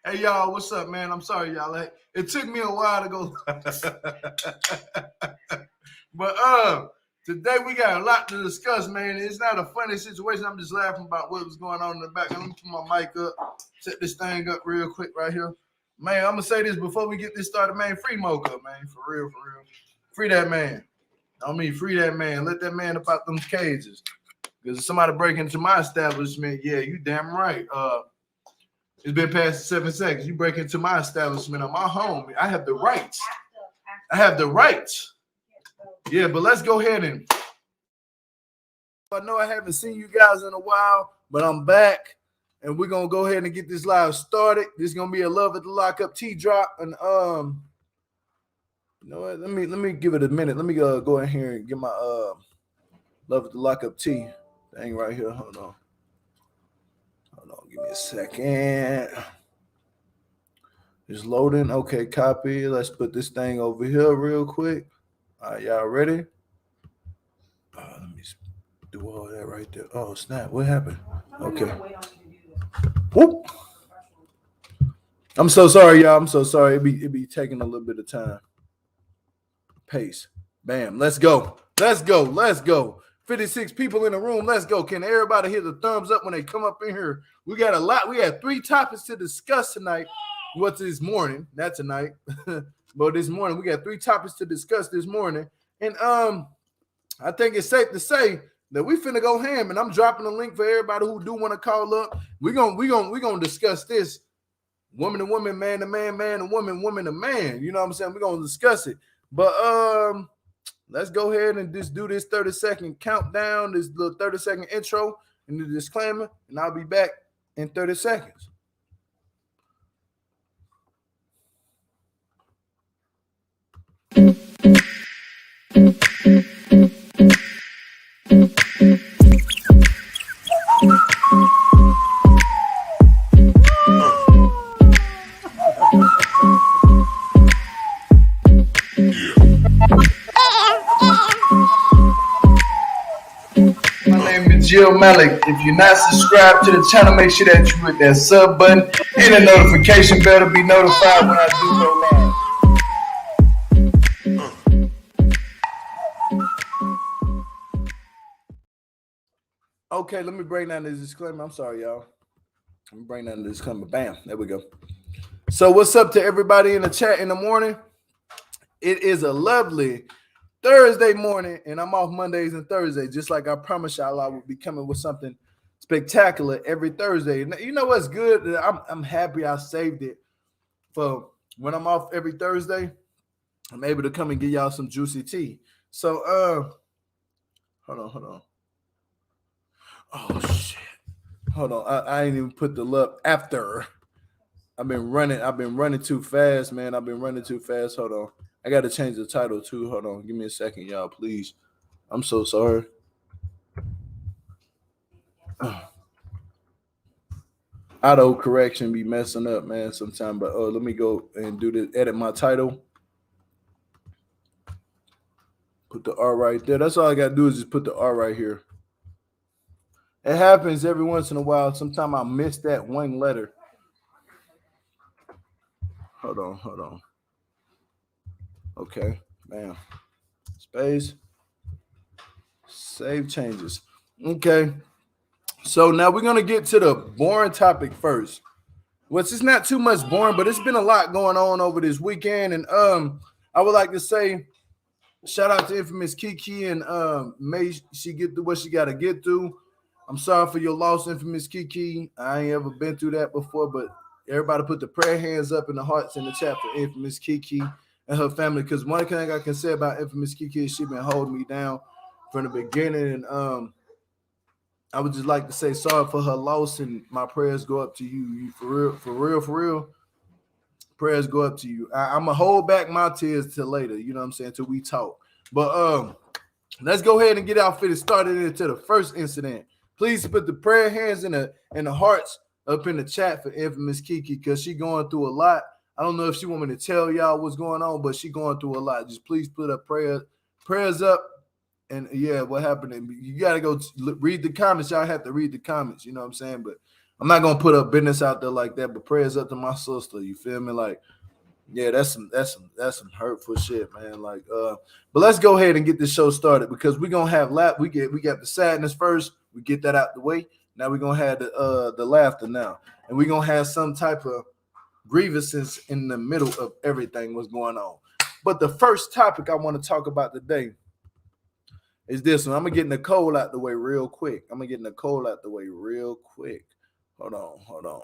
Hey, y'all, what's up, man? I'm sorry, y'all. It took me a while to go. But today we got a lot to discuss, man. It's not a funny situation. I'm just laughing about what was going on in the background. Let me put my mic up, set this thing up real quick right here. Man, I'm going to say this before we get this started, man. Free Mocha, man. For real, for real. Free that man. I mean, free that man. Let that man about them cages. Because if somebody break into my establishment, yeah, you damn right. It's been past 7 seconds. You break into my establishment on my home. I have the rights. I have the rights. Yeah, but let's go ahead and. I know I haven't seen you guys in a while, but I'm back, and we're gonna go ahead and get this live started. This is gonna be a Love at the Lockup tea drop, and you know what? Let me give it a minute. Let me go in here and get my Love at the Lockup tea thing right here. Hold on, give me a second. It's loading. Okay, copy. Let's put this thing over here real quick. All right, y'all ready? Let me do all that right there. Oh, snap. What happened? Okay. Whoop. I'm so sorry, y'all. I'm so sorry. It be taking a little bit of time. Pace. Bam. Let's go. Let's go. Let's go. 56 people in the room. Let's go. Can everybody hit the thumbs up when they come up in here? We got a lot. We had 3 topics to discuss tonight. What's this morning? Not tonight. But this morning, we got 3 topics to discuss this morning. And I think it's safe to say that we finna go ham, and I'm dropping a link for everybody who do want to call up. We're gonna discuss this woman to woman, man to man, man to woman, woman to man. You know what I'm saying? We're gonna discuss it. But let's go ahead and just do this 30-second countdown, this little 30-second intro and the disclaimer, and I'll be back in 30 seconds. Jill Malik. If you're not subscribed to the channel, make sure that you hit that sub button and the notification bell to be notified when I do go live. Okay, let me bring down this disclaimer. I'm sorry, y'all. Let me bring down the disclaimer. Bam, there we go. So what's up to everybody in the chat in the morning? It is a lovely Thursday morning, and I'm off Mondays and Thursdays, just like I promised y'all I would be coming with something spectacular every Thursday. And you know what's good? I'm happy I saved it for when I'm off every Thursday. I'm able to come and get y'all some juicy tea. So, hold on. Oh shit! Hold on, I ain't even put the love after. I've been running too fast, man. I've been running too fast. Hold on. I got to change the title too. Hold on. Give me a second, y'all, please. I'm so sorry. Auto correction be messing up, man, sometimes. But let me go and do this. Edit my title. Put the R right there. That's all I got to do is just put the R right here. It happens every once in a while. Sometimes I miss that one letter. Hold on. Okay, bam. Space. Save changes. Okay. So now we're gonna get to the boring topic first. Which is not too much boring, but it's been a lot going on over this weekend. And I would like to say shout out to Infamous Kiki, and may she get through what she gotta get through. I'm sorry for your loss, Infamous Kiki. I ain't ever been through that before, but everybody put the prayer hands up in the hearts in the chat for Infamous Kiki and her family, because one thing I can say about Infamous Kiki is she been holding me down from the beginning, and I would just like to say sorry for her loss, and my prayers go up to you. For real. Prayers go up to you. I'm gonna hold back my tears till later. You know what I'm saying? Till we talk. But let's go ahead and get outfitted started into the first incident. Please put the prayer hands in the hearts up in the chat for Infamous Kiki, because she going through a lot. I don't know if she want me to tell y'all what's going on, but she going through a lot. Just please put up prayers up. And yeah, what happened? You got to go read the comments. Y'all have to read the comments. You know what I'm saying? But I'm not gonna put up business out there like that, but prayers up to my sister. You feel me? Like, yeah, that's some hurtful shit, man. Like, but let's go ahead and get this show started because we're gonna have we got the sadness first. We get that out the way. Now we're gonna have the laughter now, and we're gonna have some type of grievances in the middle of everything what's going on. But the first topic I want to talk about today is this one. I'm gonna get Nicole out the way real quick. Hold on.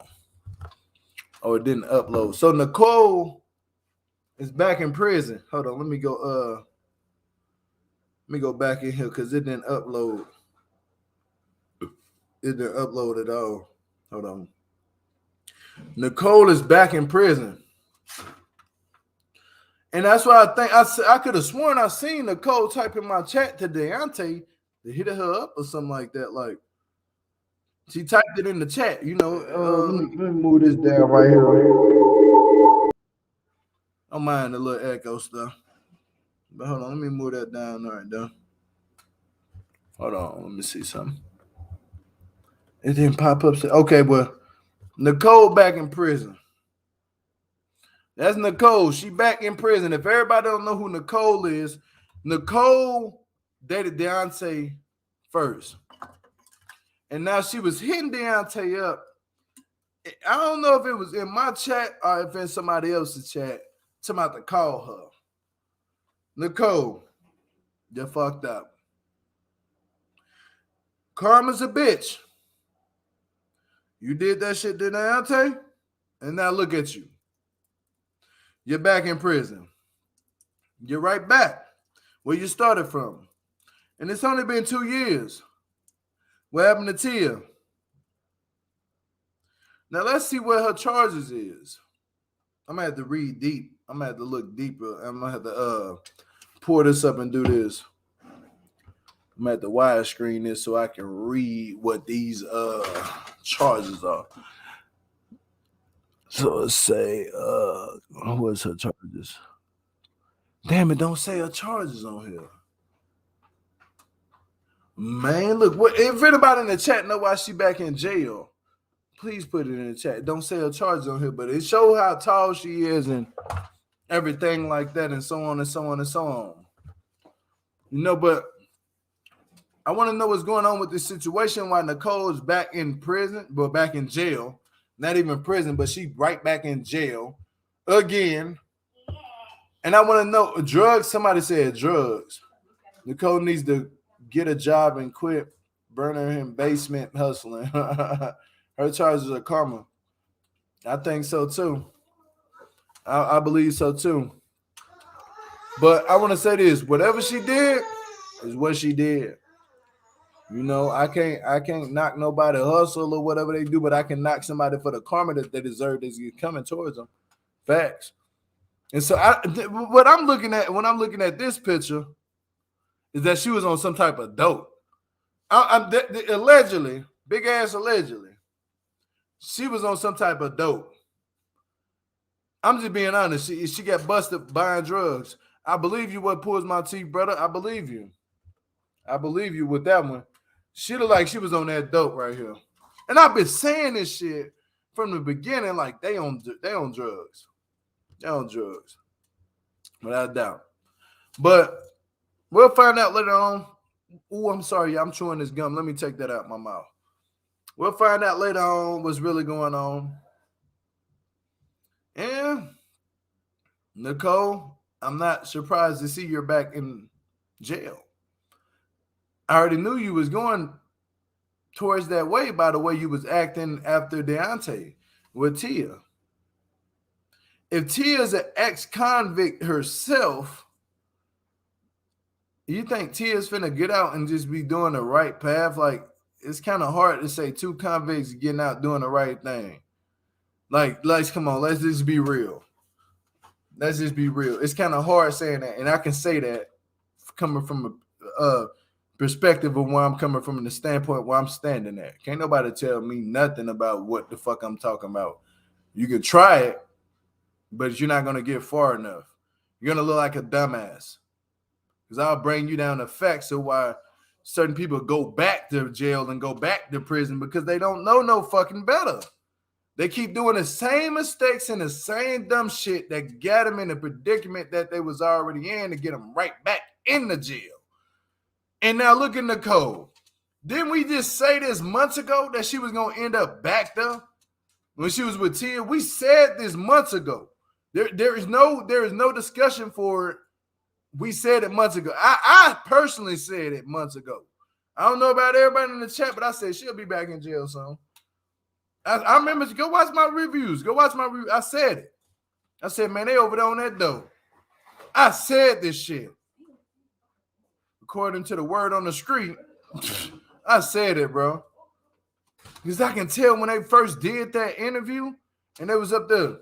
Oh, it didn't upload. So Nicole is back in prison. Hold on, let me go back in here because it didn't upload. It didn't upload at all. Hold on. Nicole is back in prison. And that's why I think I could have sworn I seen Nicole type in my chat to Deontay to hit her up or something like that. Like, she typed it in the chat, you know. Let me move this down right here. I don't mind the little echo stuff. But hold on, let me move that down right there. Hold on, let me see something. It didn't pop up. Okay, well, Nicole back in prison. That's Nicole. She back in prison. If everybody don't know who Nicole is, Nicole dated Deontay first. And now she was hitting Deontay up. I don't know if it was in my chat or if in somebody else's chat. I'm about to call her. Nicole, you fucked up. Karma's a bitch. You did that shit to Deontay, and now look at you. You're back in prison. You're right back where you started from. And it's only been 2 years. What happened to Tia? Now let's see what her charges is. I'm gonna have to read deep. I'm gonna have to look deeper. I'm gonna have to pour this up and do this. I'm gonna have to widescreen this so I can read what these charges are. So let's say what's her charges? Damn it, don't say her charges on here. Man, look, if anybody in the chat know why she back in jail, please put it in the chat. Don't say her charges on here, but it shows how tall she is and everything like that, and so on and so on and so on. You know, but I want to know what's going on with this situation. Why Nicole is back in prison, but back in jail. Not even prison, but she right back in jail again. And I want to know drugs. Somebody said drugs. Nicole needs to get a job and quit burning in basement hustling. Her charges are karma. I think so too. I believe so too. But I want to say this: whatever she did is what she did. You know, I can't knock nobody hustle or whatever they do, but I can knock somebody for the karma that they deserve that's coming towards them. Facts. And so what I'm looking at when I'm looking at this picture is that she was on some type of dope. Allegedly, big ass allegedly, she was on some type of dope. I'm just being honest. She got busted buying drugs. I believe you what pulls my teeth, brother. I believe you. I believe you with that one. She looked like she was on that dope right here. And I've been saying this shit from the beginning, like they on drugs. They on drugs. Without a doubt. But we'll find out later on. Oh, I'm sorry. I'm chewing this gum. Let me take that out of my mouth. We'll find out later on what's really going on. And Nicole, I'm not surprised to see you're back in jail. I already knew you was going towards that way by the way you was acting after Deontay with Tia. If Tia's an ex-convict herself, you think Tia's finna get out and just be doing the right path? Like, it's kind of hard to say two convicts getting out doing the right thing. Like, come on, let's just be real. Let's just be real. It's kind of hard saying that, and I can say that coming from a perspective of where I'm coming from, in the standpoint where I'm standing at. Can't nobody tell me nothing about what the fuck I'm talking about. You can try it, but you're not going to get far enough. You're going to look like a dumbass. Because I'll bring you down the facts of why certain people go back to jail and go back to prison because they don't know no fucking better. They keep doing the same mistakes and the same dumb shit that got them in the predicament that they was already in to get them right back in the jail. And now look at Nicole. Didn't we just say this months ago that she was going to end up back there when she was with Tia? We said this months ago. There is no discussion for it. We said it months ago. I personally said it months ago. I don't know about everybody in the chat, but I said she'll be back in jail soon. I remember, go watch my reviews. Go watch my review. I said it. I said, man, they over there on that dope. I said this shit. According to the word on the street, I said it, bro. Because I can tell when they first did that interview and they was up there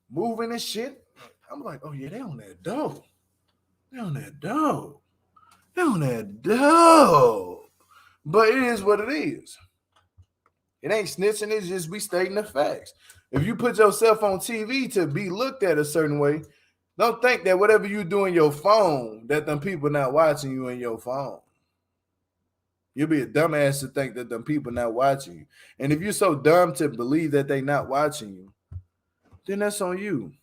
moving and shit. I'm like, oh, yeah, they on that dope. They on that dope. They on that dope. But it is what it is. It ain't snitching. It's just we stating the facts. If you put yourself on TV to be looked at a certain way, don't think that whatever you do in your phone, that them people not watching you in your phone. You'll be a dumbass to think that them people not watching you. And if you're so dumb to believe that they not watching you, then that's on you.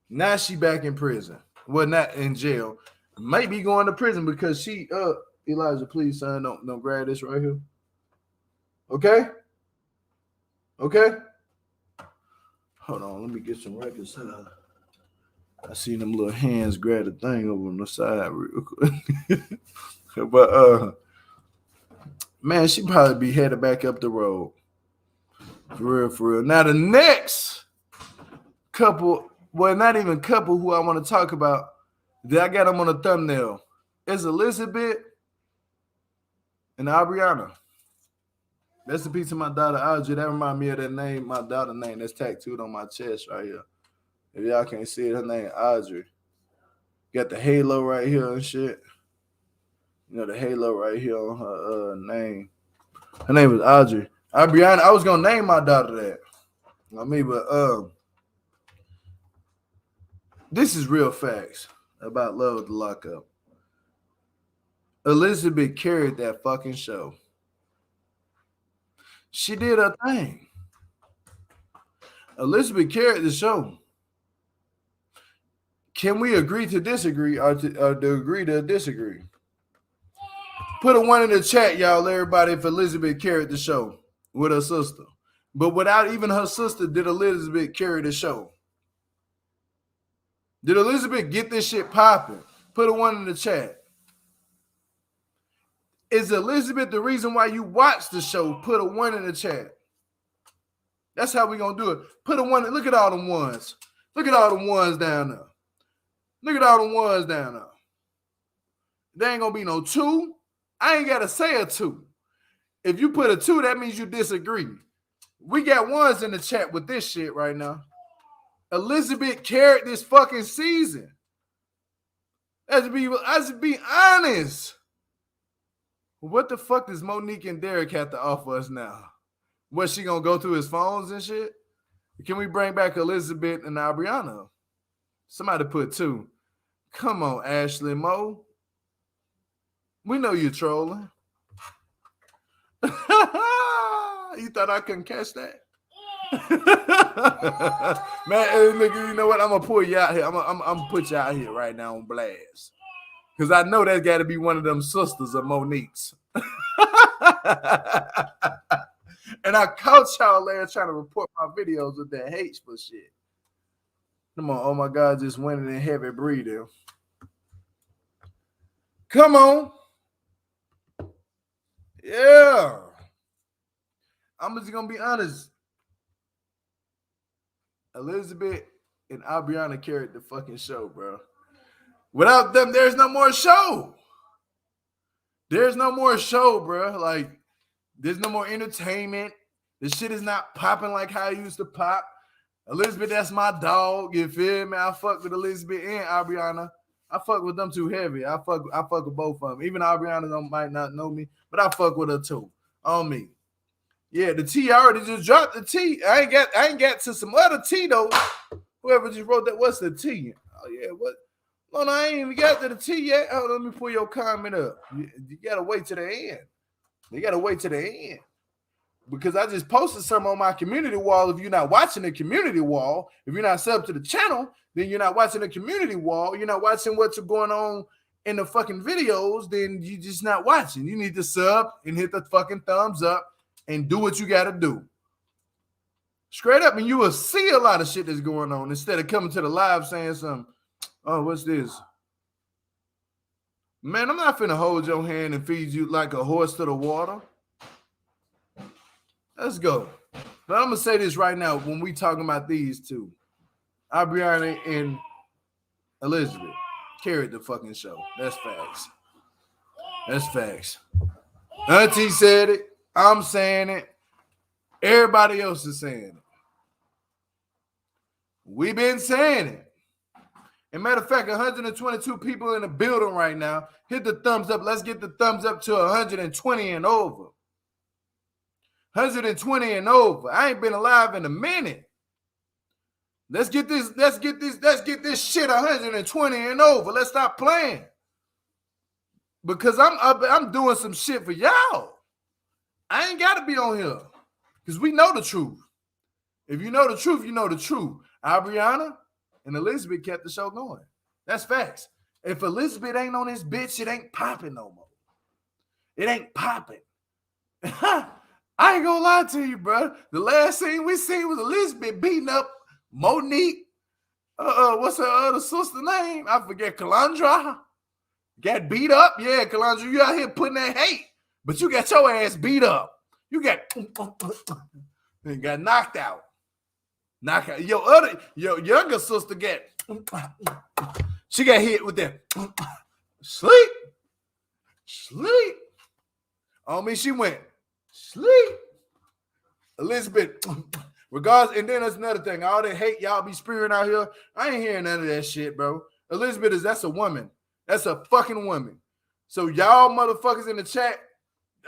Now she back in prison. Well, not in jail. Might be going to prison because she, Elijah, please, son, don't grab this right here. Okay? Okay? Hold on, let me get some records. I seen them little hands grab the thing over on the side real quick. But man, she probably be headed back up the road. For real, for real. Now the next couple, well, not even couple who I want to talk about, that I got them on the thumbnail, is Elizabeth and Aubriana. That's a piece of my daughter Audrey. That reminds me of that name, my daughter's name that's tattooed on my chest right here. If y'all can't see it, her name Audrey. Got the halo right here and shit. You know, the halo right here on her name. Her name was Audrey. Aubriana, I was going to name my daughter that. I mean, but this is real facts about Love with the Lockup. Elizabeth carried that fucking show. She did her thing. Elizabeth carried the show. Can we agree to disagree or to agree to disagree? Put a 1 in the chat, y'all, everybody, if Elizabeth carried the show with her sister. But without even her sister, did Elizabeth carry the show? Did Elizabeth get this shit popping? Put a 1 in the chat. Is Elizabeth the reason why you watch the show? Put a 1 in the chat. That's how we gonna do it. Put a 1. Look at all them ones. Look at all them ones down there. Look at all them ones down there. There ain't gonna be no 2. I ain't gotta say a 2. If you put a 2, that means you disagree. We got 1s in the chat with this shit right now. Elizabeth carried this fucking season. Let's be honest. What the fuck does Monique and Derek have to offer us now? What, she gonna go through his phones and shit? Can we bring back Elizabeth and Aubriana? Somebody put 2. Come on, Ashley Moe. We know you're trolling. You thought I couldn't catch that? Man, hey, look, you know what? I'm gonna pull you out here. I'm gonna put you out here right now on blast. Because I know that's got to be one of them sisters of Monique's. And I caught y'all there trying to report my videos with that hate for shit. Come on, oh my God, just went in heavy breathing. Come on. Yeah. I'm just going to be honest. Elizabeth and Aubriana carried the fucking show, bro. Without them, there's no more show. There's no more show, bro. Like, there's no more entertainment. The shit is not popping like how it used to pop. Elizabeth, that's my dog. You feel me? I fuck with Elizabeth and Aubriana. I fuck with them too heavy. I fuck with both of them. Even Aubriana might not know me, but I fuck with her too. On me. Yeah, the T, I already just dropped the T. I ain't got to some other T though. Whoever just wrote that, what's the T? Oh yeah, what? No, I ain't even got to the T yet. Oh, let me pull your comment up. You gotta wait to the end. You gotta wait to the end. Because I just posted something on my community wall. If you're not watching the community wall, if you're not subbed to the channel, then you're not watching the community wall. You're not watching what's going on in the fucking videos, then you're just not watching. You need to sub and hit the fucking thumbs up and do what you got to do. Straight up, and you will see a lot of shit that's going on instead of coming to the live saying something. Oh, what's this? Man, I'm not finna hold your hand and feed you like a horse to the water. Let's go. But I'm going to say this right now when we talking about these two. Aubriana and Elizabeth carried the fucking show. That's facts. That's facts. Auntie said it. I'm saying it. Everybody else is saying it. We've been saying it. And matter of fact, 122 people in the building right now. Hit the thumbs up. Let's get the thumbs up to 120 and over. 120 and over. I ain't been alive in a minute. Let's get this shit 120 and over. Let's stop playing. Because I'm doing some shit for y'all. I ain't gotta be on here. Because we know the truth. If you know the truth, you know the truth. Aubriana and Elizabeth kept the show going. That's facts. If Elizabeth ain't on this bitch, it ain't popping no more. It ain't popping. I ain't gonna lie to you, bro. The last scene we seen was Elizabeth beating up Monique. What's her other sister name? I forget. Calandra. Got beat up? Yeah, Calandra, you out here putting that hate. But you got your ass beat up. You got and got knocked out. Knock out. Your younger sister she got hit with that. Sleep. On me, she went. Sleep. Elizabeth, regardless, and then that's another thing. All that hate y'all be spewing out here, I ain't hearing none of that shit, bro. Elizabeth that's a woman. That's a fucking woman. So y'all motherfuckers in the chat,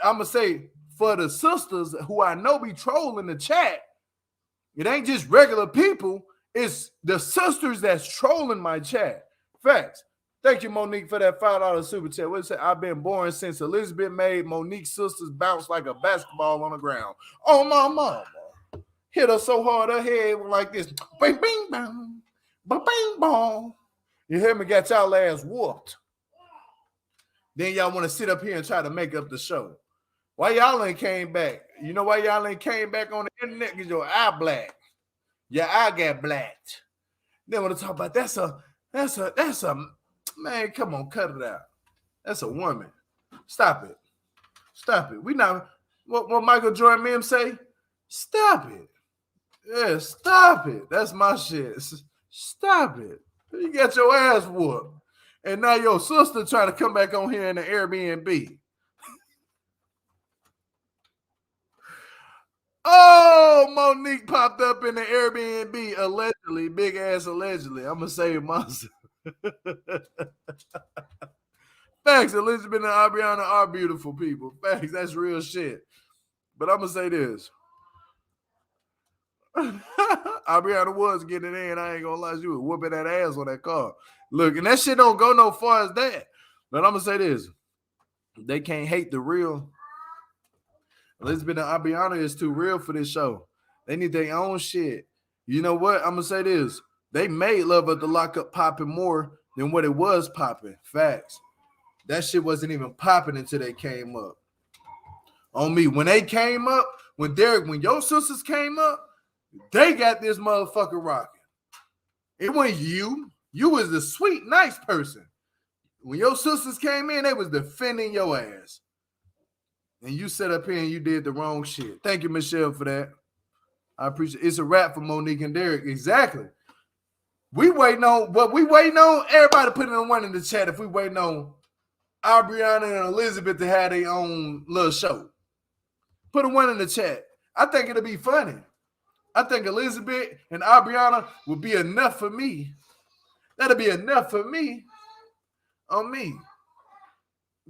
I'ma say for the sisters who I know be trolling the chat, it ain't just regular people, it's the sisters that's trolling my chat. Facts. Thank you, Monique, for that $5 super chat. What it say? I've been born since Elizabeth made Monique's sisters bounce like a basketball on the ground. Oh, my mama. Hit her so hard, her head was like this. Bing, bing, bang. Bing, bong. You hear me? Got y'all ass whooped. Then y'all want to sit up here and try to make up the show. Why y'all ain't came back? You know why y'all ain't came back on the internet? Because your eye black. Your eye got blacked. Then want to talk about that's a man, come on, cut it out. That's a woman. Stop it. We not what Michael Jordan Mims say? Stop it. Yeah, stop it. That's my shit. Stop it. You got your ass whooped. And now your sister trying to come back on here in the Airbnb. Oh, Monique popped up in the Airbnb, allegedly, big ass allegedly. I'm going to save myself. Facts, Elizabeth and Aubriana are beautiful people. Facts, that's real shit. But I'm going to say this. Aubriana was getting in. I ain't going to lie, she was whooping that ass on that car. Look, and that shit don't go no far as that. But I'm going to say this. They can't hate the real. Elizabeth and Aubriana is too real for this show. They need their own shit. You know what? I'm going to say this. They made Love After Lockup popping more than what it was popping. Facts. That shit wasn't even popping until they came up. On me. When they came up, when your sisters came up, they got this motherfucker rocking. It wasn't you. You was the sweet, nice person. When your sisters came in, they was defending your ass. And you sat up here and you did the wrong shit. Thank you, Michelle, for that. I appreciate it. It's a wrap for Monique and Derek. Exactly. We waiting on what we waiting on. Everybody put it in one in the chat if we waiting on Aubriana and Elizabeth to have their own little show. Put a one in the chat. I think it'll be funny. I think Elizabeth and Aubriana will be enough for me. That'll be enough for me. On me.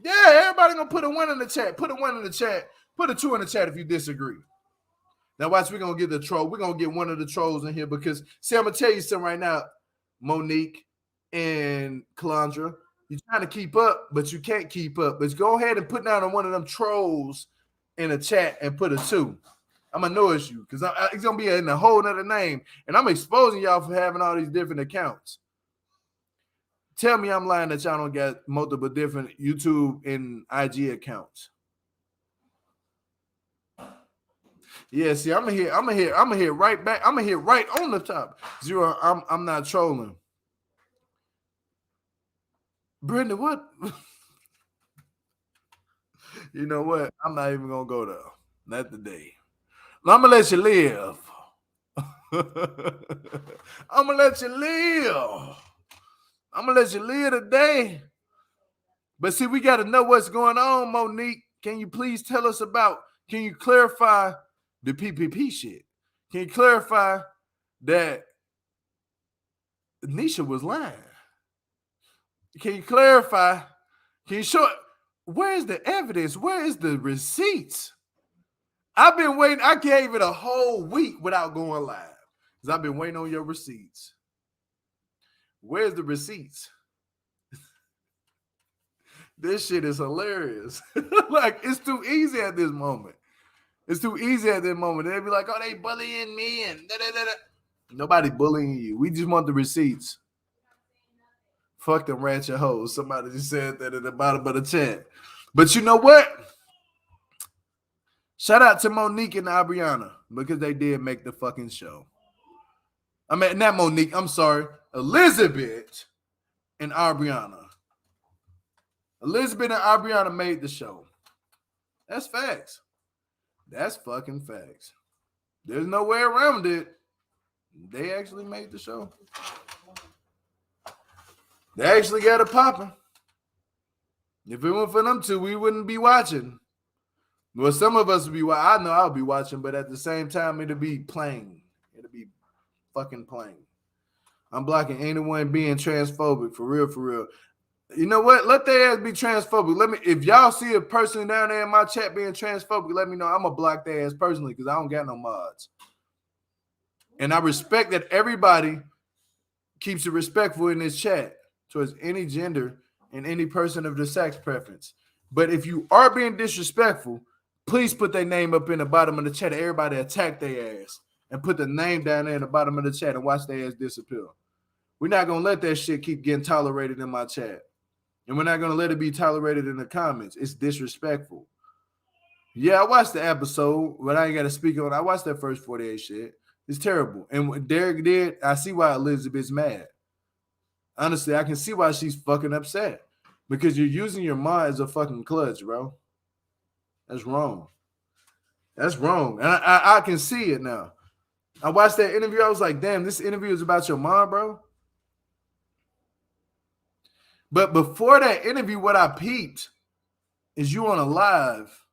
Yeah, everybody gonna put a one in the chat. Put a one in the chat. Put a two in the chat if you disagree. Now watch, we're gonna get the troll. We're gonna get one of the trolls in here because see, I'm gonna tell you something right now, Monique. and Calandra. You're trying to keep up, but you can't keep up. But go ahead and put down on one of them trolls in a chat and put a 2. I'm gonna notice you because it's gonna be in a whole nother name, and I'm exposing y'all for having all these different accounts. Tell me I'm lying that y'all don't get multiple different YouTube and IG accounts. Yeah, see, I'm gonna hit right back. I'm gonna hit right on the top. Zero, I'm not trolling. Brenda, what? You know what? I'm not even gonna go there. Not today. I'm gonna let you live. I'm gonna let you live. I'm gonna let you live today. But see, we gotta know what's going on, Monique. Can you please tell us about? Can you clarify the PPP shit? Can you clarify that Nisha was lying? Can you clarify? Can you show it? Where's the evidence? Where is the receipts? I've been waiting. I gave it a whole week without going live because I've been waiting on your receipts. Where's the receipts? This shit is hilarious. Like, it's too easy at this moment. It's too easy at this moment. They'll be like, oh, they bullying me and da-da-da-da. Nobody bullying you. We just want the receipts. Fuck them ratchet hoes. Somebody just said that at the bottom of the chat. But you know what? Shout out to Monique and Aubriana because they did make the fucking show. I mean, not Monique. I'm sorry. Elizabeth and Aubriana. Elizabeth and Aubriana made the show. That's facts. That's fucking facts. There's no way around it. They actually made the show. They actually got it popping. If it weren't for them two, we wouldn't be watching. Well, some of us would be. I know I'll be watching, but at the same time, it'll be plain. It'll be fucking plain. I'm blocking anyone being transphobic for real, for real. You know what? Let their ass be transphobic. Let me. If y'all see a person down there in my chat being transphobic, let me know. I'm gonna block their ass personally because I don't got no mods. And I respect that everybody keeps it respectful in this chat towards any gender and any person of the sex preference. But if you are being disrespectful, please put their name up in the bottom of the chat. Everybody attack their ass and put the name down there in the bottom of the chat and watch their ass disappear. We're not going to let that shit keep getting tolerated in my chat. And we're not going to let it be tolerated in the comments. It's disrespectful. Yeah, I watched the episode, but I ain't got to speak on it. I watched that first 48 shit. It's terrible. And what Derek did, I see why Elizabeth's mad. Honestly, I can see why she's fucking upset. Because you're using your mind as a fucking clutch, bro. That's wrong. That's wrong. And I can see it now. I watched that interview. I was like, damn, this interview is about your mom, bro. But before that interview, what I peeped is you on a live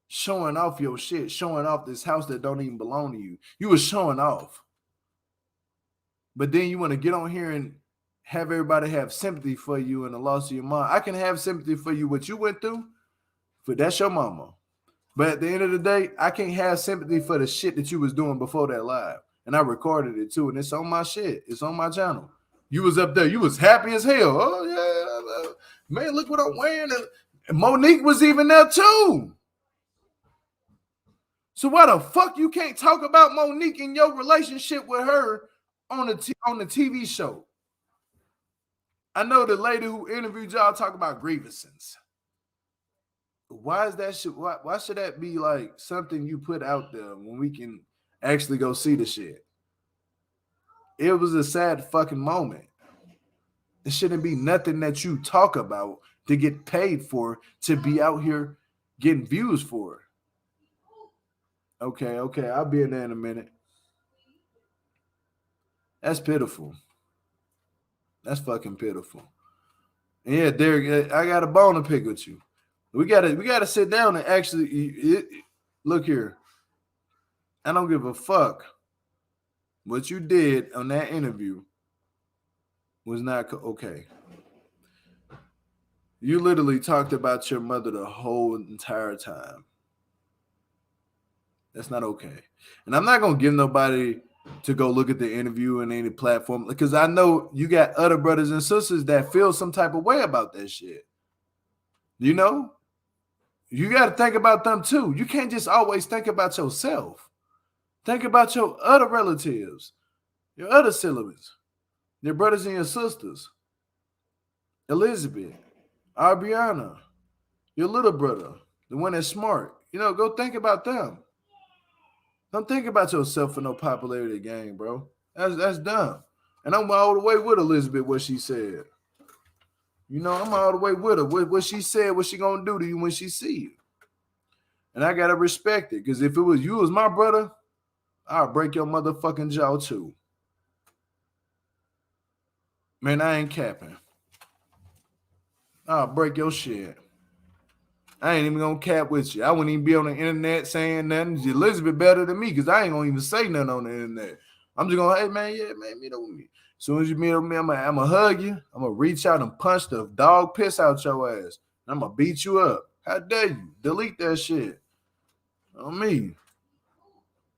showing off your shit, showing off this house that don't even belong to you. You was showing off. But then you want to get on here and have everybody have sympathy for you and the loss of your mom. I can have sympathy for you, what you went through, but that's your mama. But at the end of the day, I can't have sympathy for the shit that you was doing before that live. And I recorded it too, and it's on my shit. It's on my channel. You was up there. You was happy as hell. Oh, yeah. Man, look what I'm wearing. And Monique was even there too. So why the fuck you can't talk about Monique and your relationship with her on the TV show? I know the lady who interviewed y'all talk about grievances. Why is that shit? Why should that be like something you put out there when we can actually go see the shit? It was a sad fucking moment. It shouldn't be nothing that you talk about to get paid for, to be out here getting views for. Okay, I'll be in there in a minute. That's pitiful. That's fucking pitiful. And yeah, Derek, I got a bone to pick with you. We gotta sit down and actually look here. I don't give a fuck. What you did on that interview was not okay. You literally talked about your mother the whole entire time. That's not okay. And I'm not gonna give nobody to go look at the interview and any platform, because I know you got other brothers and sisters that feel some type of way about that shit. You know, you got to think about them too. You can't just always think about yourself. Think about your other relatives, your other siblings, your brothers and your sisters. Elizabeth, Arbiana, your little brother, the one that's smart. You know, go think about them. Don't think about yourself for no popularity game, bro. That's dumb. And I'm all the way with Elizabeth, what she said. You know, I'm all the way with her. What she said, what she gonna do to you when she see you. And I gotta respect it. Because if it was you as my brother, I'll break your motherfucking jaw too. Man, I ain't capping. I'll break your shit. I ain't even gonna cap with you. I wouldn't even be on the internet saying nothing. Elizabeth better than me because I ain't gonna even say nothing on the internet. I'm just gonna, hey man, yeah, man, meet up with me. As soon as you meet up with me, I'm gonna hug you. I'm gonna reach out and punch the dog piss out your ass. I'm gonna beat you up. How dare you? Delete that shit. On me.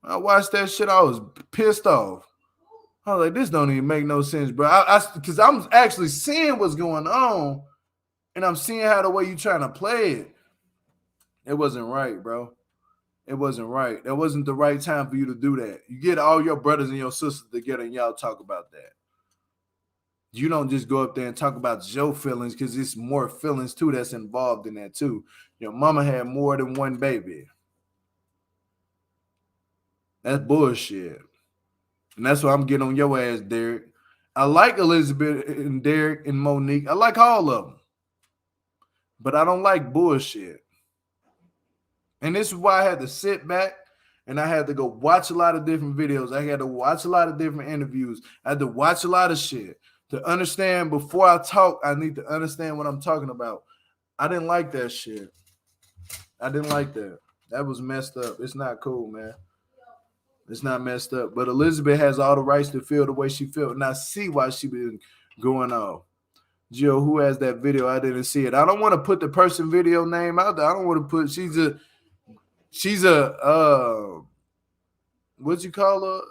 I watched that shit. I was pissed off. I was like, this don't even make no sense, bro. Because I'm actually seeing what's going on, and I'm seeing how the way you trying to play it. It wasn't right, bro. It wasn't right. That wasn't the right time for you to do that. You get all your brothers and your sisters together and y'all talk about that. You don't just go up there and talk about your feelings because it's more feelings too that's involved in that too. Your mama had more than one baby. That's bullshit. And that's why I'm getting on your ass, Derek. I like Elizabeth and Derek and Monique. I like all of them. But I don't like bullshit. And this is why I had to sit back and I had to go watch a lot of different videos. I had to watch a lot of different interviews. I had to watch a lot of shit to understand. Before I talk, I need to understand what I'm talking about. I didn't like that shit. I didn't like that. That was messed up. It's not cool, man. It's not messed up. But Elizabeth has all the rights to feel the way she feels. And I see why she been going off. Jill, who has that video? I didn't see it. I don't want to put the person video name out there. I don't want to put, she's a what you call her?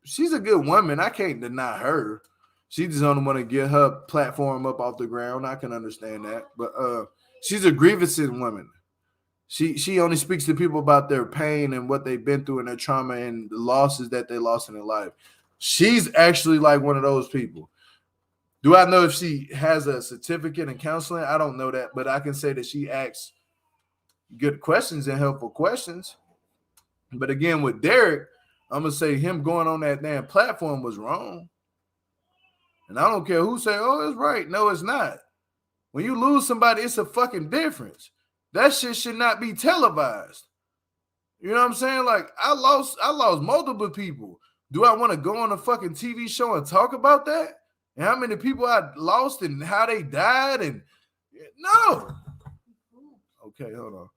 She's a good woman. I can't deny her. She just don't want to get her platform up off the ground. I can understand that. But she's a grievous woman. She only speaks to people about their pain and what they've been through and their trauma and the losses that they lost in their life. She's actually like one of those people. Do I know if she has a certificate in counseling? I don't know that, but I can say that she asks good questions and helpful questions. But again, with Derek, I'm going to say him going on that damn platform was wrong. And I don't care who say, oh, it's right. No, it's not. When you lose somebody, it's a fucking difference. That shit should not be televised. You know what I'm saying? Like, I lost multiple people. Do I want to go on a fucking TV show and talk about that? And how many people I lost and how they died? And no. Okay, hold on.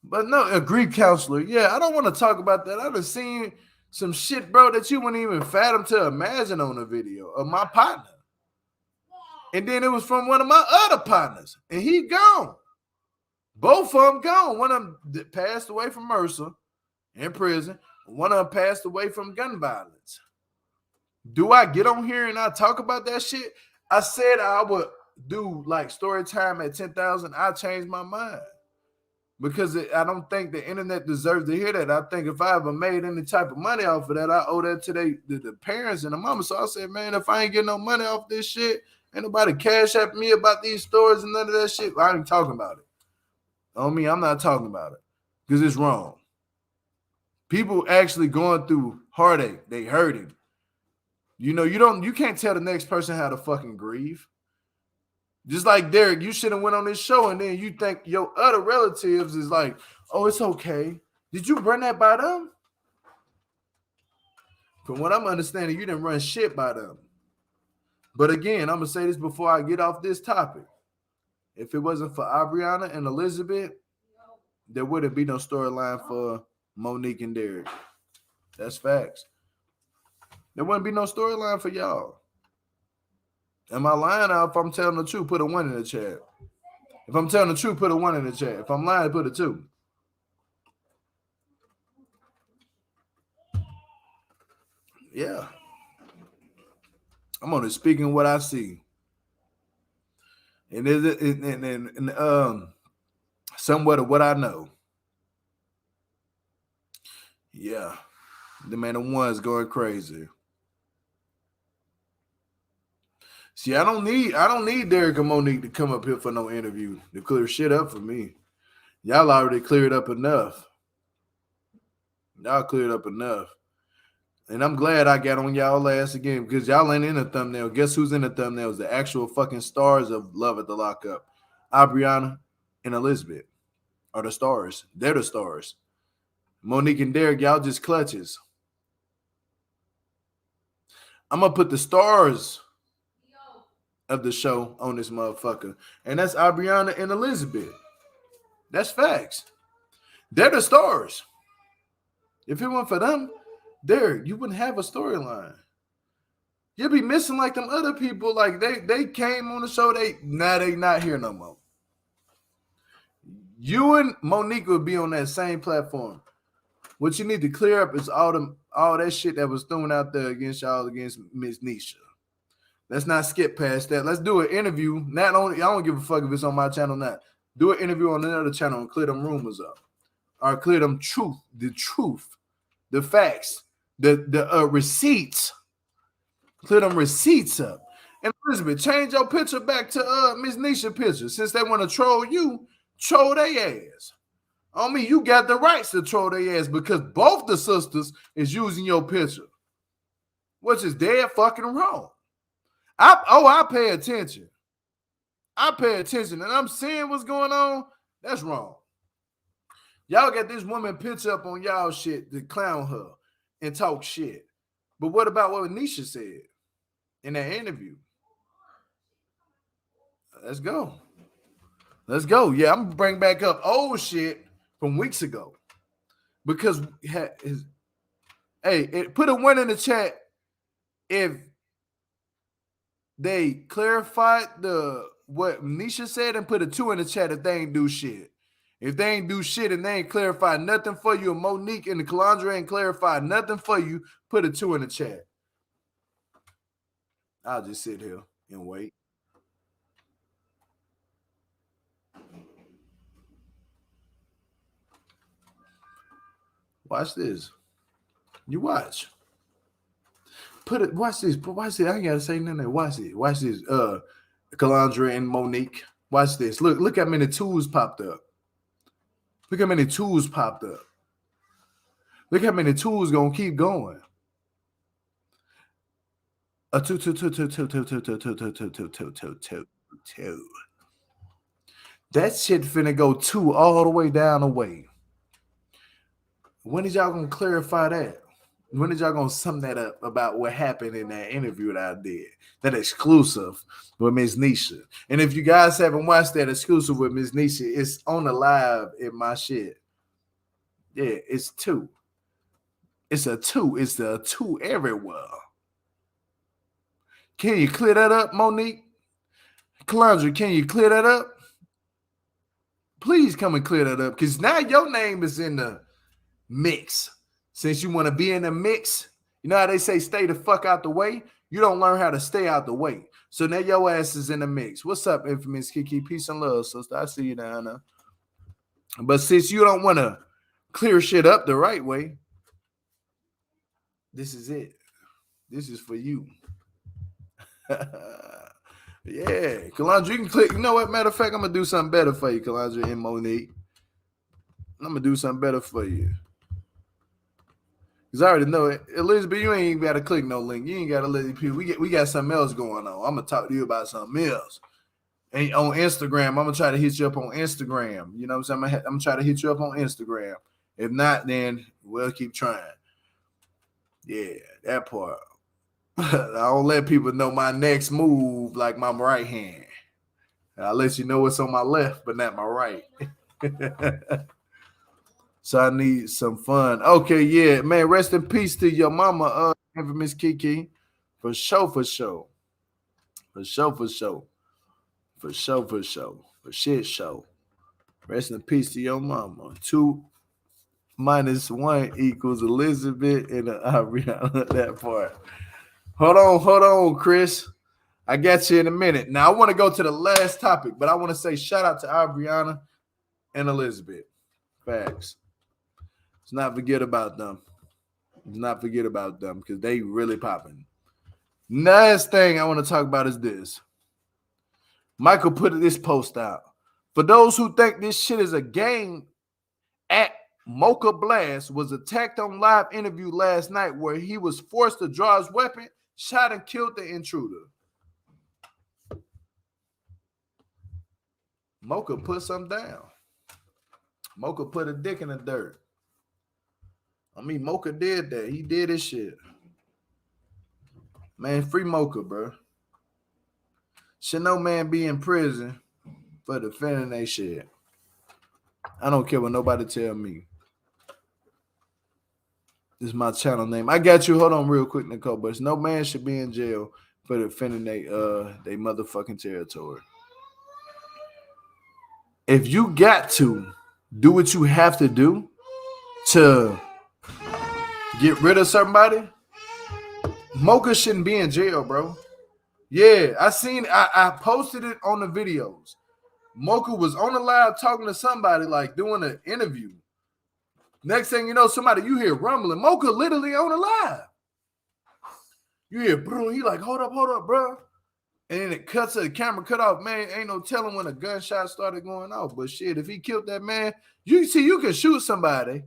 But no, a grief counselor. Yeah, I don't want to talk about that. I've seen some shit, bro, that you wouldn't even fathom to imagine on a video of my partner. And then it was from one of my other partners. And he gone. Both of them gone. One of them passed away from MRSA in prison. One of them passed away from gun violence. Do I get on here and I talk about that shit? I said I would do like story time at 10,000. I changed my mind. Because I don't think the internet deserves to hear that. I think if I ever made any type of money off of that, I owe that to the parents and the mama. So I said, man, if I ain't getting no money off this shit, ain't nobody cash at me about these stories and none of that shit. I ain't talking about it. On me, I'm not talking about it because it's wrong. People actually going through heartache. They hurting. You know, you can't tell the next person how to fucking grieve. Just like Derek, you should have went on this show and then you think your other relatives is like, oh, it's okay. Did you run that by them? From what I'm understanding, you didn't run shit by them. But again, I'm going to say this before I get off this topic. If it wasn't for Abriana and Elizabeth, there wouldn't be no storyline for Monique and Derek. That's facts. There wouldn't be no storyline for y'all. Am I lying? If I'm telling the truth, put a 1 in the chat. If I'm telling the truth, put a 1 in the chat. If I'm lying, put a 2. Yeah. I'm only speaking what I see. And somewhat of what I know. Yeah. The man, the one's going crazy. See, I don't need Derek and Monique to come up here for no interview to clear shit up for me. Y'all already cleared up enough. Y'all cleared up enough. And I'm glad I got on y'all ass again because y'all ain't in the thumbnail. Guess who's in the thumbnails? The actual fucking stars of Love at the Lockup. Aubriana and Elizabeth are the stars. They're the stars. Monique and Derek, y'all just clutches. I'm going to put the stars of the show on this motherfucker. And that's Aubriana and Elizabeth. That's facts. They're the stars. If it weren't for them, Derek, you wouldn't have a storyline. You'll be missing like them other people. Like they came on the show, they not here no more. You and Monique would be on that same platform. What you need to clear up is all that shit that was thrown out there against y'all against Miss Nisha. Let's not skip past that. Let's do an interview. Not only I don't give a fuck if it's on my channel now. Do an interview on another channel and clear them rumors up. Or clear them the truth, the facts, the receipts. Clear them receipts up. And Elizabeth, change your picture back to Miss Nisha picture. Since they want to troll you, troll their ass. I mean, you got the rights to troll their ass because both the sisters is using your picture, which is dead fucking wrong. I pay attention. I pay attention, and I'm seeing what's going on. That's wrong. Y'all got this woman picture up on y'all shit to clown her and talk shit. But what about what Nisha said in that interview? Let's go. Let's go. Yeah, I'm gonna bring back up old shit from weeks ago. Because put a 1 in the chat if they clarified what Nisha said, and put a 2 in the chat if they ain't do shit. If they ain't do shit and they ain't clarified nothing for you, and Monique and the Calandra ain't clarified nothing for you, put a 2 in the chat. I'll just sit here and wait. Watch this. You watch. Watch this. Watch this. I ain't gotta say nothing. Watch it. Watch this. Calandra and Monique. Watch this. Look how many tools popped up. Look how many tools popped up. Look how many tools gonna keep going. A two. That shit finna go 2 all the way down the way. When is y'all gonna clarify that? When is y'all gonna sum that up about what happened in that interview that I did? That exclusive with Miss Nisha. And if you guys haven't watched that exclusive with Miss Nisha, it's on the live in my shit. Yeah, it's 2. It's a 2. It's a 2 everywhere. Can you clear that up, Monique? Calandra, can you clear that up? Please come and clear that up, because now your name is in the mix. Since you want to be in the mix, you know how they say stay the fuck out the way? You don't learn how to stay out the way. So now your ass is in the mix. What's up, infamous Kiki? Peace and love, sister. I see you down there. But since you don't want to clear shit up the right way, this is it. This is for you. Yeah, Calandra, you can click. You know what? Matter of fact, I'm going to do something better for you, Calandra and Monique. I'm going to do something better for you. Because I already know it. Elizabeth, you ain't even got to click no link. You ain't got to let people. We got something else going on. I'm going to talk to you about something else. And on Instagram, I'm going to try to hit you up on Instagram. You know what I'm saying? I'm going to try to hit you up on Instagram. If not, then we'll keep trying. Yeah, that part. I don't let people know my next move like my right hand. I'll let you know what's on my left, but not my right. So I need some fun. Okay, yeah, man. Rest in peace to your mama, infamous Kiki. For sure, for sure. For sure, for sure. For sure, for sure. For shit show. Rest in peace to your mama. -1 equals Elizabeth and Ariana. That part. Hold on, Chris. I got you in a minute. Now I want to go to the last topic, but I want to say shout out to Ariana and Elizabeth. Facts. Let's not forget about them. Let's not forget about them because they really popping. Last thing I want to talk about is this. Michael put this post out. For those who think this shit is a game, at Mocha Blast was attacked on live interview last night where he was forced to draw his weapon, shot and killed the intruder. Mocha put something down. Mocha put a dick in the dirt. I mean, Mocha did that. He did his shit. Man, free Mocha, bro. Should no man be in prison for defending that shit. I don't care what nobody tell me. This is my channel name. I got you. Hold on real quick, Nicole. But no man should be in jail for defending they motherfucking territory. If you got to do what you have to do to get rid of somebody, Mocha shouldn't be in jail, bro. Yeah, I posted it on the videos. Mocha was on the live talking to somebody, like doing an interview. Next thing you know, you hear rumbling. Mocha literally on the live. You hear, bro, he like, hold up, bro. And then it cuts to the camera cut off. Man, ain't no telling when a gunshot started going off. But shit, if he killed that man, you can shoot somebody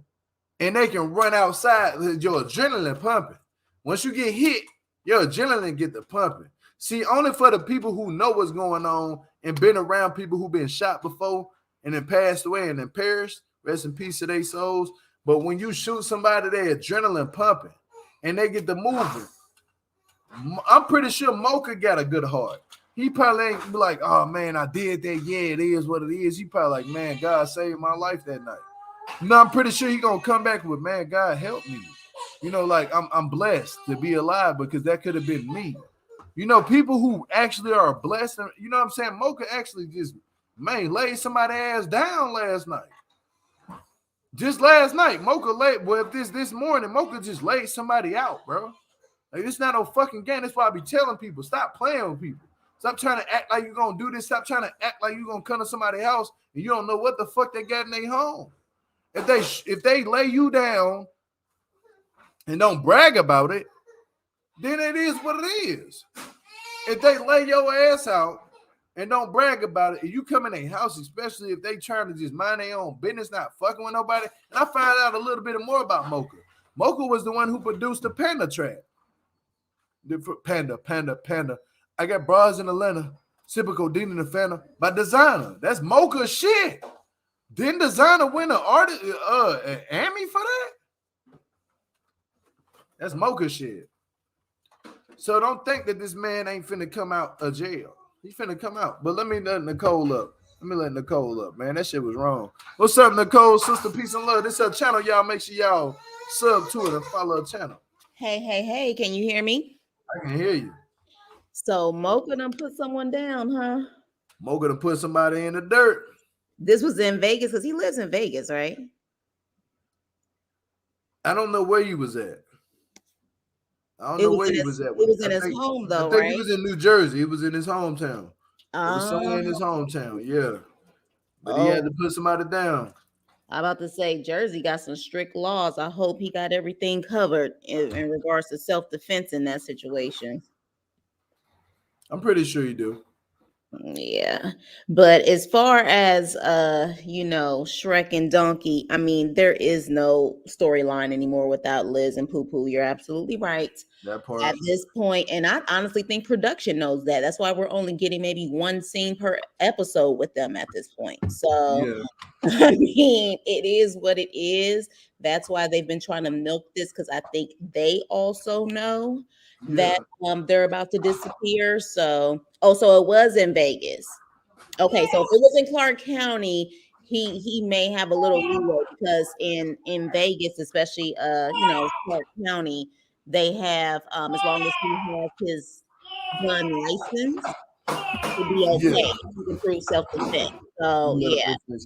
and they can run outside. Your adrenaline pumping. Once you get hit, your adrenaline get the pumping. See, only for the people who know what's going on and been around people who've been shot before and then passed away and then perished, rest in peace to their souls. But when you shoot somebody, their adrenaline pumping and they get to moving. I'm pretty sure Mocha got a good heart. He probably ain't be like, oh man, I did that. Yeah, it is what it is. He probably like, man, God saved my life that night. No, I'm pretty sure he gonna come back with, man, God help me. You know, like I'm blessed to be alive because that could have been me. You know, people who actually are blessed, you know what I'm saying? Mocha actually just, man, laid somebody's ass down last night. Just last night, Mocha laid, well, if this morning, Mocha just laid somebody out, bro. Like, it's not no fucking game. That's why I be telling people, stop playing with people. Stop trying to act like you're going to do this. Stop trying to act like you're going to come to somebody's house and you don't know what the fuck they got in their home. If they lay you down and don't brag about it, then it is what it is. If they lay your ass out and don't brag about it, and you come in their house, especially if they trying to just mind their own business, not fucking with nobody. And I found out a little bit more about Mocha. Mocha was the one who produced the Panda track. Panda. I got bras in Atlanta, sipping codeine in the Fanta by Designer. That's Mocha shit. Didn't Designer win an artist an Emmy for that? That's Mocha shit. So don't think that this man ain't finna come out of jail. He's finna come out. But let me let Nicole up. Man. That shit was wrong. What's up, Nicole? Sister, peace and love. This is her channel, y'all. Make sure y'all sub to it and follow her channel. Hey. Can you hear me? I can hear you. So Mocha done put someone down, huh? Mocha done put somebody in the dirt. This was in Vegas because he lives in Vegas, right? I don't know where he was at. I don't know where he was at. It was in his home, though, I think he was in New Jersey. He was in his hometown. It was somewhere in his hometown, yeah. But he had to put somebody down. I'm about to say Jersey got some strict laws. I hope he got everything covered in regards to self-defense in that situation. I'm pretty sure you do. Yeah. But as far as Shrek and Donkey, I mean, there is no storyline anymore without Liz and Poo Poo. You're absolutely right. That part. At this point, and I honestly think production knows that. That's why we're only getting maybe one scene per episode with them at this point. So yeah. I mean, it is what it is. That's why they've been trying to milk this, because I think they also know that they're about to disappear. So it was in Vegas. Okay, so if it was in Clark County, he may have a little leeway, because in Vegas, especially Clark County, they have as long as he has his gun license, to be okay. He can prove self-defense. So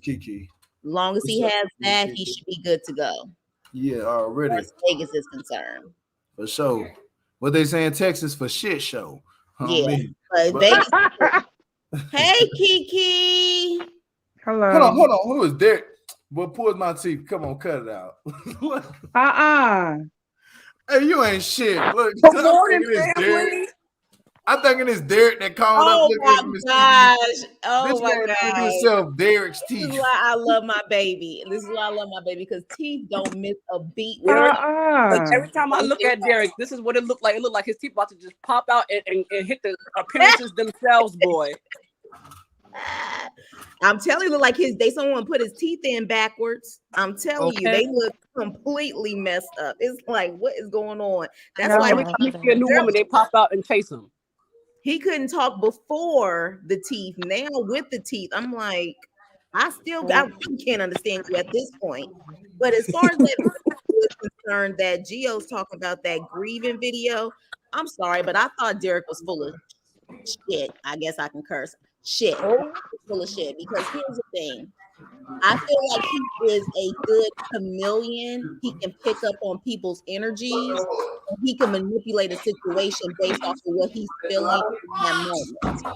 Kiki. Long as he has that, he should be good to go. Yeah, already. As Vegas is concerned. For sure. What they say in Texas for shit show. Yeah. Me. But But Vegas. Hey, Kiki. Hello. hold on. Who is Derek? What pulls my teeth? Come on, cut it out. Hey, you ain't shit. Look, Good morning, family. I'm thinking it's Derek that called up Oh looking at my Miss gosh. Oh This my man named gosh. himself Derek's This is teeth. why I love my baby. This is why I love my baby because teeth don't miss a beat. But every time I look at Derek, this is what it looked like. It looked like his teeth about to just pop out and hit the appearances themselves, boy. I'm telling you, like someone put his teeth in backwards. I'm telling you, they look completely messed up. It's like, what is going on? That's why every time you see a new woman, they pop out and chase him. He couldn't talk before the teeth. Now with the teeth, I'm like, I can't understand you at this point. But as far as that is concerned, that Gio's talking about that grieving video, I'm sorry, but I thought Derek was full of shit. I guess I can curse. Shit. Full of shit. Because here's the thing. I feel like he is a good chameleon. He can pick up on people's energies. He can manipulate a situation based off of what he's feeling in that moment.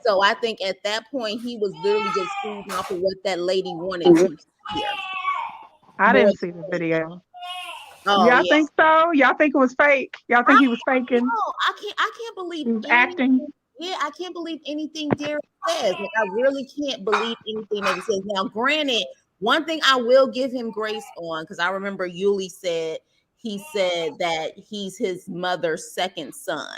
So I think at that point, he was literally just feeding off of what that lady wanted to hear. I didn't see the video. Oh, y'all think so? Y'all think it was fake? Y'all think he was faking? No, I can't believe he was acting. Yeah, I can't believe anything Derek says. Like, I really can't believe anything that he says. Now, granted, one thing I will give him grace on, because I remember Yuli said that he's his mother's second son.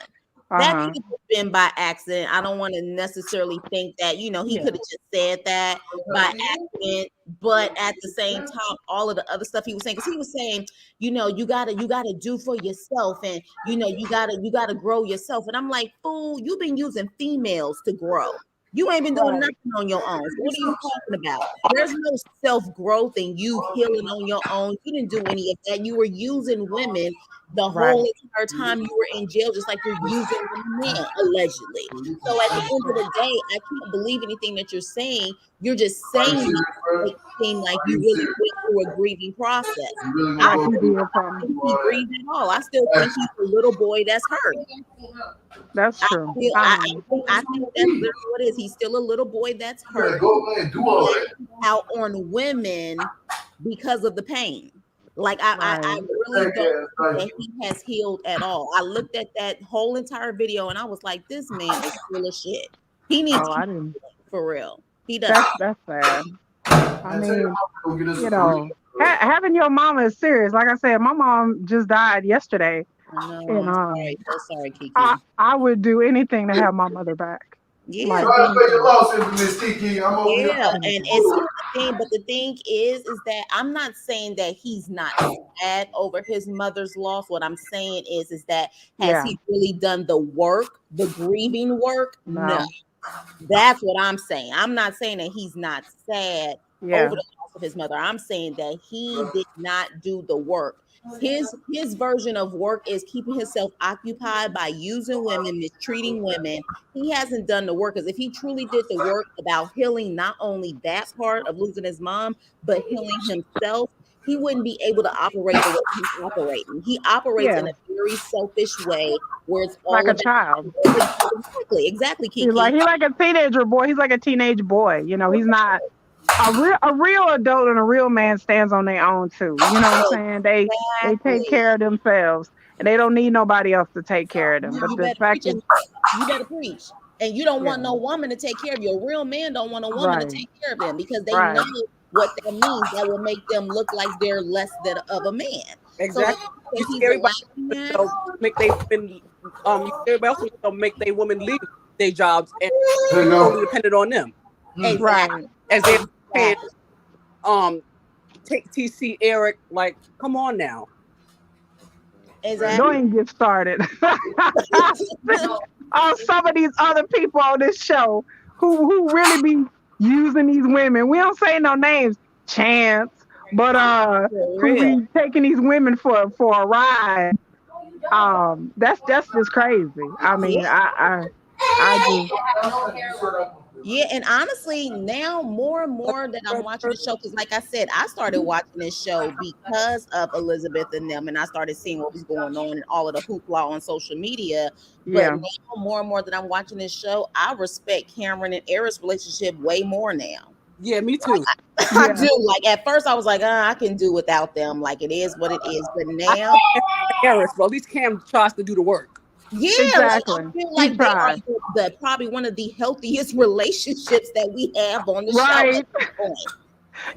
That could have been by accident. I don't want to necessarily think that, he could have just said that by accident. But at the same time, all of the other stuff he was saying, because he was saying, you gotta do for yourself, and you gotta grow yourself. And I'm like, fool, you've been using females to grow. You ain't been doing nothing on your own. So what are you talking about? There's no self-growth and you healing on your own. You didn't do any of that. You were using women the whole entire time you were in jail, just like you're using men, allegedly. So at the end of the day, I can't believe anything that you're saying. You're just saying it to make it seem like you really went through a grieving process. I don't think he grieved at all. I still think he's a little boy that's hurt. That's true. I think that's literally what it is. He's still a little boy that's hurt out on women because of the pain. Like I really don't think that he has healed at all. I looked at that whole entire video and I was like, this man is full of shit. He needs to for real. He does. That's sad. I mean, having your mama is serious. Like I said, my mom just died yesterday. And so sorry, Kiki. I would do anything to have my mother back. Yeah, and it's the thing, but the thing is that I'm not saying that he's not sad over his mother's loss. What I'm saying is that has he really done the work, the grieving work? No. That's what I'm saying. I'm not saying that he's not sad over the loss of his mother. I'm saying that he did not do the work. His version of work is keeping himself occupied by using women, mistreating women. He hasn't done the work, because if he truly did the work about healing not only that part of losing his mom, but healing himself, he wouldn't be able to operate the way he's operating. He operates in a very selfish way where it's all like a child. Exactly, Kiki. He's like a teenager boy. He's like a teenage boy. He's not a real adult, and a real man stands on their own too. You know what I'm saying? They take care of themselves, and they don't need nobody else to take care of them. But the fact is, you better preach. And you don't want no woman to take care of you. A real man don't want a woman to take care of them, because they know what that means. That will make them look like they're less than of a man. Exactly. So everybody make they women everybody else make their women leave their jobs and only dependent on them. Exactly. As they take TC Eric, like, come on now. Exactly. Don't even get started. Some of these other people on this show who really be using these women. We don't say no names, Chance, but who be taking these women for a ride. That's just crazy. I mean, I just Yeah, and honestly, now more and more that I'm watching the show, because like I said, I started watching this show because of Elizabeth and them, and I started seeing what was going on and all of the hoopla on social media. But Yeah. now, more and more that I'm watching this show, I respect Cameron and Erica's relationship way more now. Yeah, me too. I Yeah. do. Like at first, I was like, I can do without them. Like it is what it is. But I now, Harris, but at least Cam tries to do the work. yeah, like I Exactly. feel He like they are tried. the probably one of the healthiest relationships that we have on the show at Right. this point.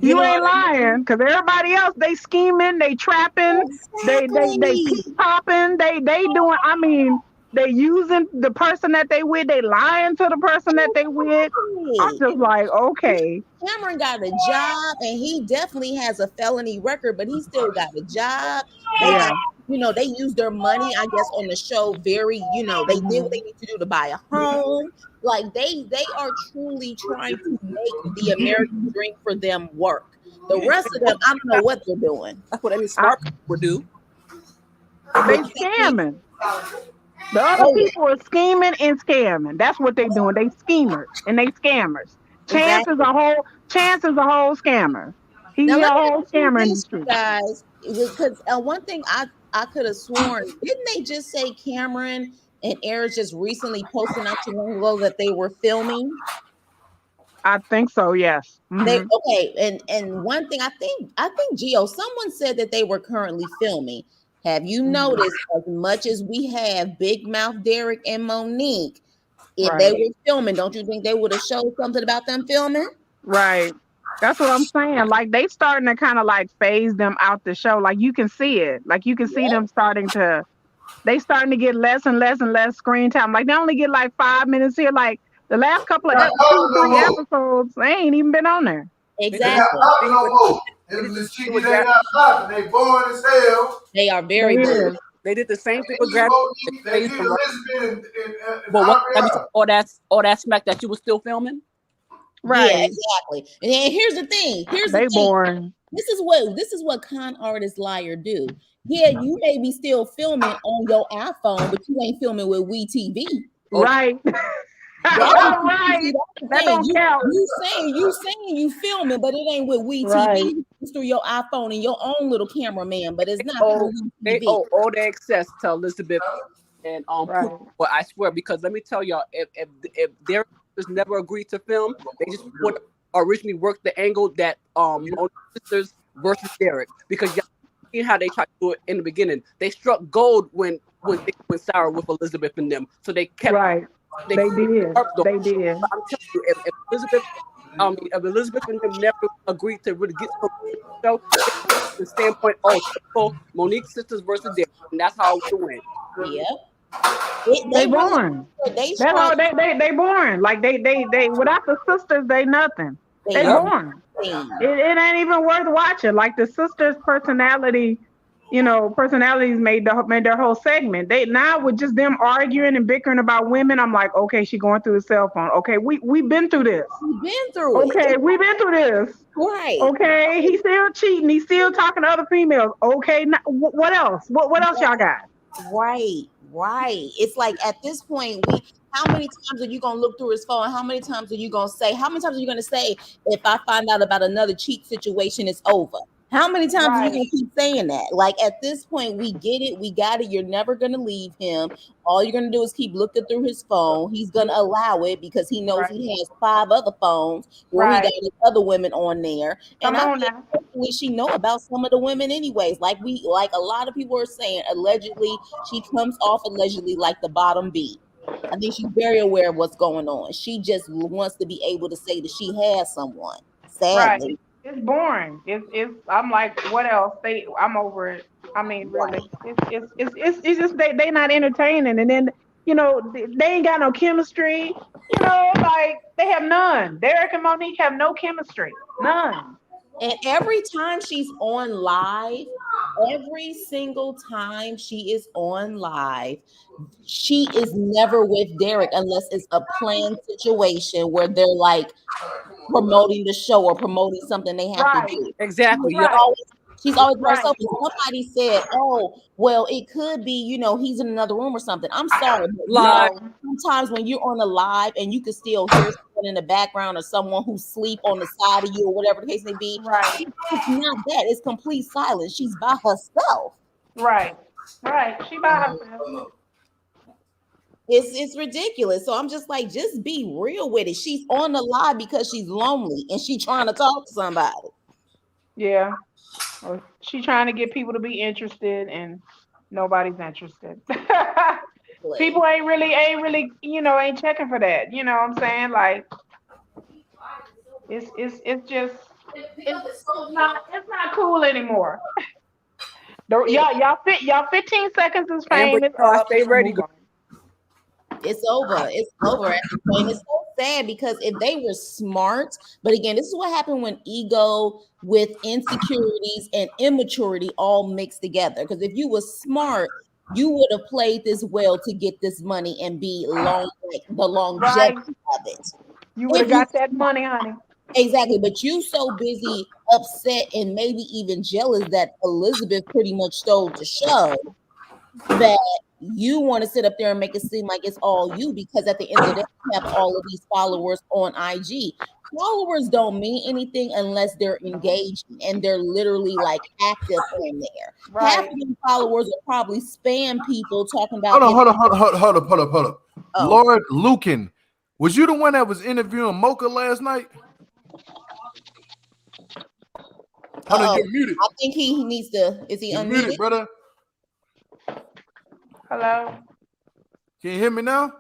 You You know ain't what I mean? lying, because everybody else, they scheming, they trapping, they Exactly. peep popping, they doing. I mean, they using the person that they with, they lying to the person that they with. I'm Exactly. just like, okay, Cameron got a job and he definitely has a felony record, but he still got a job. They got, yeah, they use their money, I guess, on the show very, they did what hmm they need to do to buy a home. Like they are truly trying to make the American dream for them work. The Yeah, rest of them, I don't know what they're doing. that's what any I, smart person would do. they Exactly. scamming. The other Oh yeah, people are scheming and scamming. That's what they doing. They schemers and they scammers. exactly. Chance is a whole scammer. Now He a let me whole ask you scammer in the this, you street. guys, because one thing I could have sworn, didn't they just say Cameron and Eric just recently posted not too long ago that they were filming? I think so. Yes. They okay, and one thing I think Gio, someone said that they were currently filming. Have you Hmm. noticed as much as we have Big Mouth Derek and Monique, if they Right. were filming, don't you think they would have showed something about them filming? Right. That's what I'm saying. Like they starting to kind of like phase them out the show. Like you can see it. Like you can see them starting to. They starting to get less and less and less screen time. Like they only get like 5 minutes here. Like the last couple of They're not popping no 2, 3 more. episodes, they ain't even been on there. They did They're the not Exactly. popping thing no with more. they Them did the little same thing chickies with ain't not popping. They boring as hell. They are very They bored. is. they did the same thing with They Gravity. They need phased them, right? Elizabeth and But what that means Ariana. all that smack that you was still filming? Yeah, Right. exactly. And then here's the thing. Here's the They thing. boring. This is what con artist liar do. Yeah, you may be still filming on your iPhone, but you ain't filming with WeTV. Oh, Right. That's what you see. Right. That's the That thing. don't count. You saying you filming, but it ain't with Right. WeTV. It's through your iPhone and your own little cameraman, but it's they not through owe they WeTV. owe all their excess to Elizabeth and Pooh. Right. But I swear, because let me tell y'all, if their sisters never agreed to film, they just would originally work the angle that Monique's sisters versus Derek, because y'all seen how they tried to do it in the beginning. They struck gold when they went sour with Elizabeth and them, so Right. they They did. harped on. They did. I'm telling you, if Elizabeth and them never agreed to really get something to the show, the standpoint, typical Monique's sisters versus Derek, and that's how it would win. Yep. They They really boring. they That's struck all they boring. Like they without the sisters, they nothing. they They Yep. boring. nothing. It ain't even worth watching. Like the sisters' personalities made their whole segment. They now with just them arguing and bickering about women. I'm like, okay, she going through the cell phone. Okay, we've been through this. We've been through it. Okay, we've been through this. Right. Okay, he's still cheating. He's still talking to other females. Okay, what else? What else y'all got? Right, right. It's like at this point, how many times are you gonna look through his phone? How many times are you gonna say? How many times are you gonna say, if I find out about another cheat situation, it's over? How many times are you Right, gonna keep saying that? Like at this point, we get it, we got it. You're never gonna leave him. All you're gonna do is keep looking through his phone. He's gonna allow it because he knows right, he has 5 other phones where he got right. other women on there. And Come I on think now. hopefully she know about some of the women anyways. Like a lot of people are saying, allegedly she comes off allegedly like the bottom B. I think she's very aware of what's going on. She just wants to be able to say that she has someone. Right. Sadly, It's boring. It's. I'm like, what else? I'm over it. I mean, right. really. It's just they not entertaining, and then they ain't got no chemistry. Like they have none. Derek and Monique have no chemistry. None. And every time she's on live, every single time she is on live, she is never with Derek unless it's a planned situation where they're like promoting the show or promoting something they have to Right. do. Exactly. She's Yep. Right. always by Right. herself. And somebody said, "Oh, well, it could be, he's in another room or something." I'm sorry, but Live. No. sometimes when you're on a live and you can still hear in the background or someone who sleep on the side of you or whatever the case may be. Right. It's not that. It's complete silence. She's by herself. Right. She by herself. It's ridiculous. So I'm just like, just be real with it. She's on the live because she's lonely and she's trying to talk to somebody. Yeah. Or she trying to get people to be interested and nobody's interested. People ain't really, ain't checking for that. You know what I'm saying? Like it's just it's not cool anymore. Y'all 15 seconds is fame. It's I up. stay ready. It's over. It's over at this point. It's so sad because if they were smart, but again, this is what happened when ego with insecurities and immaturity all mixed together. Because if you were smart, you would have played this well to get this money and be the longevity of it. You would have got that money, honey. Exactly, but you so busy, upset, and maybe even jealous that Elizabeth pretty much stole the show that you want to sit up there and make it seem like it's all you, because at the end of the day, you have all of these followers on IG. Followers don't mean anything unless they're engaged and they're literally like active on there. Right. Half of these followers are probably spam people talking about. Hold up. Oh. Lord Lukan, was you the one that was interviewing Mocha last night? Hold on, you're muted. I think he needs to. Is he you're unmuted, muted, brother? Hello. Can you hear me now?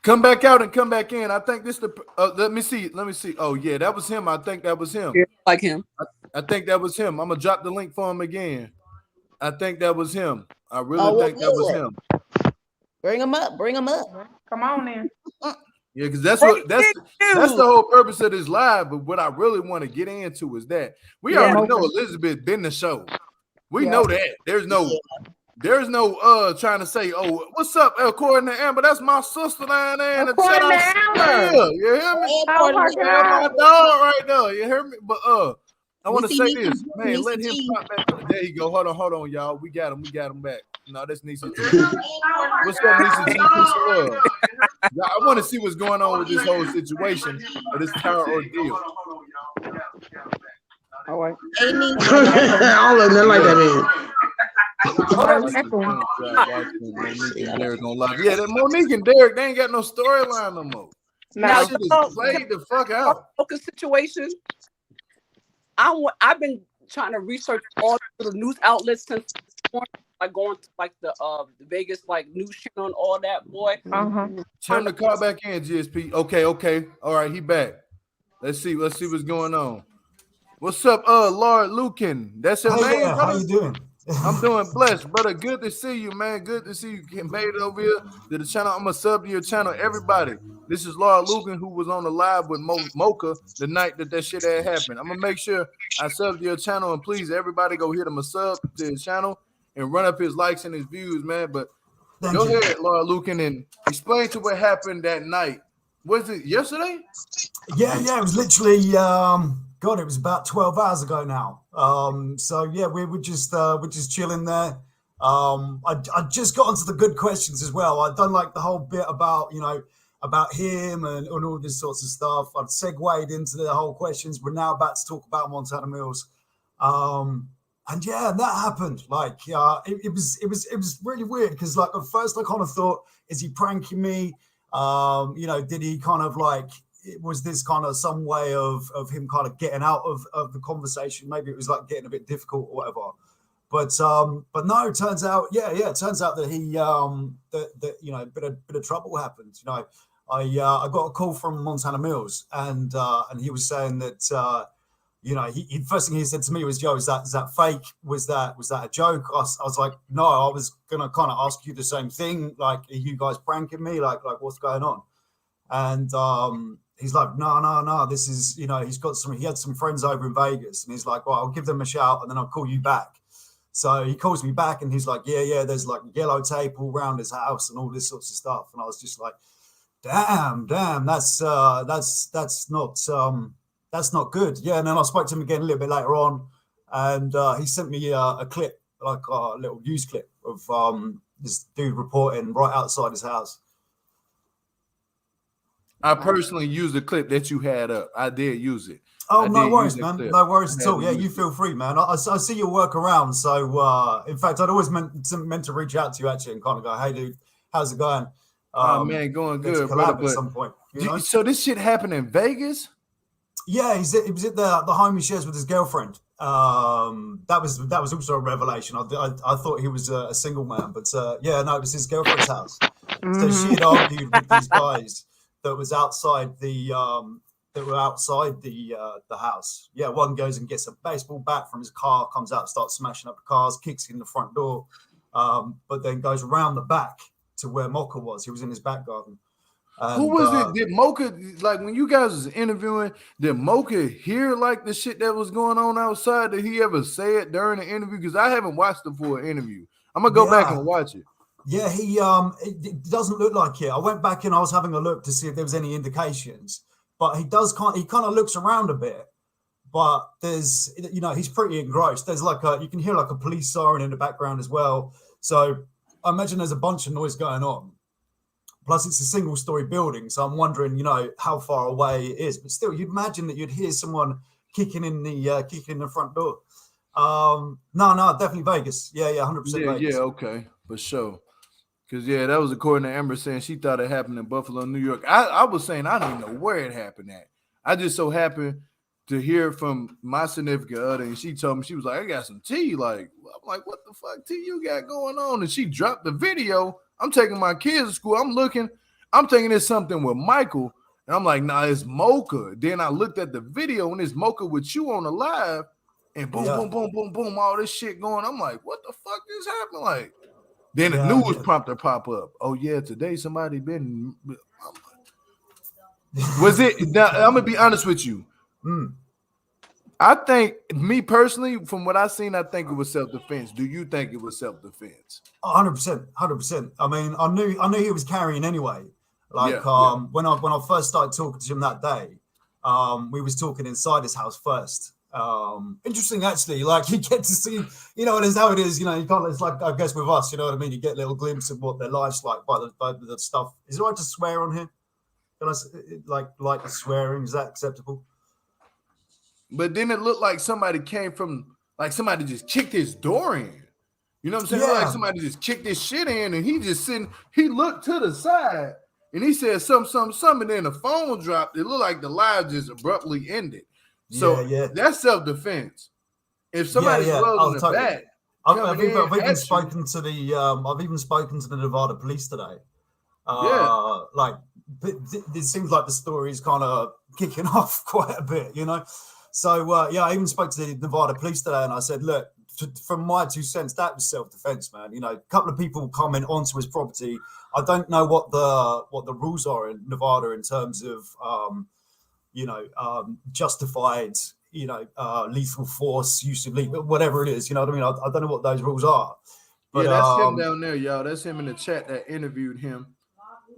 Come back out and come back in. I think this the. Let me see. Oh yeah, that was him. I think that was him. Yeah, like him. I think that was him. I'm gonna drop the link for him again. I think that was him. I really think that was him. Bring him up. Bring him up. Come on in. Yeah, because that's the whole purpose of this live. But what I really want to get into is that we already know Elizabeth been the show. We know that. There's no trying to say, oh, what's up, according to Amber? That's my sister down there. According to Amber. Yeah, you hear me? Oh my My God. dog right there. You hear me? But I want to say this, man. Nisa Let him G. pop back. There you go. Hold on, y'all. We got him back. No, that's Nisa G. What's up, Nisa G? I want to see what's going on with this whole situation, or this entire ordeal. All right. I don't look nothing like that, man. Yeah, that Monique and Derek, they ain't got no storyline no more. Now, shit is played the fuck out. Focus situation. I've been trying to research all the news outlets since like going to like the Vegas like news channel and all that, boy. Turn the car back in, GSP. Okay. All right, he back. Let's see what's going on. What's up, Lord Lukan? That's your name, brother? How you doing? I'm doing blessed, brother. Good to see you, man. Good to see you. Getting made it over here to the channel. I'm gonna sub to your channel, everybody. This is Lord Lukan, who was on the live with Mocha the night that shit had happened. I'm gonna make sure I sub to your channel, and please, everybody, go hit him a sub to his channel and run up his likes and his views, man. But go ahead, Lord Lukan, and explain to what happened that night. Was it yesterday? Yeah, it was literally God, it was about 12 hours ago now. So yeah, we're just chilling there. I just got onto the good questions as well. I'd done like the whole bit about about him and all this sorts of stuff. I've segued into the whole questions. We're now about to talk about Montana Mills. And yeah, that happened. Like it was really weird because like at first I kind of thought, is he pranking me? Did he kind of like, was this kind of some way of him kind of getting out of the conversation? Maybe it was like getting a bit difficult or whatever. But no, it turns out, it turns out that he that bit of trouble happened. I got a call from Montana Mills and he was saying that he first thing he said to me was, "Yo, is that fake? Was that a joke?" I was like, "No, I was gonna kind of ask you the same thing. Like, are you guys pranking me? Like what's going on?" And he's like, no, this is, he had some friends over in Vegas, and he's like, well, I'll give them a shout and then I'll call you back. So he calls me back and he's like, yeah, there's like yellow tape all around his house and all this sorts of stuff. And I was just like, damn, that's not good. Yeah. And then I spoke to him again a little bit later on, and he sent me a clip, like a little news clip of this dude reporting right outside his house. I personally used the clip that you had up. I did use it. Oh, I no did worries, use man. clip. No worries I at had all. to Yeah, use you it. feel free, man. I see your work around. So, in fact, I'd always meant to reach out to you actually and kind of go, hey, dude, how's it going? Oh man, going Let's good, brother. collab at But some point. You know? so this shit happened in Vegas? Yeah, he was at the home he shares with his girlfriend. That was also a revelation. I thought he was a single man, but yeah, no, it was his girlfriend's house. So she had argued with these guys that was outside the the house. Yeah, one goes and gets a baseball bat from his car, comes out, starts smashing up the cars, kicks in the front door, but then goes around the back to where Mocha was. He was in his back garden. Who was it? Did Mocha, like when you guys was interviewing, did Mocha hear like the shit that was going on outside? Did he ever say it during the interview? Because I haven't watched the full interview. I'm gonna go back and watch it. Yeah, it doesn't look like it. I went back and I was having a look to see if there was any indications, but he kind of looks around a bit, but there's, he's pretty engrossed. There's you can hear like a police siren in the background as well. So I imagine there's a bunch of noise going on. Plus, it's a single-story building, so I'm wondering, how far away it is. But still, you'd imagine that you'd hear someone kicking in the front door. No, definitely Vegas. Yeah, 100% Vegas. Yeah, okay, for sure. Because that was according to Amber saying she thought it happened in Buffalo, New York. I was saying I didn't know where it happened at. I just so happened to hear from my significant other, and she told me, she was like, I got some tea. Like, I'm like, what the fuck tea you got going on? And she dropped the video. I'm taking my kids to school. I'm thinking it's something with Michael. And I'm like, nah, it's Mocha. Then I looked at the video and it's Mocha with you on the live. And boom, boom, boom, boom, boom, all this shit going. I'm like, what the fuck is happening? Like, then the news prompter pop up. Oh, yeah, today somebody been. Was it? Now, I'm going to be honest with you. I think, me personally, from what I seen, I think it was self-defense. Do you think it was self-defense? 100%. I mean, I knew he was carrying anyway. Like, when I first started talking to him that day, we was talking inside his house first. Interesting, actually. Like, you get to see, it is how it is. You can't. It's like, I guess with us, you know what I mean. You get a little glimpse of what their life's like by the stuff. Is it right to swear on here? Can I like swearing? Is that acceptable? But then it looked like somebody came from, like somebody just kicked his door in. You know what I'm saying? Yeah. Like somebody just kicked his shit in, and he just sitting. He looked to the side and he said something, and then the phone dropped. It looked like the live just abruptly ended. So that's self-defense. If somebody's closing the back, I've even spoken to the Nevada police today. Like it seems like the story is kind of kicking off quite a bit, So I even spoke to the Nevada police today, and I said, look, from my 2 cents, that was self-defense, man. A couple of people coming onto his property. I don't know what the rules are in Nevada in terms of justified lethal force, use of lethal, whatever it is. You know what I mean? I don't know what those rules are. But that's him down there, y'all. That's him in the chat that interviewed him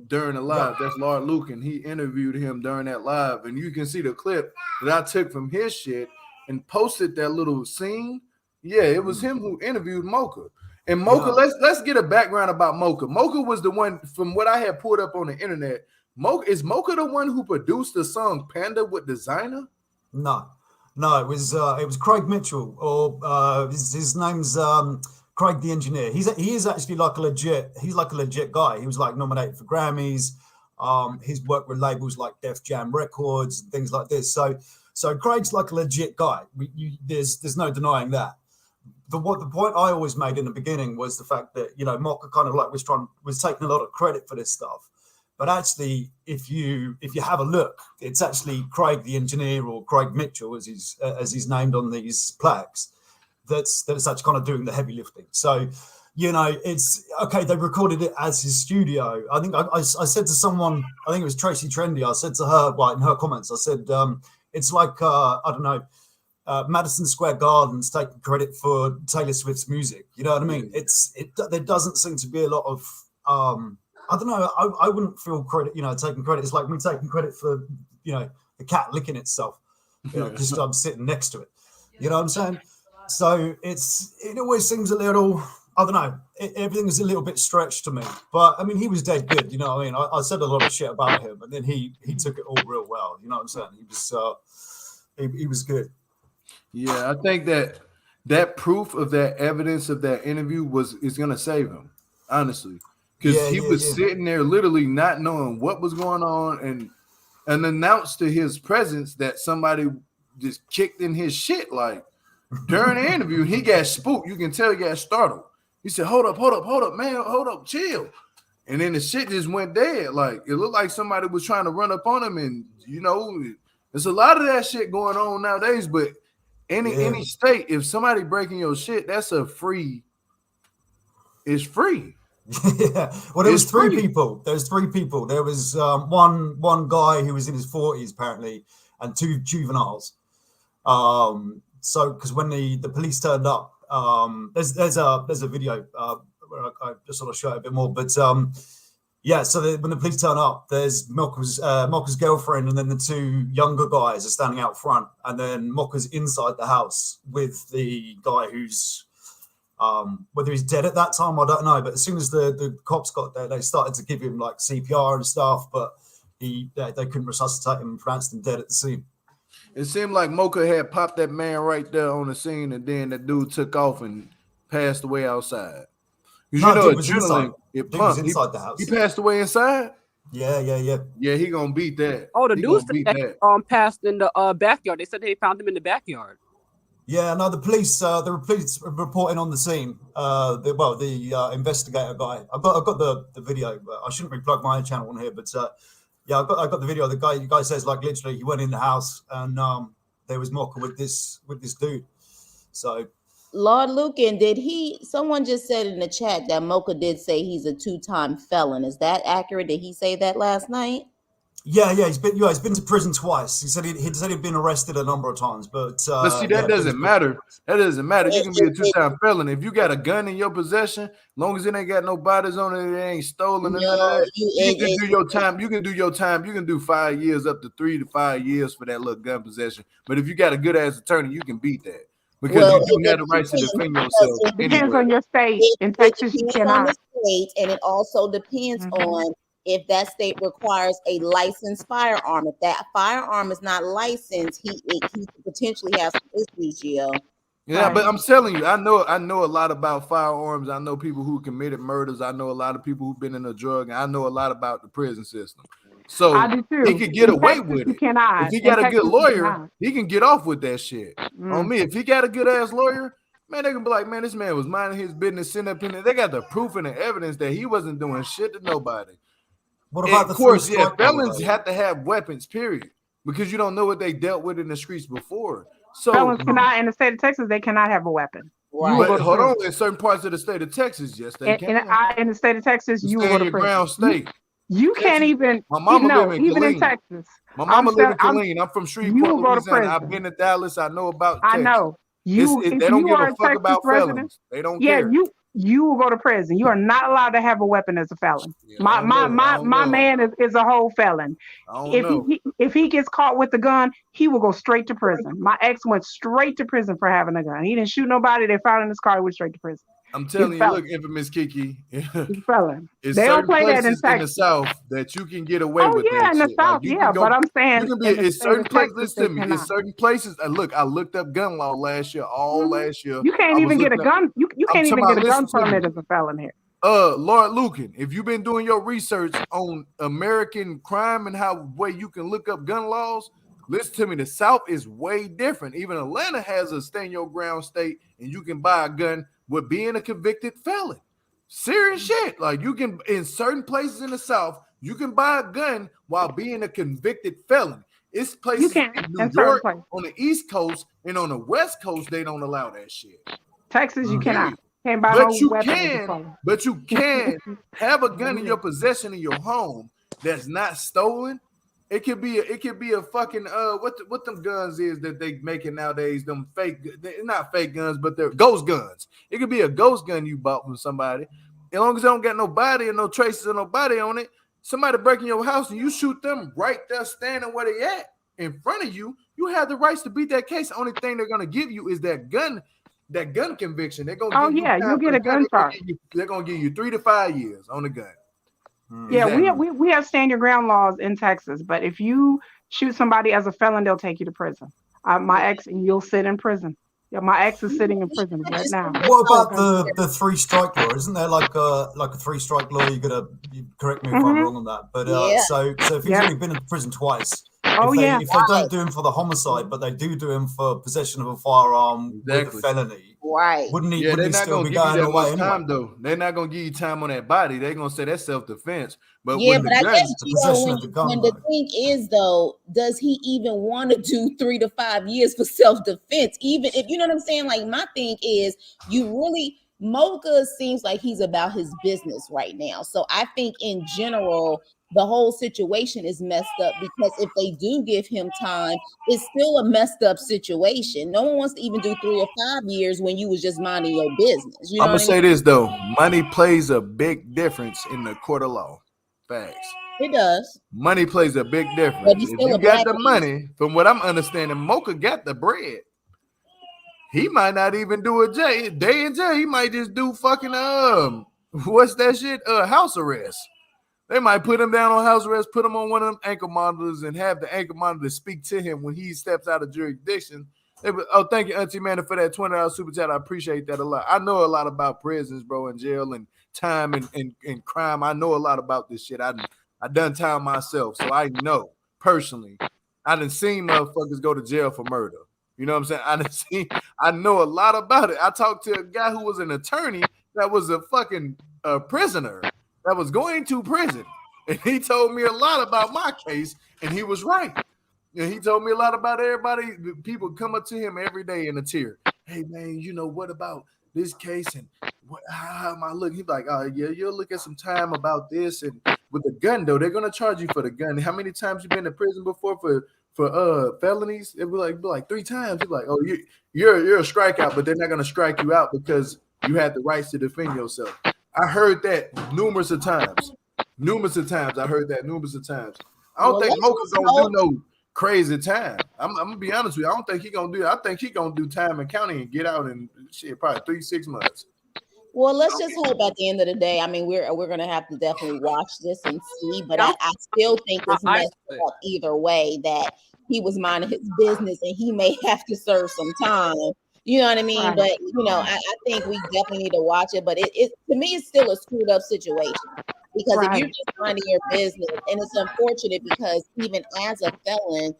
during the live. That's Lord Lukan. He interviewed him during that live, and you can see the clip that I took from his shit and posted that little scene. Yeah, it was him who interviewed Mocha. And Mocha, let's get a background about Mocha. Mocha was the one, from what I had pulled up on the internet. Is Mocha the one who produced the song Panda with Designer? No, it was Craig Mitchell, or his name's Craig the engineer. He is actually like a legit guy. He was like nominated for Grammys. He's worked with labels like Def Jam Records and things like this. So Craig's like a legit guy. There's no denying that. The point I always made in the beginning was the fact that Mocha kind of like was taking a lot of credit for this stuff. But actually, if you have a look, it's actually Craig the engineer, or Craig Mitchell as he's named on these plaques. That's actually kind of doing the heavy lifting. So, it's okay. They recorded it as his studio. I think I said to someone, I think it was Tracy Trendy. I said to her, in her comments, I said, it's like I don't know, Madison Square Garden's taking credit for Taylor Swift's music. You know what I mean? There doesn't seem to be a lot of I don't know. I wouldn't feel credit, taking credit. It's like me taking credit for, the cat licking itself, because I'm sitting next to it. You know what I'm saying? So it always seems a little, I don't know. Everything was a little bit stretched to me, but I mean, he was dead good. You know what I mean? I said a lot of shit about him, and then he took it all real well. You know what I'm saying? He was good. Yeah, I think that proof of that evidence of that interview is gonna save him, honestly, because he was sitting there literally not knowing what was going on, and announced to his presence that somebody just kicked in his shit. Like during the interview, he got spooked. You can tell he got startled. He said, hold up, man, hold up, chill. And then the shit just went dead. Like it looked like somebody was trying to run up on him. And you know, there's a lot of that shit going on nowadays. But any state, if somebody breaking your shit, that's a free. It's free. Yeah. Well, there was three people. There's three people. There was one guy who was in his 40s apparently, and two juveniles. So because when the police turned up, there's a video where I just sort of show it a bit more, but yeah. So when the police turn up, there's Mocha's girlfriend, and then the two younger guys are standing out front, and then Mocha's inside the house with the guy who's whether he's dead at that time, I don't know. But as soon as the cops got there, they started to give him like CPR and stuff, but they couldn't resuscitate him and pronounced him dead at the scene. It seemed like Mocha had popped that man right there on the scene, and then that dude took off and passed away outside. No, dude was inside. Dude was inside the house. He passed away inside? Yeah. Yeah, he gonna beat that. Oh, the dude that passed in the backyard. They said they found him in the backyard. Yeah, no, the police reporting on the scene. The investigator guy. I've got the video. I shouldn't really plug my own channel on here, but yeah, I got the video. The guy says like literally he went in the house and there was Mocha with this dude. So Lord Lukan, someone just said in the chat that Mocha did say he's a 2-time felon. Is that accurate? Did he say that last night? Yeah, he's been to prison twice. He said he'd been arrested a number of times, but see, that doesn't matter. That doesn't matter. You can be a 2-time felon if you got a gun in your possession. As long as it ain't got no bodies on it, it ain't stolen. You can do your time. You can do your time. You can do 5 years, up to 3 to 5 years for that little gun possession. But if you got a good ass attorney, you can beat that because you do have the right to defend yourself. It depends on your state. In Texas, you cannot. And it also depends on if that state requires a licensed firearm. If that firearm is not licensed, he could potentially have some issues, Gio. Yeah, but I'm telling you, I know a lot about firearms. I know people who committed murders. I know a lot of people who've been in the drug, and I know a lot about the prison system. So he could get away with it. If he got a good lawyer, he can get off with that shit. On me, if he got a good ass lawyer, man, they can be like, man, this man was minding his business, sitting up in there. They got the proof and the evidence that he wasn't doing shit to nobody. What about of course, felons have to have weapons, period, because you don't know what they dealt with in the streets before. So felons cannot, in the state of Texas, they cannot have a weapon. Right. But hold on, in certain parts of the state of Texas, yes, they can. In the state of Texas, you will go to prison. Ground state. You can't even. My mama live in even Killeen. in Texas. My mama live in Killeen. I'm from Shreveport, Louisiana. I've been to Dallas. I know about Texas. I know. They don't give a fuck about felons. They don't care. You will go to prison. You are not allowed to have a weapon as a felon. Yeah, my man is a whole felon. If he gets caught with the gun, he will go straight to prison. My ex went straight to prison for having a gun. He didn't shoot nobody. They found him in his car. He went straight to prison. I'm telling you, look, Infamous Kiki. He's felon. They don't play that in the South that you can get away with. Oh yeah, in the South, but I'm saying it's certain places. Listen to me. It's certain places. Look, I looked up gun law last year. Last year, you can't even get a gun. You can't even get a gun permit as a felon here. Lord Lukan, if you've been doing your research on American crime and how way you can look up gun laws, listen to me. The South is way different. Even Atlanta has a stand your ground state, and you can buy a gun with being a convicted felon. Serious shit. Like you can, in certain places in the South, you can buy a gun while being a convicted felon. It's places in New York, on the East Coast, and on the West Coast, they don't allow that shit. Texas, you cannot. But you can have a gun in your possession in your home that's not stolen. It could be a fucking what them guns is that they making nowadays, them fake, they're not fake guns, but they're ghost guns. It could be a ghost gun you bought from somebody. As long as they don't got no body and no traces of nobody on it, somebody breaking your house and you shoot them right there standing where they at in front of you, you have the rights to beat that case. The only thing they're gonna give you is that gun that gun conviction, they're gonna Oh give you yeah, time you'll for get a gun charge. they're gonna give you 3 to 5 years on the gun. Yeah, Exactly. we have stand your ground laws in Texas, but if you shoot somebody as a felon, they'll take you to prison. My ex, and you'll sit in prison. Yeah, my ex is sitting in prison right now. What about the 3 strike law? Isn't there like a 3 strike law? You correct me if I'm wrong on that. But so if he's only been in prison twice, if they don't do him for the homicide, but they do him for possession of a firearm with a felony, right? Wouldn't he? Yeah, Wouldn't they're he not still gonna be give you going that away much time anyway? though. They're not gonna give you time on that body. They're gonna say that's self-defense. But Yeah, when but the I gun, guess the possession of the gun, when the though. thing is though, does he even want to do 3 to 5 years for self-defense? Even if you know what I'm saying? Like my thing is, you really Mocha seems like he's about his business right now. So I think in general, the whole situation is messed up because if they do give him time, it's still a messed up situation. No one wants to even do 3 or 5 years when you was just minding your business. You know I'm what gonna I mean? say this though, money plays a big difference in the court of law. Facts. It does. Money plays a big But difference. he's If still you a got black the man. money, from what I'm understanding, Mocha got the bread. He might not even do a day in jail. He might just do fucking what's that shit? House arrest. They might put him down on house arrest, put him on one of them ankle monitors, and have the ankle monitor speak to him when he steps out of jurisdiction. Oh, thank you, Auntie Manny, for that $20 super chat. I appreciate that a lot. I know a lot about prisons, bro, and jail and time and crime. I know a lot about this shit. I done time myself, so I know personally. I done seen motherfuckers go to jail for murder. You know what I'm saying? I know a lot about it. I talked to a guy who was an attorney that was a fucking prisoner that was going to prison. And he told me a lot about my case, and he was right. And he told me a lot about everybody. People come up to him every day in a tear. Hey, man, you know, what about this case? And how am I looking? He's like, oh, yeah, you'll look at some time about this. And with the gun, though, they're going to charge you for the gun. How many times you been to prison before for felonies? It'd be like 3 times. He's like, oh, you're a strikeout, but they're not going to strike you out because you had the rights to defend yourself. I heard that numerous of times. I heard that numerous of times. I don't think Mocha's gonna do no crazy time. I'm gonna be honest with you. I don't think he's gonna do that. I think he's gonna do time in county and get out in shit probably 3-6 months. Well, let's just hope at the end of the day. I mean, we're gonna have to definitely watch this and see, but I still think it's messed up either way that he was minding his business and he may have to serve some time. You know what I mean? Right. But you know, I think we definitely need to watch it. But it to me, it's still a screwed up situation because if you're just minding your business, and it's unfortunate because even as a felon,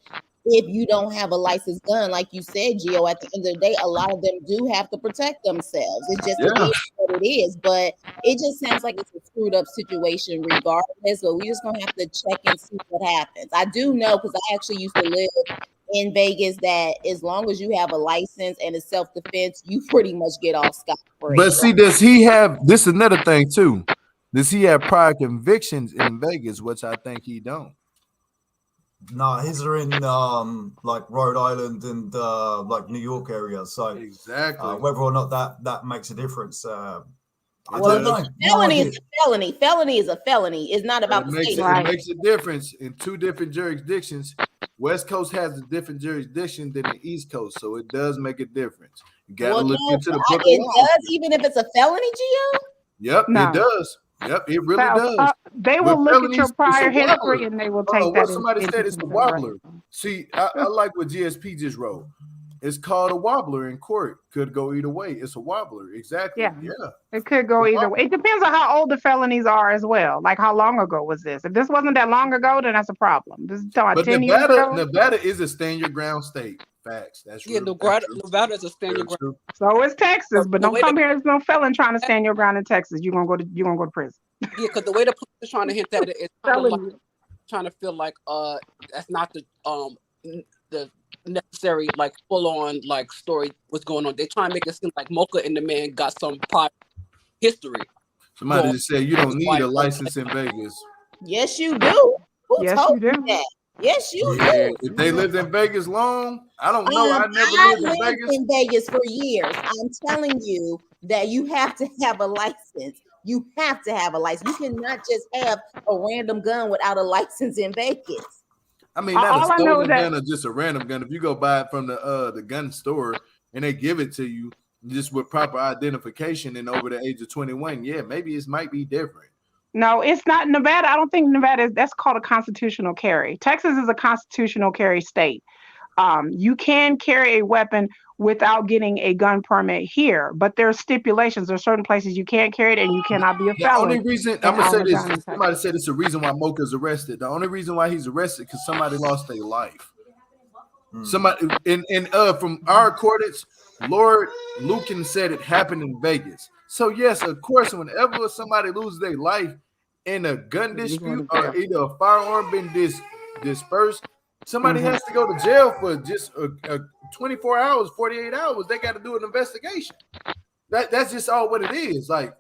if you don't have a licensed gun, like you said, Gio, at the end of the day, a lot of them do have to protect themselves. It just is what it is. But it just sounds like it's a screwed up situation regardless. But we just gonna have to check and see what happens. I do know because I actually used to live in Vegas that as long as you have a license and a self-defense, you pretty much get off scot-free. But see, does he have this? Is another thing too. Does he have prior convictions in Vegas, which I think he don't? No, his are in like Rhode Island and like New York area. So exactly whether or not that makes a difference. I don't know. Felony is a felony. Felony is a felony. It's not about the state. It makes a difference in 2 different jurisdictions. West Coast has a different jurisdiction than the East Coast, so it does make a difference. You got to look into the book. It does, even if it's a felony, Gio? Yep, it does. Yep, it really does. They will look at your prior history and they will take that. What somebody said it's a wobbler. See, I like what GSP just wrote. It's called a wobbler in court. Could go either way. It's a wobbler. Exactly. Yeah. It could go either way. It depends on how old the felonies are as well. Like how long ago was this? If this wasn't that long ago, then that's a problem. This is talking 10 years ago. Nevada is a stand your ground state. Facts. That's true. Nevada is a stand your ground. So is Texas, but don't come here as no felon trying to stand your ground in Texas. You're gonna go to prison. Yeah, because the way the police is trying to hint that it's trying to feel like that's not the necessary like full on like story what's going on. They try and make it seem like Mocha and the man got some prior history. Somebody just said you don't need a license in Vegas. Yes, you do. Yes, you do. That? Yes, you do. If they lived in Vegas long, I don't know. I never lived in Vegas for years. I'm telling you that you have to have a license. You have to have a license. You cannot just have a random gun without a license in Vegas. I mean, not a stolen gun or just a random gun. If you go buy it from the gun store and they give it to you, just with proper identification and over the age of 21, yeah, maybe it might be different. No, it's not Nevada. I don't think Nevada that's called a constitutional carry. Texas is a constitutional carry state. You can carry a weapon without getting a gun permit here, but there's stipulations. There are certain places you can't carry it, and you cannot be a The felon. only reason I'm gonna say this, somebody said it's the reason why Mocha's arrested. The only reason why he's arrested because somebody lost their life. Somebody in from our accordance, Lord Lukan said it happened in Vegas. So yes, of course, whenever somebody loses their life in a gun dispute or either a firearm been dispersed, somebody has to go to jail for just a 24 hours, 48 hours. They got to do an investigation. That's just all what it is. Like,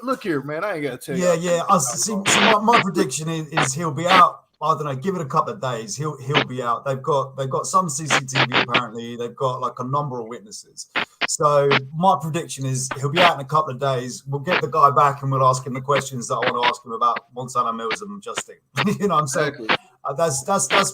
look here, man. I ain't got to tell you. Yeah. I see. My prediction is he'll be out. I don't know. Give it a couple of days. He'll be out. They've got some CCTV apparently. They've got like a number of witnesses. So my prediction is he'll be out in a couple of days. We'll get the guy back and we'll ask him the questions that I want to ask him about Montana Mills and Justin. You know what I'm saying? That's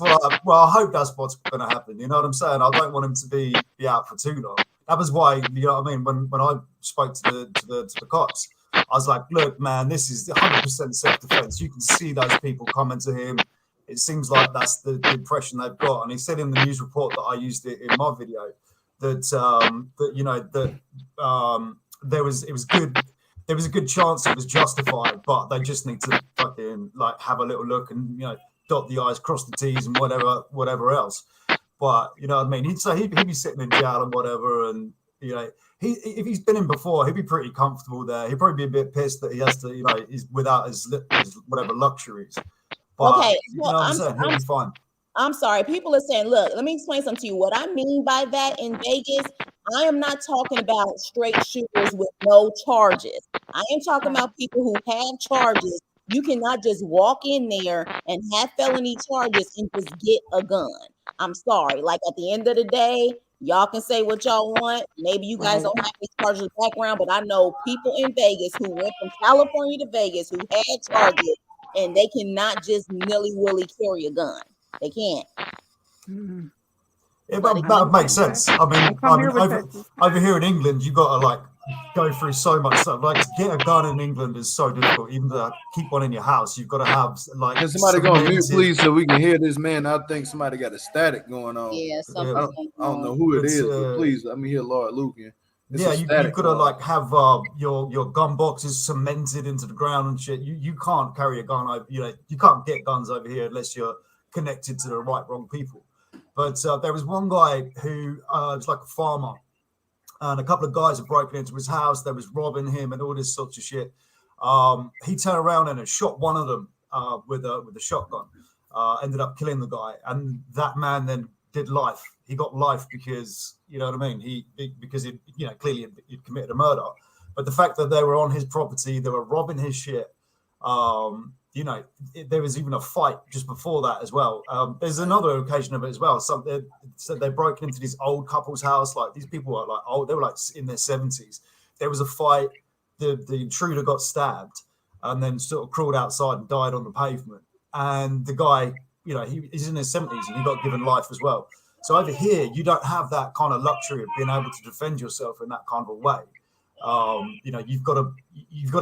what. I hope that's what's going to happen. You know what I'm saying? I don't want him to be out for too long. That was why, you know what I mean. When I spoke to the cops, I was like, look, man, this is 100% self-defense. You can see those people coming to him. It seems like that's the impression they've got. And he said in the news report that I used it in my video that there was a good chance it was justified, but they just need to fucking like have a little look and dot the I's, cross the T's, and whatever else. But you know what I mean. He'd be sitting in jail and whatever, and if he's been in before, he'd be pretty comfortable there. He'd probably be a bit pissed that he has to, he's without his whatever luxuries. But, okay, well, I'm saying he'll be fine. I'm sorry. People are saying, look, let me explain something to you. What I mean by that in Vegas, I am not talking about straight shooters with no charges. I am talking about people who have charges. You cannot just walk in there and have felony charges and just get a gun. I'm sorry. Like at the end of the day, y'all can say what y'all want. Maybe you guys don't have these charges background, but I know people in Vegas who went from California to Vegas who had charges, and they cannot just nilly-willy carry a gun. They can't. Yeah, that makes sense. I mean, over here in England, you got to go through so much stuff. Like to get a gun in England is so difficult. Even to keep one in your house, you've got to have Can somebody go on mute, please, so we can hear this man? I think somebody got a static going on. Yeah, I don't know who it is, but please let me hear Lord Lukan. You've got to have your gun boxes cemented into the ground and shit. You can't carry a gun over. You can't get guns over here unless you're connected to the wrong people. But there was one guy who was like a farmer, and a couple of guys had broken into his house. They was robbing him and all this sorts of shit. He turned around and shot one of them with a shotgun. Ended up killing the guy, and that man then did life. He got life because you know what I mean. Because he clearly he'd committed a murder. But the fact that they were on his property, they were robbing his shit. There was even a fight just before that as well. There's another occasion of it as well. So they broke into this old couple's house. Like these people were old. They were in their 70s. There was a fight. The intruder got stabbed and then sort of crawled outside and died on the pavement. And the guy, he's in his 70s and he got given life as well. So over here, you don't have that kind of luxury of being able to defend yourself in that kind of a way. You've got to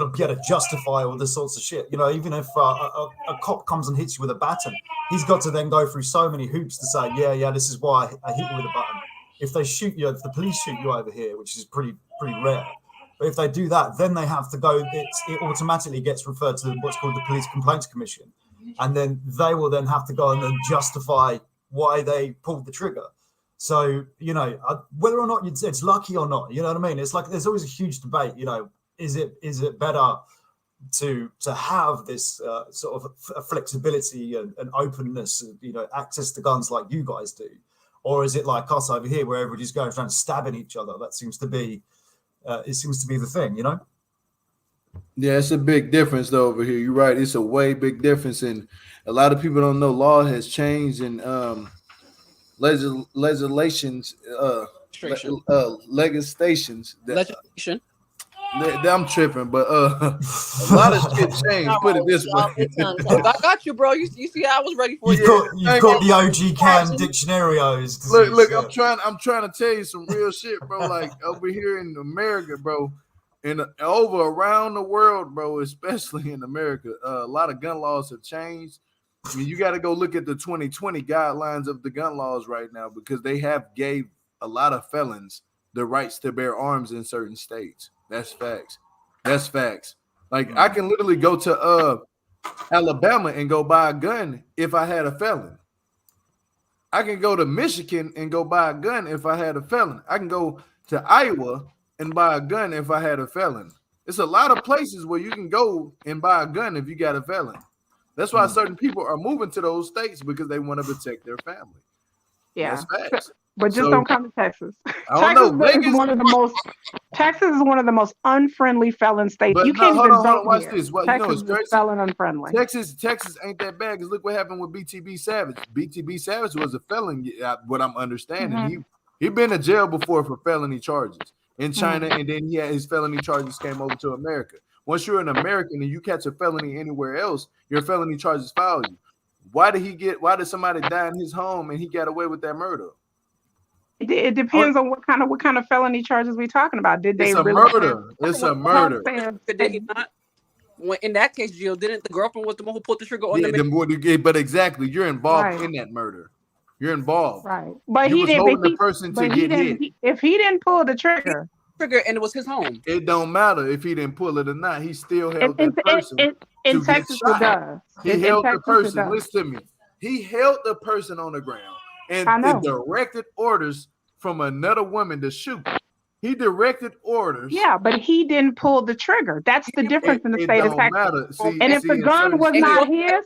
be able to justify all this sorts of shit. Even if a cop comes and hits you with a baton, he's got to then go through so many hoops to say, yeah, this is why I hit you with a baton. If they shoot you, if the police shoot you over here, which is pretty rare, but if they do that, then they have to go. It automatically gets referred to what's called the Police Complaints Commission, and then they will then have to go and then justify why they pulled the trigger. So, whether or not it's lucky or not, you know what I mean? It's like there's always a huge debate, is it better to have this sort of flexibility and openness, access to guns like you guys do? Or is it like us over here where everybody's going around stabbing each other? That seems to be the thing, Yeah, it's a big difference though over here. You're right. It's a way big difference. And a lot of people don't know law has changed and legislations, Legislation. I'm tripping, but a lot of shit changed. Put it this way. I got you, bro. You see, I was ready for You've you. got the OG Cam dictionarios. Look, I'm trying to tell you some real shit, bro. Like over here in America, bro, and over around the world, bro, especially in America, a lot of gun laws have changed. I mean, you got to go look at the 2020 guidelines of the gun laws right now because they have gave a lot of felons the rights to bear arms in certain states. That's facts. That's facts. Like I can literally go to Alabama and go buy a gun if I had a felon. I can go to Michigan and go buy a gun if I had a felon. I can go to Iowa and buy a gun if I had a felon. It's a lot of places where you can go and buy a gun if you got a felon. That's why certain people are moving to those states because they want to protect their family. Yeah. That's facts. But just don't come to Texas. I don't know. Texas is one of the most unfriendly felon states. But you can't hold even on. Watch here. this. Well, Texas you know it's crazy. Is felon unfriendly. Texas ain't that bad because look what happened with BTB Savage. BTB Savage was a felon. What I'm understanding, he been to jail before for felony charges in China, and then his felony charges came over to America. Once you're an American and you catch a felony anywhere else, your felony charges foul you. Why did somebody die in his home and he got away with that murder? It depends on what kind of felony charges we're talking about. Did they It's a murder? It's a murder. Did he not? When in that case, Jill, didn't the girlfriend was the one who pulled the trigger on the man? But exactly, you're involved in that murder. You're involved. Right. But you he didn't. The person to get hit. If he didn't pull the trigger, and it was his home. It don't matter if he didn't pull it or not. He still held that person. In Texas, it does. He held the person. Listen to me. He held the person on the ground and directed orders from another woman to shoot. He directed orders. Yeah, but he didn't pull the trigger. That's the difference in the state of Texas. And if the gun was not his,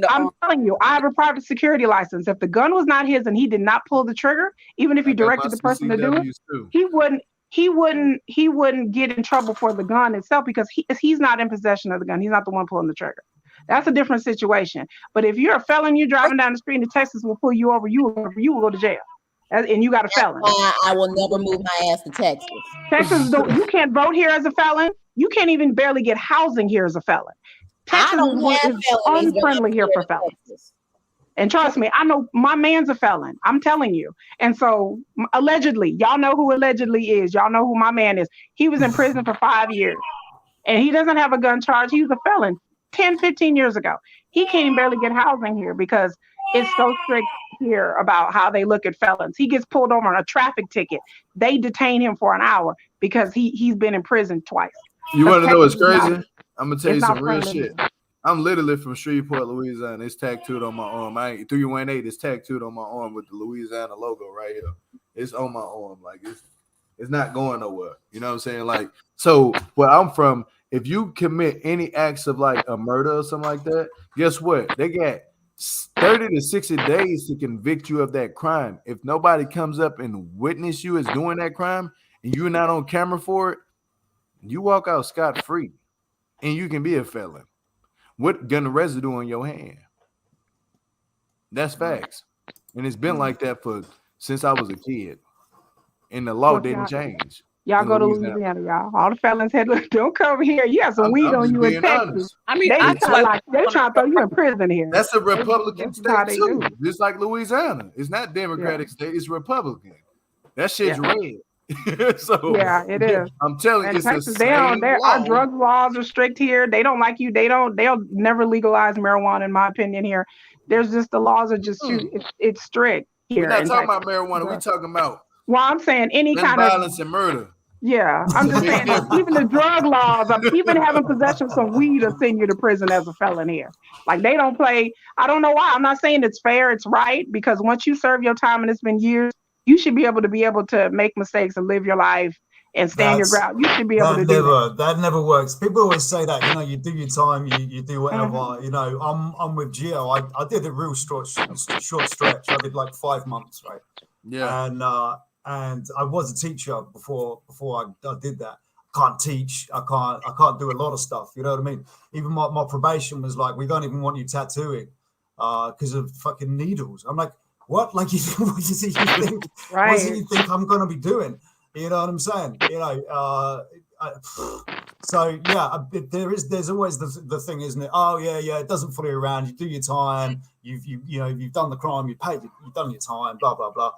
I'm telling you, I have a private security license. If the gun was not his and he did not pull the trigger, even if he directed the person to do it, he wouldn't get in trouble for the gun itself because he's not in possession of the gun. He's not the one pulling the trigger. That's a different situation. But if you're a felon, you're driving down the street and Texas will pull you over, you will go to jail. And you got a felon. I will never move my ass to Texas. You can't vote here as a felon. You can't even barely get housing here as a felon. Texas is unfriendly here for felons. And trust me, I know my man's a felon. I'm telling you. And so allegedly, y'all know who allegedly is. Y'all know who my man is. He was in prison for 5 years. And he doesn't have a gun charge. He was a felon 10, 15 years ago. He can't even barely get housing here because it's so strict here about how they look at felons. He gets pulled over on a traffic ticket. They detain him for an hour because he's been in prison twice. You want to know what's crazy? I'm going to tell you some real shit. I'm literally from Shreveport, Louisiana. It's tattooed on my arm. 318 is tattooed on my arm with the Louisiana logo right here. It's on my arm. Like it's not going nowhere. You know what I'm saying? Like, so where I'm from, if you commit any acts of like a murder or something like that, guess what? They got 30 to 60 days to convict you of that crime. If nobody comes up and witness you as doing that crime and you're not on camera for it, you walk out scot-free and you can be a felon. What gun residue on your hand? That's facts. And it's been like that since I was a kid. And the law didn't change. Y'all go to Louisiana, y'all. All the felons had don't come here. You have some weed on you in Texas. Honest. I mean, they're trying to throw you in prison here. That's a Republican state too. Just like Louisiana. It's not Democratic state, it's Republican. That shit's red. So yeah, it is. I'm telling you, Texas, our drug laws are strict here. They don't like you. They'll never legalize marijuana, in my opinion. Here, there's just the laws are just it's strict here. We're not talking about marijuana. We're talking about. Well, I'm saying any kind of violence and murder. Yeah, I'm just saying. Even the drug laws, even having possession of some weed will send you to prison as a felon here. Like they don't play. I don't know why. I'm not saying it's fair. It's right because once you serve your time and it's been years. You should be able to make mistakes and live your life and stand your ground. You should be able to do that. That never works. People always say that, you do your time, you do whatever. I'm with Gio. I did a real short stretch. I did like 5 months, right? Yeah. And I was a teacher before I did that. Can't teach. I can't do a lot of stuff. You know what I mean? Even my probation was like, we don't even want you tattooing because of fucking needles. I'm like, what? Like, what does he think? Right. What does he think I'm going to be doing? You know what I'm saying? So yeah, there's always the thing, isn't it? Oh yeah, it doesn't follow you around. You do your time. You've done the crime. You've done your time. Blah blah blah.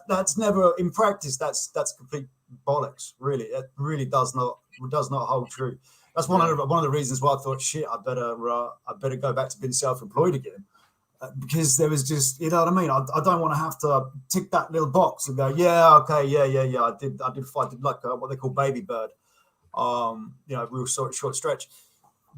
That's never in practice. That's complete bollocks. Really, it really does not hold true. That's one of the reasons why I thought, shit, I better go back to being self-employed again. Because there was just, you know what I mean? I don't want to have to tick that little box and go, yeah, okay, yeah. I did like what they call baby bird, real short stretch.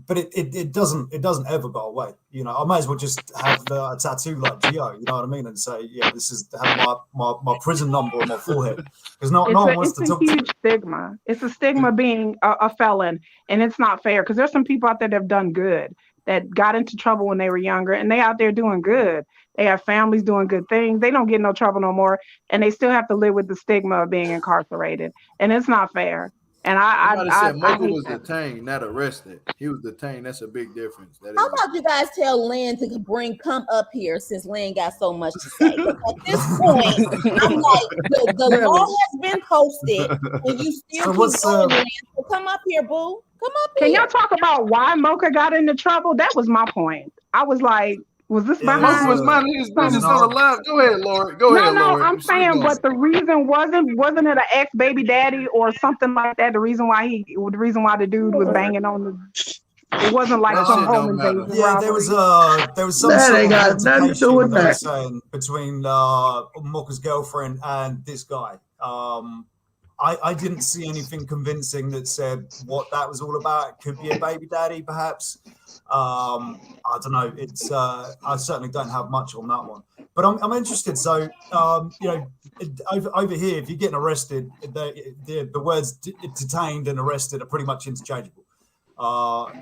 But it doesn't ever go away. You know, I might as well just have a tattoo like Gio, you know what I mean, and say, yeah, this is have my prison number on my forehead. Because no one wants to talk to me. It's a huge stigma. It's a stigma being a felon, and it's not fair because there's some people out there that have done good, that got into trouble when they were younger, and they out there doing good. They have families doing good things. They don't get no trouble no more, and they still have to live with the stigma of being incarcerated, and it's not fair. And I said Mocha was detained, not arrested. He was detained. That's a big difference. How about you guys tell Lynn to come up here since Lynn got so much to say? At this point, I'm like, the law has been posted, and you still keep going, Lynn. So come up here, boo. Come up here. Can y'all talk about why Mocha got into trouble? That was my point. I was like, was this behind? Mocha was minding his business on the live. Go ahead, Lori. Go ahead, Lori. No, I'm saying, but the reason wasn't it an ex-baby daddy or something like that? The reason why the dude was banging on the. It wasn't like some home invasion. Yeah, there was some sort of altercation they were saying between Mocha's girlfriend and this guy. I didn't see anything convincing that said what that was all about. It could be a baby daddy, perhaps. I don't know. It's I certainly don't have much on that one, but I'm interested. So over here, if you're getting arrested, the words detained and arrested are pretty much interchangeable.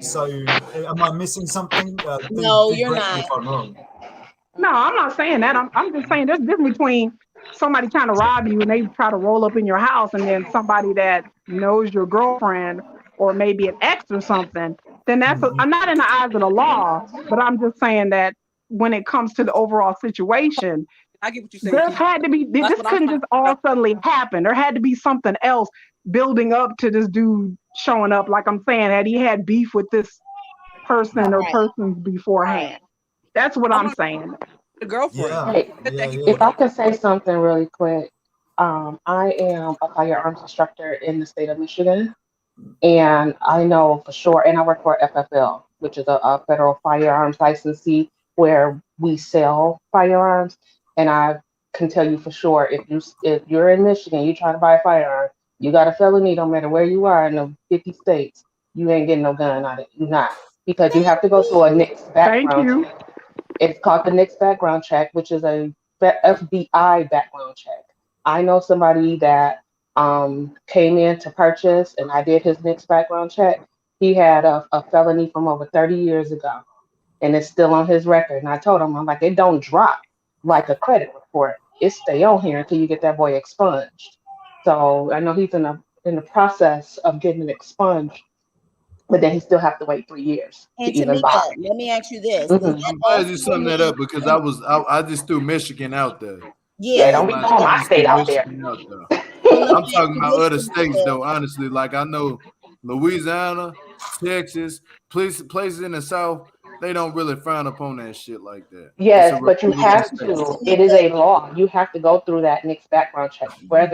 So am I missing something? No, you're not. If I'm wrong. No, I'm not saying that. I'm just saying there's a difference between somebody trying to rob you and they try to roll up in your house, and then somebody that knows your girlfriend or maybe an ex or something. Then I'm not in the eyes of the law, but I'm just saying that when it comes to the overall situation, I get what you're saying. There had to be. This couldn't just all suddenly happen. There had to be something else building up to this dude showing up. Like I'm saying, that he had beef with this person or persons beforehand. That's what I'm saying. The girlfriend. Yeah. Hey, if I could say something really quick, I am a firearms instructor in the state of Michigan, and I know for sure, and I work for FFL, which is a federal firearms licensee where we sell firearms, and I can tell you for sure, if you're in Michigan, you try to buy a firearm, you got a felony, no matter where you are in the 50 states, you ain't getting no gun out of it. You're not, because you have to go through a NICS background check. It's called the NICS background check, which is a FBI background check. I know somebody that came in to purchase, and I did his NICS background check. He had a felony from over 30 years ago, and it's still on his record. And I told him, I'm like, it don't drop like a credit report. It stay on here until you get that boy expunged. So I know he's in the process of getting it expunged, but then he still have to wait 3 years. And Tamika, let me ask you this. I'm glad you summed that up, because I just threw Michigan out there. Yeah, don't be throwing my state out there. I'm talking about other states though, honestly. Like I know Louisiana, Texas, places in the South, they don't really frown upon that shit like that. Yes, but you have to. It is a law. You have to go through that NICS background check. But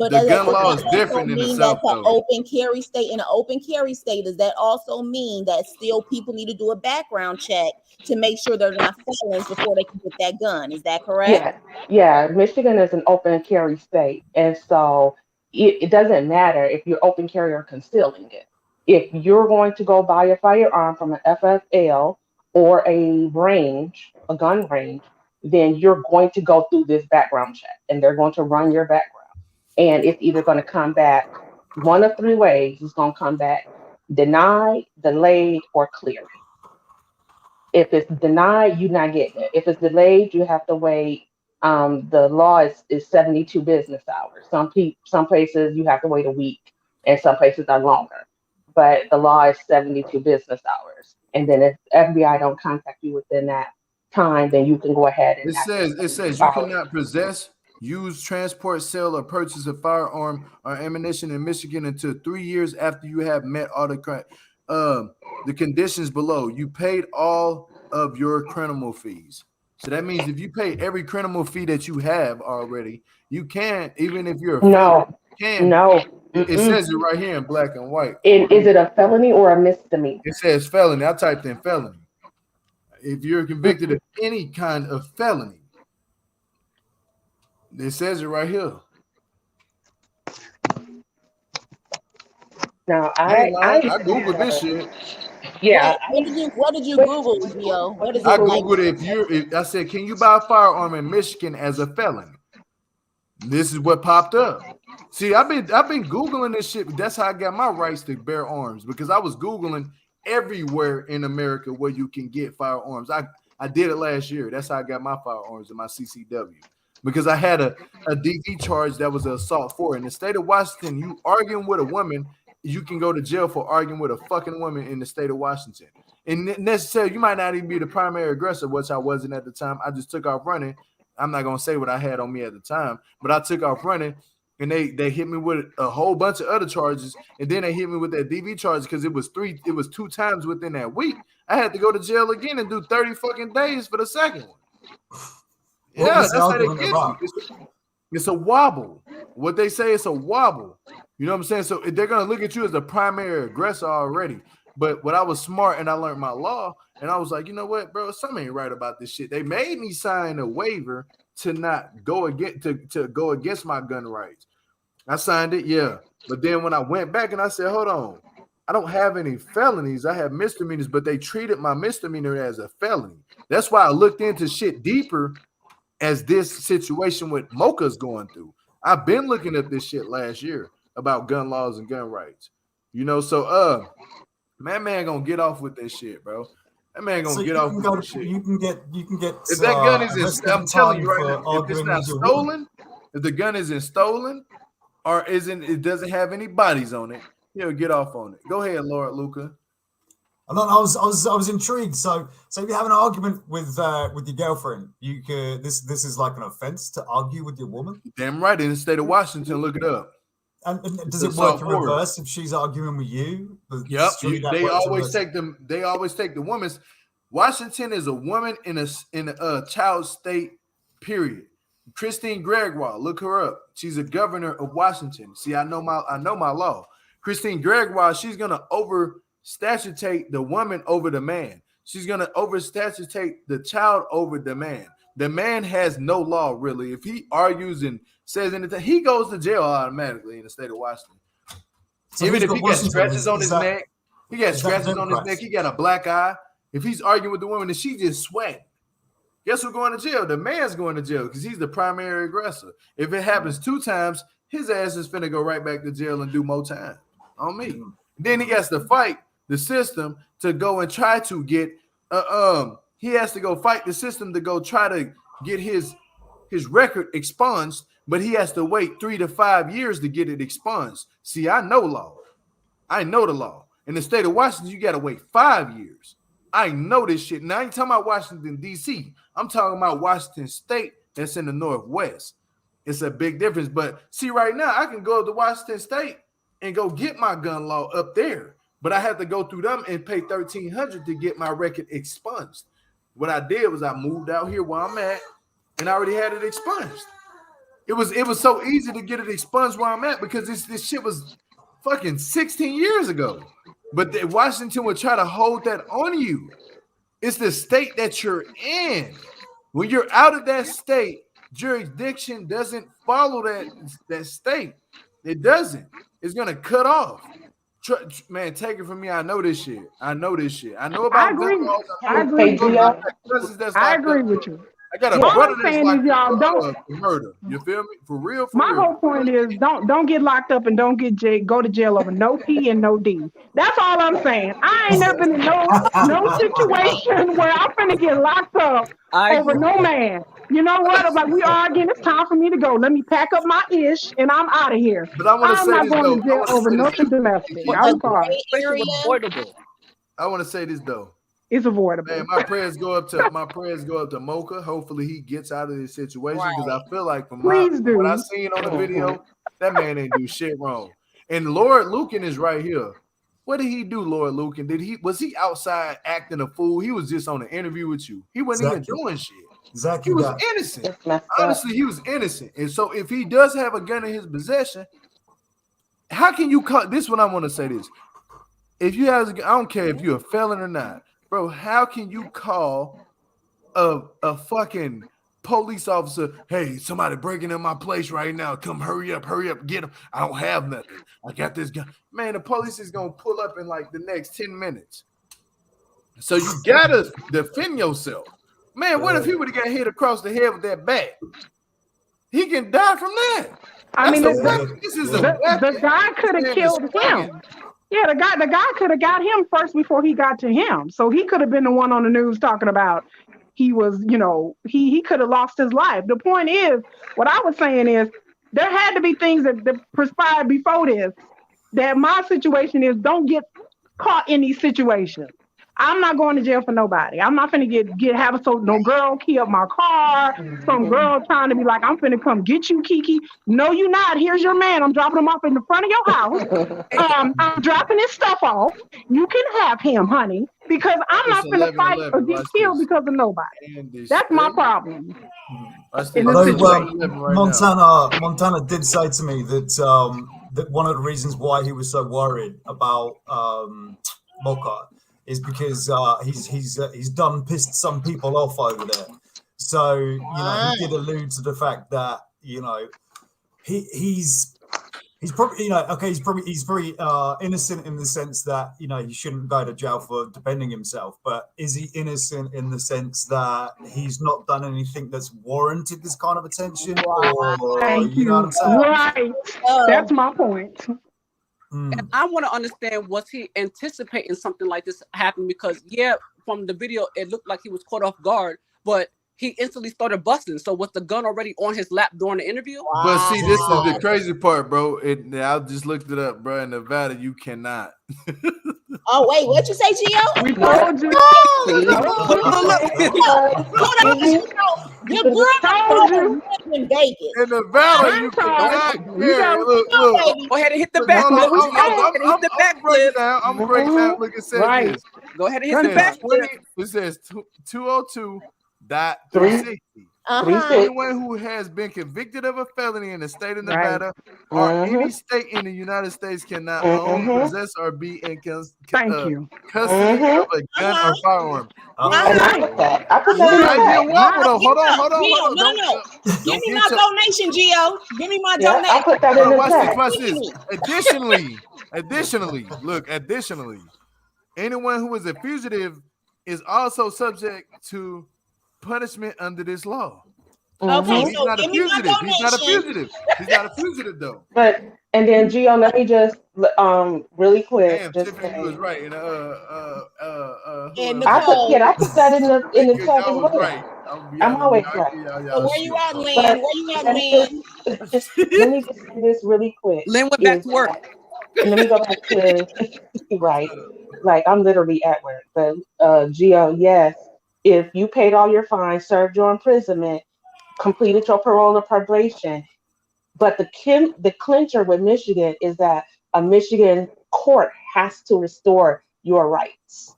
the gun law is different in the South. That's an open carry state. In an open carry state, does that also mean that still people need to do a background check to make sure they're not felons before they can get that gun? Is that correct? Yeah. Michigan is an open carry state, and so it doesn't matter if you're open carry or concealing it. If you're going to go buy a firearm from an FFL or a gun range, then you're going to go through this background check, and they're going to run your background. And it's either going to come back one of three ways. It's going to come back denied, delayed, or cleared. If it's denied, you're not getting it. If it's delayed, you have to wait. The law is 72 business hours. Some places you have to wait a week, and some places are longer. But the law is 72 business hours. And then if FBI don't contact you within that time, then you can go ahead and it says you cannot possess use, transport, sell, or purchase a firearm or ammunition in Michigan until 3 years after you have met all the conditions below. You paid all of your criminal fees. So that means if you pay every criminal fee that you have already, you can, even if you're a felon, you can. No. It says it right here in black and white. Is it a felony or a misdemeanor? It says felony. I typed in felony. If you're convicted of any kind of felony, it says it right here. Now I googled this shit. Yeah. What did you Google, Gio? What is it I like? googled I said, can you buy a firearm in Michigan as a felon? This is what popped up. See, I've been googling this shit. That's how I got my rights to bear arms, because I was googling everywhere in America where you can get firearms. I did it last year. That's how I got my firearms in my CCW, because I had a DV charge that was an assault for. In the state of Washington, you arguing with a woman, you can go to jail for arguing with a fucking woman in the state of Washington. And necessarily, you might not even be the primary aggressor, which I wasn't at the time. I just took off running. I'm not gonna say what I had on me at the time, but I took off running, and they hit me with a whole bunch of other charges, and then they hit me with that DV charge because it was 2 times within that week. I had to go to jail again and do 30 fucking days for the second one. Yeah, that's how they get you. It's a wobble. What they say, it's a wobble. You know what I'm saying? So they're gonna look at you as a primary aggressor already. But when I was smart and I learned my law, and I was like, you know what, bro, something ain't right about this shit. They made me sign a waiver to not go against my gun rights. I signed it, yeah. But then when I went back and I said, hold on, I don't have any felonies. I have misdemeanors, but they treated my misdemeanor as a felony. That's why I looked into shit deeper as this situation with Mocha's going through. I've been looking at this shit last year about gun laws and gun rights. You know, so man gonna get off with this shit, bro. That man gonna get off with this shit. You can get. If that gun isn't, I'm telling you right now, if it's not stolen, if the gun isn't stolen, or it doesn't have any bodies on it, he'll get off on it. Go ahead, Lord Luca. I was intrigued. So if you have an argument with your girlfriend, you could. This is like an offense to argue with your woman. Damn right. In the state of Washington, look it up. And does it work in reverse if she's arguing with you? Yep. They always take them. They always take the woman's. Washington is a woman in a child state. Period. Christine Gregoire, look her up. She's a governor of Washington. See, I know my law. Christine Gregoire, she's gonna overstatutate the woman over the man. She's gonna overstatutate the child over the man. The man has no law, really. If he argues and says anything, he goes to jail automatically in the state of Washington. So even if he got scratches on his neck, he got a black eye. If he's arguing with the woman and she just sweating, guess who's going to jail? The man's going to jail because he's the primary aggressor. If it happens 2 times, his ass is finna go right back to jail and do more time on me. Then he has to fight the system to go and try to get he has to go fight the system to go try to get his record expunged, but he has to wait 3 to 5 years to get it expunged. See, I know law. I know the law. In the state of Washington, you got to wait 5 years. I know this shit. Now, I ain't talking about Washington, D.C. I'm talking about Washington State that's in the Northwest. It's a big difference. But see, right now, I can go to Washington State and go get my gun law up there. But I have to go through them and pay $1,300 to get my record expunged. What I did was I moved out here where I'm at, and I already had it expunged. It was so easy to get it expunged where I'm at because this shit was fucking 16 years ago. But Washington would try to hold that on you. It's the state that you're in. When you're out of that state, jurisdiction doesn't follow that state. It doesn't. It's gonna cut off. Man, take it from me. I know this shit. I know about. I agree. I agree with you. I got a brother that's like y'all murder. You feel me? For real. My whole point is don't get locked up and don't go to jail over no P and no D. That's all I'm saying. I ain't never been in no situation where I'm finna get locked up over no man. You know what? I'm like, we arguing. It's time for me to go. Let me pack up my ish and I'm out of here. But I'm not going to jail over nothing domestic. I'm sorry. I want to say this though. It's avoidable. Man, my prayers go up to Mocha. Hopefully he gets out of this situation because I feel like from what I seen on the video, that man ain't do shit wrong. And Lord Lukan is right here. What did he do, Lord Lukan? Was he outside acting a fool? He was just on an interview with you. He wasn't even doing shit. Exactly. He was innocent. Honestly, he was innocent. And so if he does have a gun in his possession, how can you call this? What I want to say this. If you have, I don't care if you're a felon or not, bro. How can you call a fucking police officer? Hey, somebody breaking in my place right now. Come, hurry up, get him. I don't have nothing. I got this gun. Man, the police is gonna pull up in like the next 10 minutes. So you gotta defend yourself. Man, what if he would have got hit across the head with that bat? He can die from that. I mean, the guy could have killed him. Yeah, the guy could have got him first before he got to him. So he could have been the one on the news talking about he was, he could have lost his life. The point is, what I was saying is there had to be things that transpired before this. That my situation is don't get caught in these situations. I'm not going to jail for nobody. I'm not finna have no girl key up my car. Some girl trying to be like, I'm finna come get you, Kiki. No, you not. Here's your man. I'm dropping him off in the front of your house. I'm dropping his stuff off. You can have him, honey, because I'm not finna fight or get killed because of nobody. That's my problem. Montana did say to me that that one of the reasons why he was so worried about Mocha is because he's done pissed some people off over there. So he did allude to the fact that he's probably he's very innocent in the sense that he shouldn't go to jail for defending himself. But is he innocent in the sense that he's not done anything that's warranted this kind of attention? Or, Thank you. Know what I'm saying? Right. That's my point. And I want to understand, was he anticipating something like this happening? Because from the video, it looked like he was caught off guard, but he instantly started busting. So was the gun already on his lap during the interview? But see, this is the crazy part, bro. I just looked it up, bro. In Nevada, you cannot. Oh wait, what'd you say, Gio? We told you. Your girl in Vegas. In Nevada, you cannot. Look. Go ahead and hit the back. I'm gonna break it down. Look, it says this. Go ahead and hit the back. It says 202.360. Anyone who has been convicted of a felony in the state of Nevada or any state in the United States cannot own, possess, or be in custody of a gun or firearm. I put that Hold on. No. Give me my donation, Gio. Give me my donation. I put that in the watch this. Additionally, anyone who is a fugitive is also subject to punishment under this law. Okay, he's not a fugitive. He's not a fugitive though. But and then Gio, let me just really quick. Damn, just Tiffany was right. And I put that in the chat as well. Right. I'm always right. So where you at, Lynn? Let me just say this really quick. Lynn went back to work. Let me go back to right. Like I'm literally at work. But Gio, yes. If you paid all your fines, served your imprisonment, completed your parole or probation, but the clincher with Michigan is that a Michigan court has to restore your rights.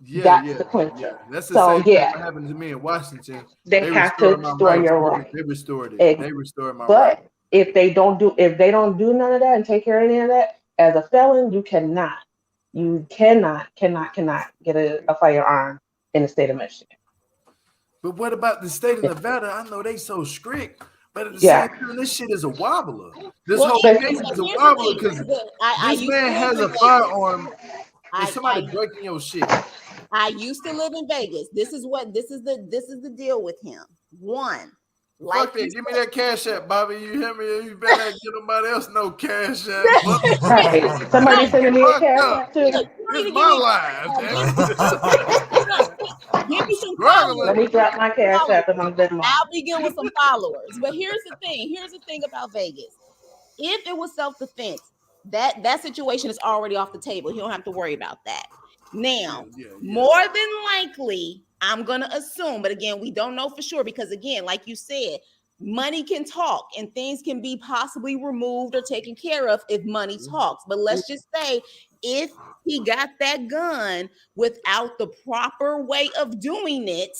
That's the clincher. That's the same thing that happened to me in Washington. They have to restore your rights. They restored it. They restored my rights. But if they don't do none of that and take care of any of that, as a felon, you cannot get a firearm in the state of Michigan. But what about the state of Nevada? I know they so strict, but at the same time, this shit is a wobbler. This whole case is a wobbler because this man has a firearm and somebody breaking your shit. I used to live in Vegas. This is the deal with him. One. Fuck that. Give me that cash app, Bobby. You hear me? You better not get nobody else no cash app. Right. Somebody sending me a cash app too. It's my life. Give me some followers. Let me drop my cash app and I'm good. I'll begin with some followers. But here's the thing. Here's the thing about Vegas. If it was self-defense, that situation is already off the table. You don't have to worry about that. Now, more than likely, I'm going to assume, but again, we don't know for sure because, again, like you said, money can talk and things can be possibly removed or taken care of if money talks. But let's just say if he got that gun without the proper way of doing it,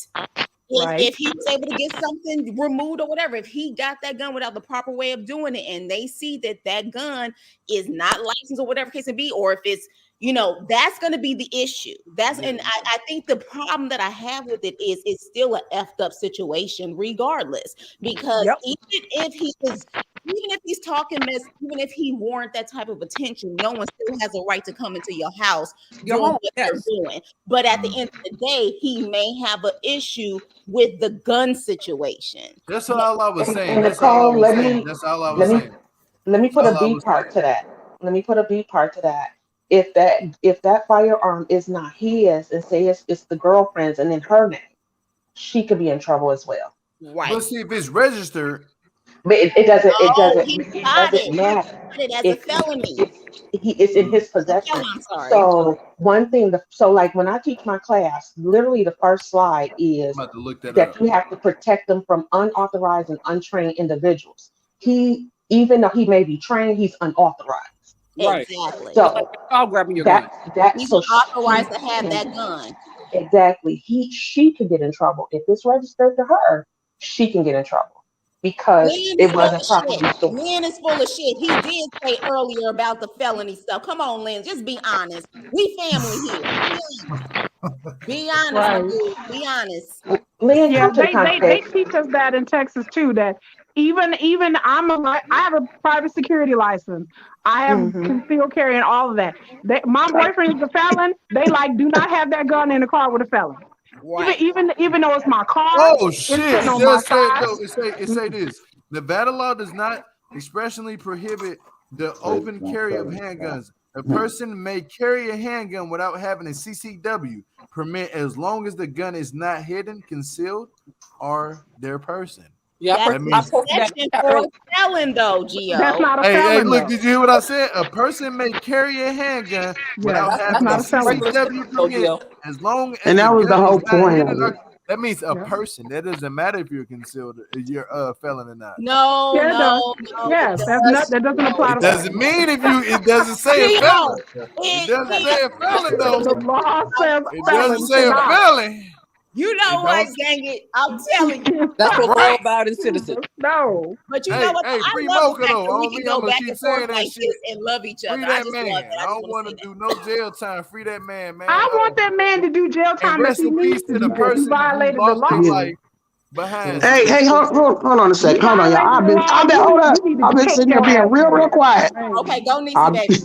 if he was able to get something removed or whatever, if he got that gun without the proper way of doing it and they see that that gun is not licensed or whatever case it be, or if it's, that's going to be the issue. And I think the problem that I have with it is it's still an effed up situation regardless, because even if he's talking mess, even if he warrant that type of attention, no one still has a right to come into your house doing what they're doing. But at the end of the day, he may have an issue with the gun situation. That's all I was saying. And That's all I Nicole, was saying. That's all I was saying. Let me put a B part to that. Let me put a B part to that. If that firearm is not his, and say it's the girlfriend's and in her name, she could be in trouble as well. Right. But see, if it's registered, but it doesn't matter. It as a felony. It's in his possession. I'm sorry. So one thing, like when I teach my class, literally the first slide is that you have to protect them from unauthorized and untrained individuals. Even though he may be trained, he's unauthorized. Right. Exactly. So I'll grab your gun. He's authorized to have that gun. Exactly. She could get in trouble if it's registered to her. She can get in trouble because it wasn't properly stored. Lynn is full of shit. He did say earlier about the felony stuff. Come on, Lynn, just be honest. We family here. Be honest, Right. dude. Be honest. Lynn, Yeah, they teach us that in Texas too. That even I have a private security license. I have concealed carry and all of that. My boyfriend is a felon. They do not have that gun in the car with a felon. Right. Even though it's my car. Oh shit! It does say it though. It say this: Nevada law does not expressly prohibit the open carry of handguns. A person may carry a handgun without having a CCW permit as long as the gun is not hidden, concealed, or their person. Yeah, that's for a felon though, Gio. That's not a felon. Hey, look, did you hear what I said? A person may carry a handgun without having a CCW permit as long as and that was the whole point of it. That means a person. That doesn't matter if you're concealed, you're a felon or not. No. Yes, that doesn't apply. It doesn't mean if you. It doesn't say a felon. It doesn't say a felon though. The law says it doesn't say a felon. You know what, dang it! I'm telling you. That's what we're all about in citizens. No. But you know what? Hey, I free love Mocha though. we can go back and forth like this and love each other. Free that man. I don't want to do no jail time. Free that man, man. I want that man to do jail time if he needs to. The person he violated who the law. life behind. Hey, hold on a second. Hold on, y'all. I've been sitting here being real quiet. Okay, go Niecy, baby.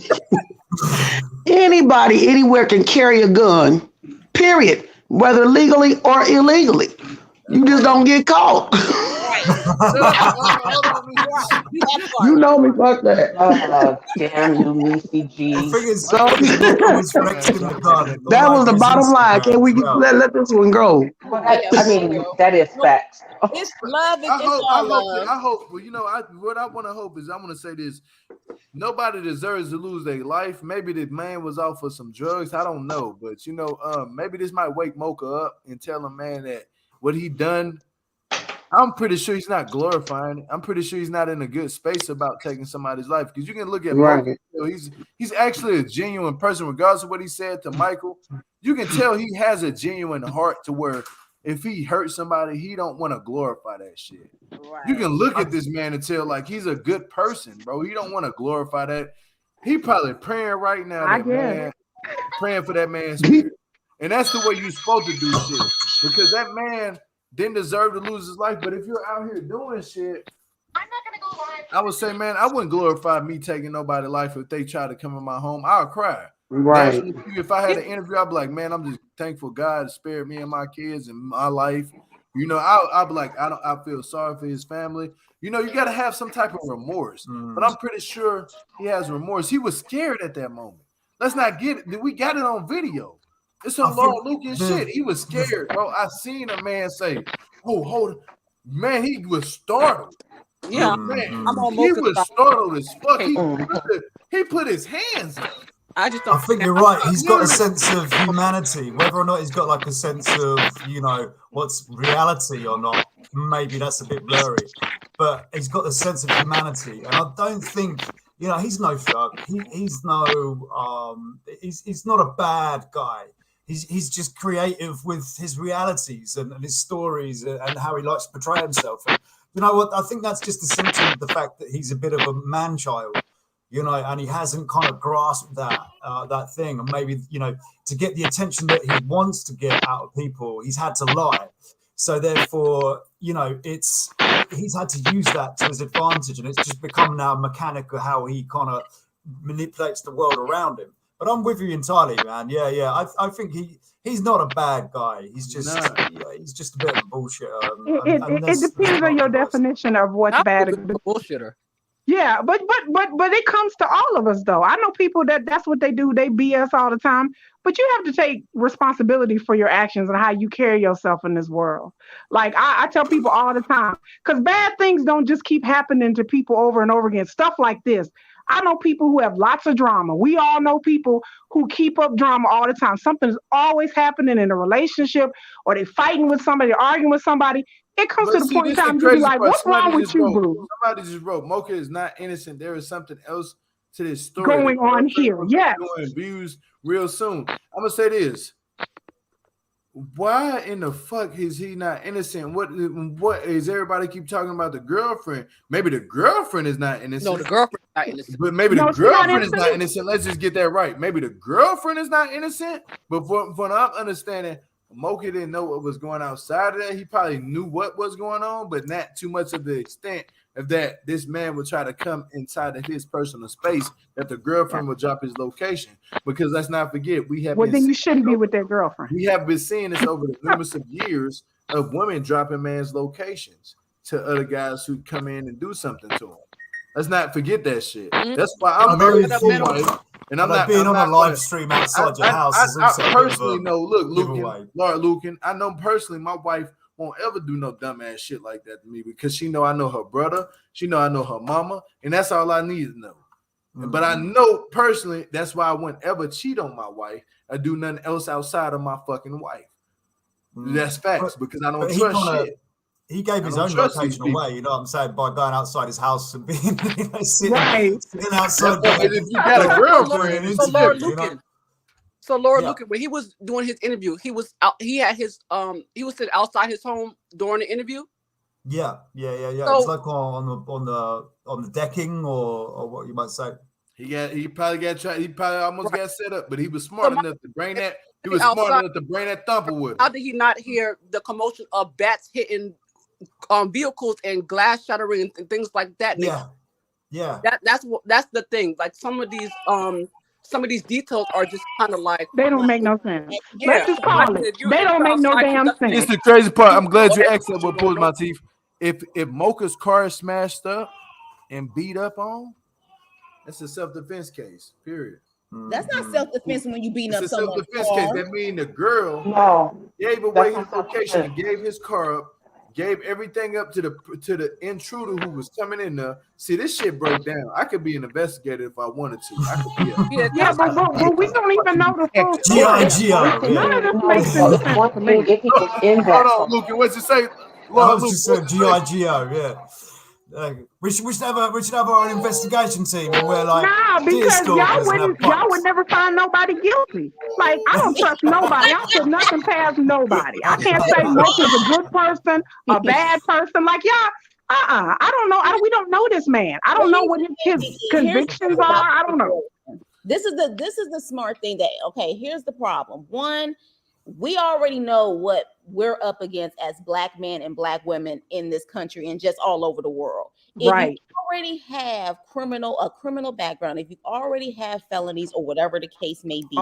Anybody anywhere can carry a gun. Period. Whether legally or illegally. You just don't get caught. You know me, fuck that. Damn you, Niecy G. That was the bottom line. Can we let this one go? I mean, that is facts. It's love. I hope. Well, what I want to hope is I want to say this. Nobody deserves to lose their life. Maybe the man was out for some drugs. I don't know, but maybe this might wake Mocha up and tell him, man, that what he done. I'm pretty sure he's not glorifying it. I'm pretty sure he's not in a good space about taking somebody's life, because you can look at Mocha, he's actually a genuine person, regardless of what he said to Michael. You can tell he has a genuine heart to where if he hurts somebody, he don't want to glorify that shit. Right. You can look at this man and tell he's a good person, bro. He don't want to glorify that. He probably praying right now, praying for that man's spirit. And that's the way you're supposed to do shit, because that man didn't deserve to lose his life. But if you're out here doing shit, I'm not gonna go live. I would say, man, I wouldn't glorify me taking nobody's life if they try to come in my home. I'll cry. Right. Naturally, if I had an interview, I'd be like, man, I'm just thankful God spared me and my kids and my life. I'll be like, I feel sorry for his family. You got to have some type of remorse. But I'm pretty sure he has remorse. He was scared at that moment. Let's not get it. We got it on video. It's some Laura Lukan shit. He was scared, bro. I seen a man say, "Oh, hold on." Man, he was startled. Yeah, man, he was startled as fuck. He put his hands up. I just I don't. think you're right. He's got a sense of humanity. Whether or not he's got like a sense of, what's reality or not, maybe that's a bit blurry. But he's got a sense of humanity, and I don't think, he's no thug. He's not a bad guy. He's just creative with his realities and his stories and how he likes to portray himself. And you know what? I think that's just a symptom of the fact that he's a bit of a man child. And he hasn't kind of grasped that thing. And maybe, to get the attention that he wants to get out of people, he's had to lie. So therefore, he's had to use that to his advantage. And it's just become now a mechanic of how he kind of manipulates the world around him. But I'm with you entirely, man. Yeah. I think he's not a bad guy. He's just he's just a bit of a bullshitter. It depends on your definition of what's bad. A bullshitter. Yeah, but it comes to all of us though. I know people that's what they do. They BS all the time. But you have to take responsibility for your actions and how you carry yourself in this world. Like I tell people all the time, because bad things don't just keep happening to people over and over again. Stuff like this. I know people who have lots of drama. We all know people who keep up drama all the time. Something's always happening in a relationship, or they fighting with somebody, arguing with somebody. It comes to the point in time you be like, what's wrong with you, boo? Somebody just wrote, Mocha is not innocent. There is something else to this story going on here. Yes. Doing views real soon. I'm going to say this. Why in the fuck is he not innocent? What is everybody keep talking about the girlfriend? Maybe the girlfriend is not innocent. No, the girlfriend is not innocent. But maybe the girlfriend is not innocent. Let's just get that right. Maybe the girlfriend is not innocent. But from what I'm understanding, Mocha didn't know what was going outside of that. He probably knew what was going on, but not too much of the extent of that this man would try to come inside of his personal space, that the girlfriend would drop his location. Because let's not forget, then you shouldn't be with that girlfriend. We have been seeing this over the numerous of years of women dropping man's locations to other guys who come in and do something to him. Let's not forget that shit. That's why I'm very full. And I'm not being on a live stream outside your house. I personally know. Look, Lukan, I know personally my wife won't ever do no dumbass shit like that to me because she know I know her brother, she know I know her mama, and that's all I need to know. But I know personally that's why I wouldn't ever cheat on my wife or do nothing else outside of my fucking wife. That's facts because I don't trust shit. He gave his own location away, you know what I'm saying, by going outside his house and being sitting outside. If you got a girlfriend, it's different. So Laura Lukan, when he was doing his interview, he was out. He had his he was sitting outside his home during the interview. Yeah. So, it's like on the decking or what you might say. He probably almost got set up, but he was smart enough to bring that. He was smart enough to bring that thumper with him. How did he not hear the commotion of bats hitting vehicles and glass shattering and things like that? Yeah. That's the thing. Like some of these details are just kind of like they don't make no sense. Let's just call it. They don't make no damn sense. It's the crazy part. I'm glad you asked that. What pulls my teeth? If Mocha's car is smashed up and beat up on, that's a self-defense case. Period. That's not self-defense when you beating up someone's car. Self-defense case. That means the girl gave away his location and gave his car up. Gave everything up to the intruder who was coming in there. See, this shit broke down. I could be an investigator if I wanted to. I could be but we don't even know the full story. None of this makes sense. Hold on, Lukan. What's it say? I was just saying G.I.G.O. Yeah. We should have our own investigation team, and we're like, because y'all would never find nobody guilty. Like I don't trust nobody. I don't put nothing past nobody. I can't say Mocha's a good person, a bad person. Like y'all, I don't know. We don't know this man. I don't know what his convictions are. I don't know. This is the smart thing that here's the problem. One, we already know what we're up against as Black men and Black women in this country and just all over the world. If you already have a criminal background, if you already have felonies or whatever the case may be,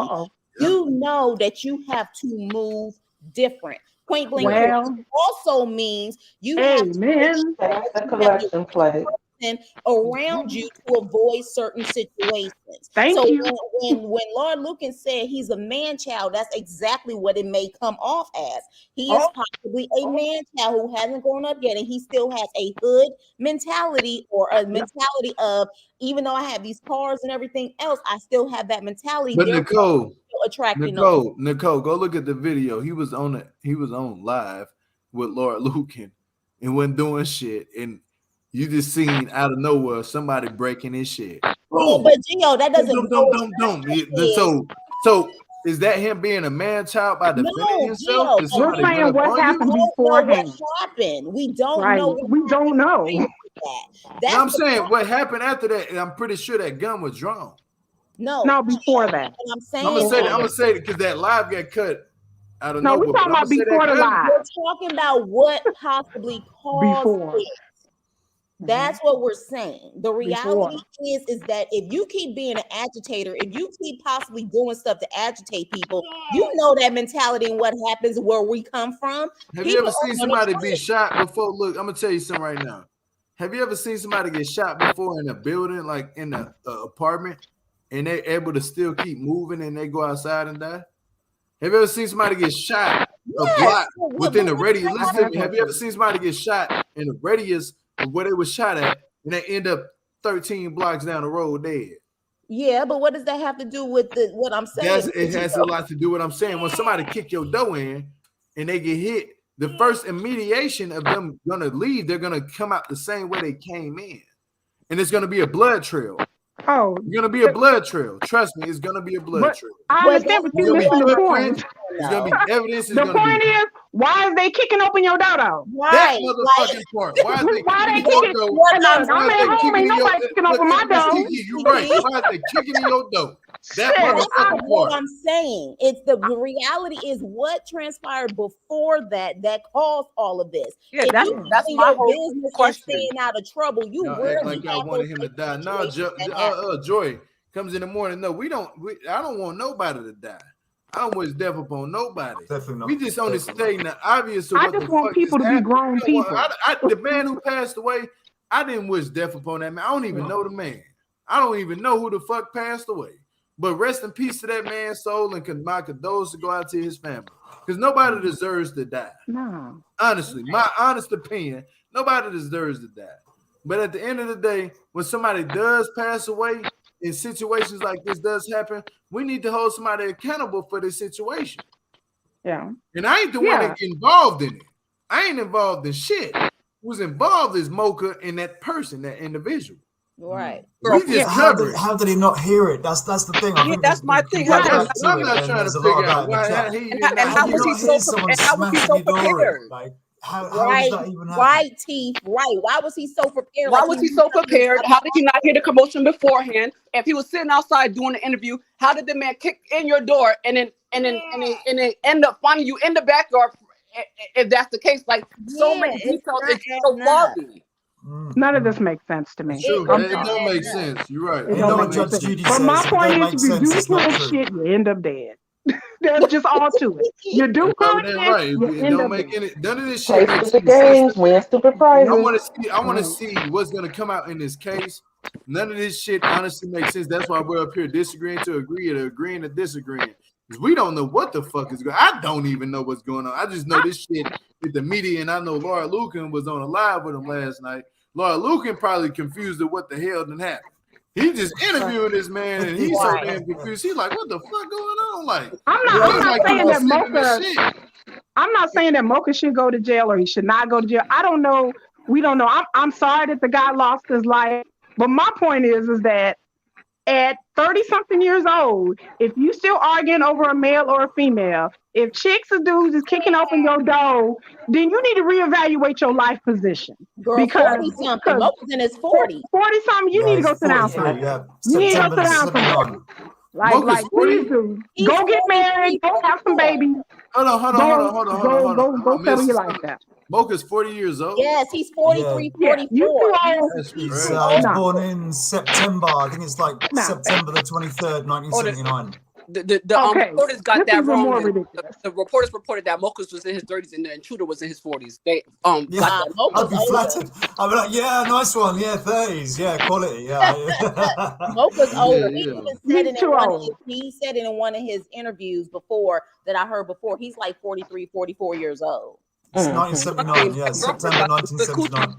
you know that you have to move different. Point blank also means you have to that's a collection play. person around you to avoid certain situations. Thank you. When Lord Lukan said he's a man child, that's exactly what it may come off as. He is possibly a man child who hasn't grown up yet, and he still has a hood mentality, or a mentality of, even though I have these cars and everything else, I still have that mentality. But Nicole, Nicole, go look at the video. He was on live with Lord Lukan and wasn't doing shit, and you just seen out of nowhere somebody breaking his shit. Boom. But Gio, that doesn't. So is that him being a man child by defending himself? Gio, we're saying what happened beforehand. What happened? We don't know. We don't know. I'm saying what happened after that. I'm pretty sure that gun was drawn. No, before that. I'm saying. I'm gonna say it because that live got cut. I don't know. No, we're talking about before the live. We're talking about what possibly caused it. That's what we're saying. The reality is that if you keep being an agitator, if you keep possibly doing stuff to agitate people, you know that mentality and what happens where we come from. Have you ever seen somebody be shot before? Look, I'm gonna tell you something right now. Have you ever seen somebody get shot before in a building, like in an apartment, and they're able to still keep moving and they go outside and die? Have you ever seen somebody get shot a block within a radius? Listen to me. Have you ever seen somebody get shot in a radius of where they were shot at, and they end up 13 blocks down the road dead? Yeah, but what does that have to do with what I'm saying? It has a lot to do with what I'm saying. When somebody kick your door in and they get hit, the first immediation of them gonna leave, they're gonna come out the same way they came in, and it's gonna be a blood trail. Oh, it's gonna be a blood trail. Trust me, it's gonna be a blood trail. I understand what you're missing the point. It's gonna be evidence. The point is, why is they kicking open your dodo? That motherfucking part. Why is they kicking your dodo? I'm at home, ain't nobody kicking open my dodo. You're right. Why is they kicking in your dodo? That motherfucking what part. I'm saying. It's the reality is what transpired before that caused all of this. Yeah, that's my whole question. Staying out of trouble, you really like y'all wanted him to die. No, Joy comes in the morning. No, I don't want nobody to die. I don't wish death upon nobody. Definitely not. We just only stating the obvious. I just want people to be grown people. The man who passed away, I didn't wish death upon that man. I don't even know the man. I don't even know who the fuck passed away. But rest in peace to that man's soul, and my condolences go out to his family. Because nobody deserves to die. No. Honestly, my honest opinion, nobody deserves to die. But at the end of the day, when somebody does pass away, in situations like this does happen, we need to hold somebody accountable for this situation. Yeah. And I ain't the one that get involved in it. I ain't involved in shit. Who's involved is Mocha and that person, that indivial. Right. We just covered. How did he not hear it? That's the thing. I think that's my thing. I'm not trying to figure out how was he so prepared? Like, how does that even happen? Right, T. Right. Why was he so prepared? Why was he so prepared? How did he not hear the commotion beforehand? If he was sitting outside doing the interview, how did the man kick in your door and then end up finding you in the backyard? If that's the case, like so many details, it's so foggy. None of this makes sense to me. It don't make sense. You're right. It don't make sense. But my point is, if you do cool shit, you end up dead. That's just all to it. You do cool shit, you end up dead. None of this shit makes the games, win stupid prizes. I want to see what's gonna come out in this case. None of this shit honestly makes sense. That's why we're up here disagreeing to agree, or agreeing to disagreeing. Because we don't know what the fuck is going on. I don't even know what's going on. I just know this shit with the media, and I know Laura Lukan was on a live with him last night. Laura Lukan probably confused at what the hell didn't happen. He just interviewing this man, and he's so damn confused. He's like, "What the fuck going on?" Like, I'm not saying that Mocha. I'm not saying that Mocha should go to jail or he should not go to jail. I don't know. We don't know. I'm sorry that the guy lost his life, but my point is that at 30-something years old, if you still arguing over a male or a female, if chicks or dudes is kicking open your door, then you need to reevaluate your life position. Girl, because 40-something, Mocha's in his 40s. 40-something, you need to go sit down somewhere. Yeah. You need to go sit down somewhere. Like please do. Go get married. Go have some babies. Hold on. Go settle your life down. Mocha's 40 years old. Yes, he's 43, 44. He was born in September. I think it's like September the 23rd, 1979. The Okay, reporters got this that is even wrong. more The ridiculous. reporters reported that Mocha's was in his 30s and the intruder was in his 40s. They Yeah, got that. I'd Mocha's be older. flattered. I'd be like, yeah, nice one. Yeah, 30s. Yeah, quality. Yeah. Mocha's older. He yeah. even said He's it too in old. he said it in one of his interviews before that I heard before. He's like 43, 44 years old. It's Mhm. 1979. Yeah, September 1979.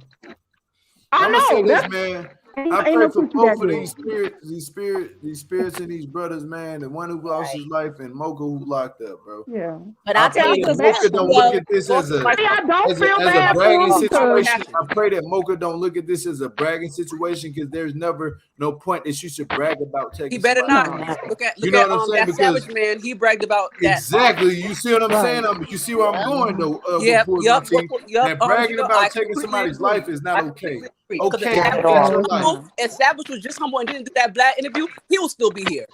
I'm gonna I say know. this, That's man. ain't I no pray for coochie both that of good. these spirits and these brothers, man. The one who lost his life and Mocha who locked up, bro. Yeah. But I I'll tell pray you, that Yeah, Mocha don't look at this as a See, I don't feel as a bad for bragging him because situation. I pray that Mocha don't look at this as a bragging situation because there's never no point that you should brag about taking. He better somebody not. out. Look at You know what I'm saying? that Because Savage Man. He bragged about that. exactly, you see what I'm Right. saying? You see where I'm going though. Yep. That bragging Gio, I about taking completely somebody's agree. life is not I okay. completely agree. 'Cause Okay, Not take at all. your life. if Savage was just humble and didn't do that black interview, he would still be here.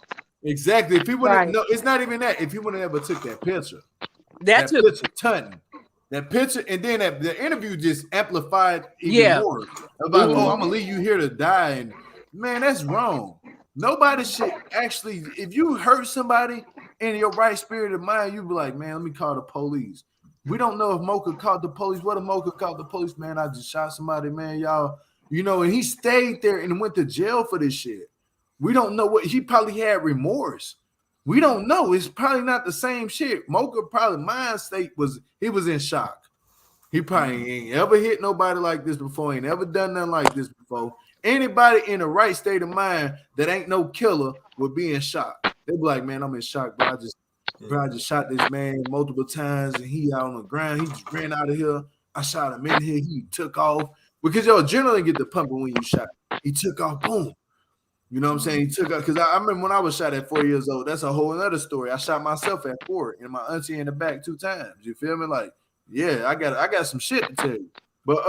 Exactly. If he wouldn't, Right. no, it's not even that. If he wouldn't ever took that picture, That too. picture, Tunton, that picture, and then the interview just amplified even Yeah. more about, Mhm. oh, I'm gonna leave you here to die, and man, that's wrong. Nobody should actually. If you hurt somebody in your right spirit of mind, you be like, man, let me call the police. We don't know if Mocha called the police. What if Mocha called the police? Man, I just shot somebody, man, y'all. You know, and he stayed there and went to jail for this shit. We don't know what he probably had remorse. We don't know. It's probably not the same shit. Mocha probably mind state was he was in shock. He probably ain't ever hit nobody like this before. Ain't ever done nothing like this before. Anybody in the right state of mind that ain't no killer would be in shock. They be like, man, I'm in shock, bro. I just shot this man multiple times and he out on the ground. He just ran out of here. I shot him in here. He took off because your adrenaline get the pumping when you shot. He took off, boom. You know what I'm saying? He took off because I remember when I was shot at 4 years old. That's a whole other story. I shot myself at 4 and my auntie in the back 2 times. You feel me? Like, yeah, I got some shit to tell you. But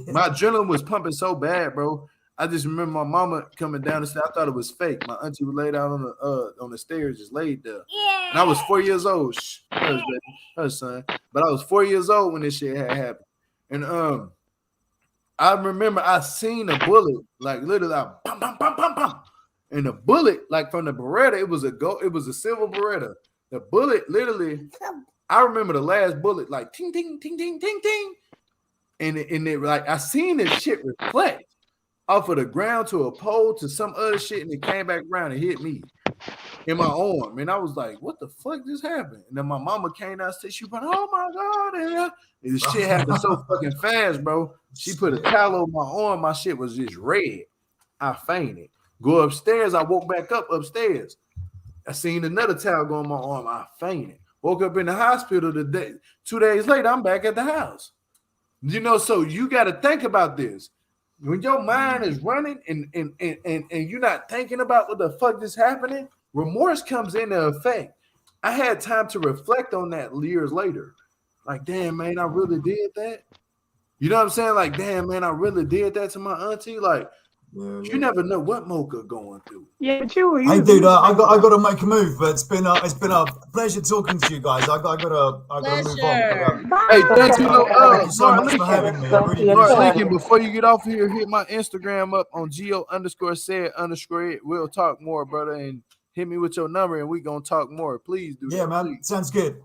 my adrenaline was pumping so bad, bro. I just remember my mama coming down the stairs. I thought it was fake. My auntie was laid out on the stairs, just laid there. And I was 4 years old. Hush, baby. Hush, son. But I was 4 years old when this shit had happened. And I remember I seen a bullet, like literally, like, pum, pum, pum, pum, pum. And the bullet, like from the Beretta, it was a silver Beretta. The bullet, literally, I remember the last bullet, like ting, ting, ting, ting, ting, ting. And it like I seen this shit reflect off of the ground to a pole to some other shit, and it came back around and hit me in my arm. And I was like, what the fuck just happened? And then my mama came downstairs, she went, oh my God. And this shit happened so fucking fast, bro. She put a towel on my arm, my shit was just red. I fainted. Go upstairs, I woke back up upstairs. I seen another towel go on my arm, I fainted. Woke up in the hospital the day. 2 days later, I'm back at the house. You know, so you got to think about this. When your mind is running and you're not thinking about what the fuck is happening, remorse comes into effect. I had time to reflect on that years later. Like, damn, man, I really did that. You know what I'm saying? Like, damn, man, I really did that to my auntie. Like, you never know what Mocha going through. Yeah, but Hey, dude, I got to make a move, but it's been a pleasure talking to you guys. I got to move on. Hey, thank you, thank you so Mark much for having me. I really Mark appreciate Lincoln, it. before you get off here, hit my Instagram up on Gio_said_it. We'll talk more, brother, and hit me with your number, and we gonna talk more. Please do. Yeah, that, man. please. Sounds good.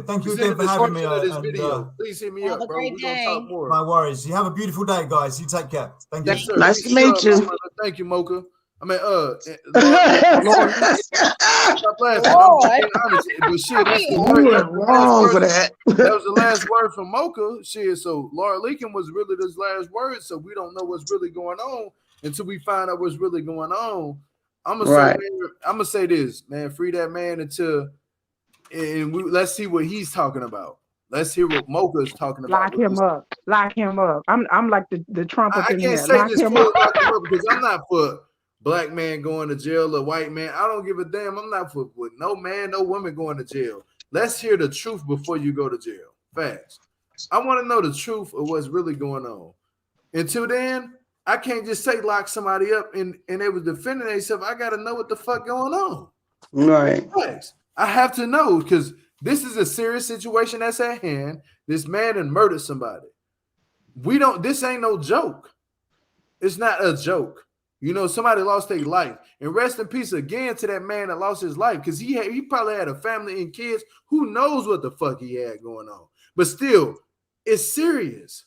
Thank you It's in again the for having me. description of this video. Please hit me Have up, a bro. great We're gonna day. talk more. No worries. You have a beautiful day, guys. You take care. Thank you. Yes, sir. Nice to Peace, meet you. my brother. Thank you, Mocha. I mean, Lord, stop laughing. I'm Lord. being honest. But shit, that's the You word. were wrong for that. That was the last word from Mocha. Shit, so Laura Leakin was really this last word. So we don't know what's really going on until we find out what's really going on. I'm gonna say this, man. Free that man until, and let's see what he's talking about. Let's hear what Mocha is talking about. Lock him up. Lock him up. I'm like the Trump up I in can't here. say Lock this him fully up. lock him up because I'm not for black man going to jail or white man. I don't give a damn. I'm not for no man, no woman going to jail. Let's hear the truth before you go to jail. Facts. I want to know the truth of what's really going on. Until then, I can't just say lock somebody up and they was defending themselves. I got to know what the fuck going on. Right. Facts. I have to know because this is a serious situation that's at hand. This man had murdered somebody. This ain't no joke. It's not a joke. You know, somebody lost their life. And rest in peace again to that man that lost his life, because he probably had a family and kids. Who knows what the fuck he had going on? But still, it's serious.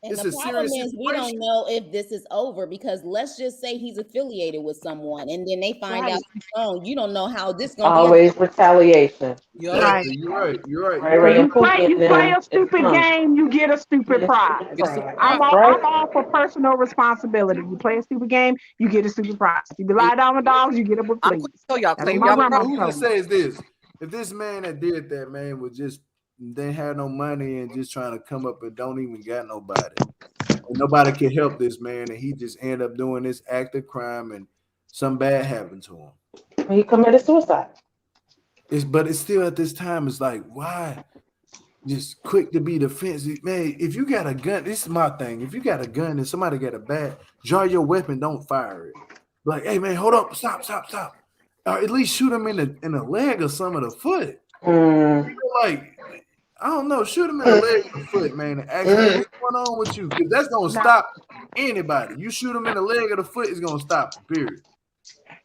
And It's the a problem serious is we don't situation. know if this is over, because let's just say he's affiliated with someone and then they find Right. out he's wrong. You don't know how this gonna Always retaliation. Yup. Right. You're right. You're right. Ray You're Ray right. and Pookie You and play them a is stupid coming. game, you get a stupid prize. Get a super I'm prize. all, I'm all for personal responsibility. You play a stupid game, you get a stupid prize. You be lie down with dogs, you get up with I'm fleas. going to tell y'all, That's And what my y'all grandma who's to told me. say is this? If this man that did that, man, was just they had no money and just trying to come up and don't even got nobody, and nobody can help this man, and he just end up doing this act of crime and something bad happened to him. He committed suicide. But it's still at this time, it's like, why just quick to be defensive? Man, if you got a gun, this is my thing. If you got a gun and somebody got a bat, draw your weapon, don't fire it. Like, hey man, hold up, stop. Or at least shoot him in the leg or some of the foot. Like, I don't know, shoot him in the leg or the foot, man, and ask him what's going on with you, because that's gonna stop anybody. You shoot him in the leg or the foot, it's gonna stop them, period.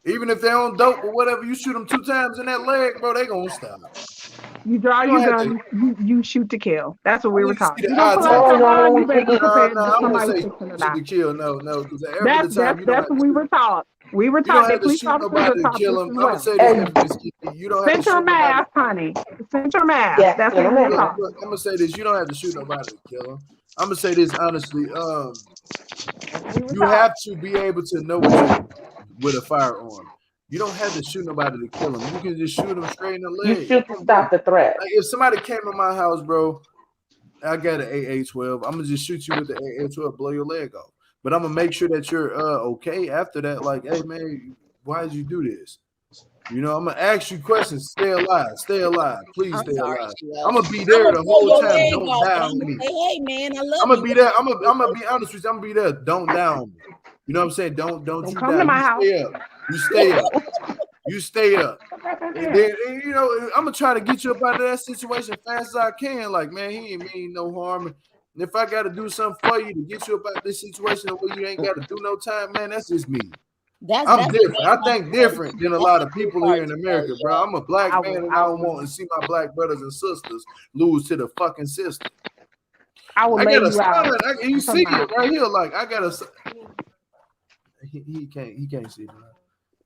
Even if they're on dope or whatever, you shoot them 2 times in that leg, bro, they gonna stop. You draw You your don't have gun, you shoot to kill. That's what I we need were to see taught. the You don't eye pull out test. your gun, you better be No, prepared I'm that gonna somebody's say fixing to shoot die. to kill. No, because every time you don't That's have what to we shoot. were taught. We were You don't taught have that to police shoot officers nobody are to taught kill this them. as I'm gonna well. say this, Infamous Kiki. You don't have to Center shoot nobody. mass, honey. Center mass. Yes, That's center what we were mass. taught. Look, I'm gonna say this. You don't have to shoot nobody to kill them. I'm gonna say this honestly. That's what we were You taught. have to be able to know what you're with a firearm. You don't have to shoot nobody to kill them. You can just shoot them straight in the You leg. shoot to stop the threat. Like if somebody came to my house, bro, I got an AA-12. I'm gonna just shoot you with the AA-12, blow your leg off. But I'm gonna make sure that you're okay after that. Like, hey man, why did you do this? You know, I'm gonna ask you questions. Stay alive. Stay alive. Please I'm stay sorry, alive. Sheila. I'm gonna be I'm there gonna the blow whole your time. leg Don't off, die but I'm on gonna me. say, hey man, I love I'm you. gonna be there. I'm gonna be honest with you. I'm gonna be there. Don't die on me. You know what I'm saying? Don't Don't you come die. to my You house. stay up. You stay up. You stay up. And then you know, I'm gonna try to get you up out of that situation fast as I can. Like, man, he ain't mean no harm. And if I gotta do something for you to get you up out of this situation where you ain't gotta do no time, man, that's just me. I'm That's different. I the think different than a lot of people here in America, bro. yeah. I'm a black I man would- and I don't want to see my black brothers and sisters lose to the fucking system. I will I lay got a you out. son. You see it right here. Like I got a son. He can't see it.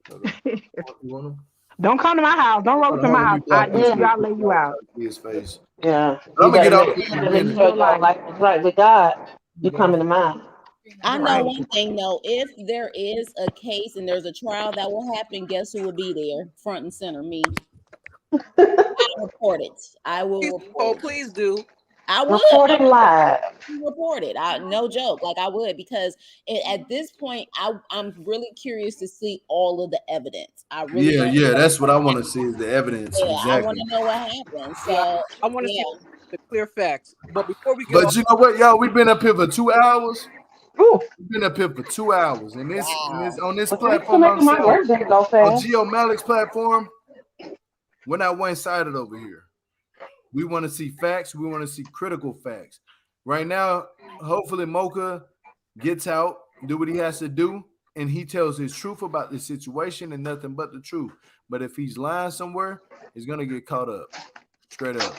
You want him? Don't come to my house. Don't roll Hold up to on, my let me house. block this. I'll lay you out. See his face. Yeah. But I'm You gonna get gotta off make, here in a make minute. sure your life is right with God. You come into mine. I know Right. one thing though, if there is a case and there's a trial that will happen, guess who will be there? Front and center, me. I'll report it. I will Please, report it. please do. I would Reporting live. report it. No joke. Like I would, because at this point, I'm really curious to see all of the evidence. I really Yeah. That's what I want to see is the evidence. yeah, I want Exactly. to know what happened. Yeah, So I want to yeah, see the clear facts. But before we get But off, you know what, y'all? We've been up here for 2 hours. Ooh, We've been up here for 2 hours. And this wow. on this but thanks for platform I'm making my saying, birthday go on fast. Geo Malik's platform, we're not one-sided over here. We want to see facts. We want to see critical facts. Right now, hopefully Mocha gets out, do what he has to do, and he tells his truth about this situation and nothing but the truth. But if he's lying somewhere, he's gonna get caught up. Straight up.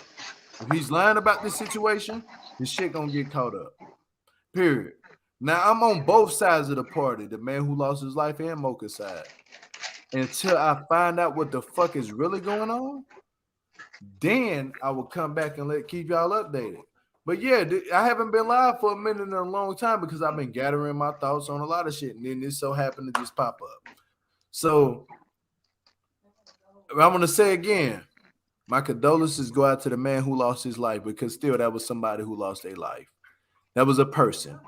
If he's lying about this situation, his shit gonna get caught up. Period. Now I'm on both sides of the party, the man who lost his life and Mocha's side. Until I find out what the fuck is really going on, then I will come back and keep y'all updated. But yeah, I haven't been live for a minute in a long time because I've been gathering my thoughts on a lot of shit, and then this so happened to just pop up. So I'm gonna say again, my condolences go out to the man who lost his life, because still that was somebody who lost their life. That was a person.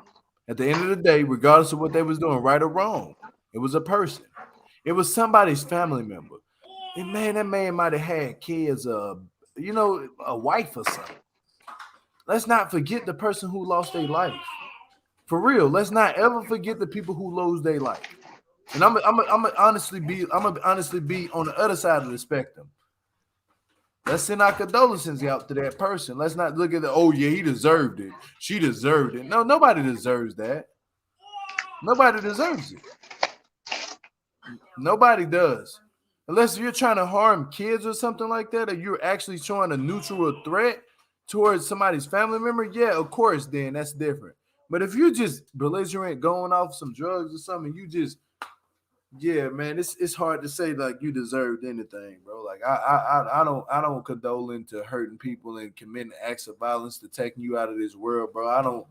At the end of the day, regardless of what they was doing, right or wrong, it was a person. It was somebody's family member. And man, that man might have had kids, a wife or something. Let's not forget the person who lost their life. For real, let's not ever forget the people who lose their life. And I'm honestly be on the other side of the spectrum. Let's send our condolences out to that person. Let's not look at he deserved it. She deserved it. No, nobody deserves that. Nobody deserves it. Nobody does. Unless you're trying to harm kids or something like that, or you're actually showing a neutral threat towards somebody's family member, yeah, of course, then that's different. But if you're just belligerent, going off some drugs or something, you just, yeah, man, it's hard to say like you deserved anything, bro. Like I don't condole into hurting people and committing acts of violence to taking you out of this world, bro. I don't.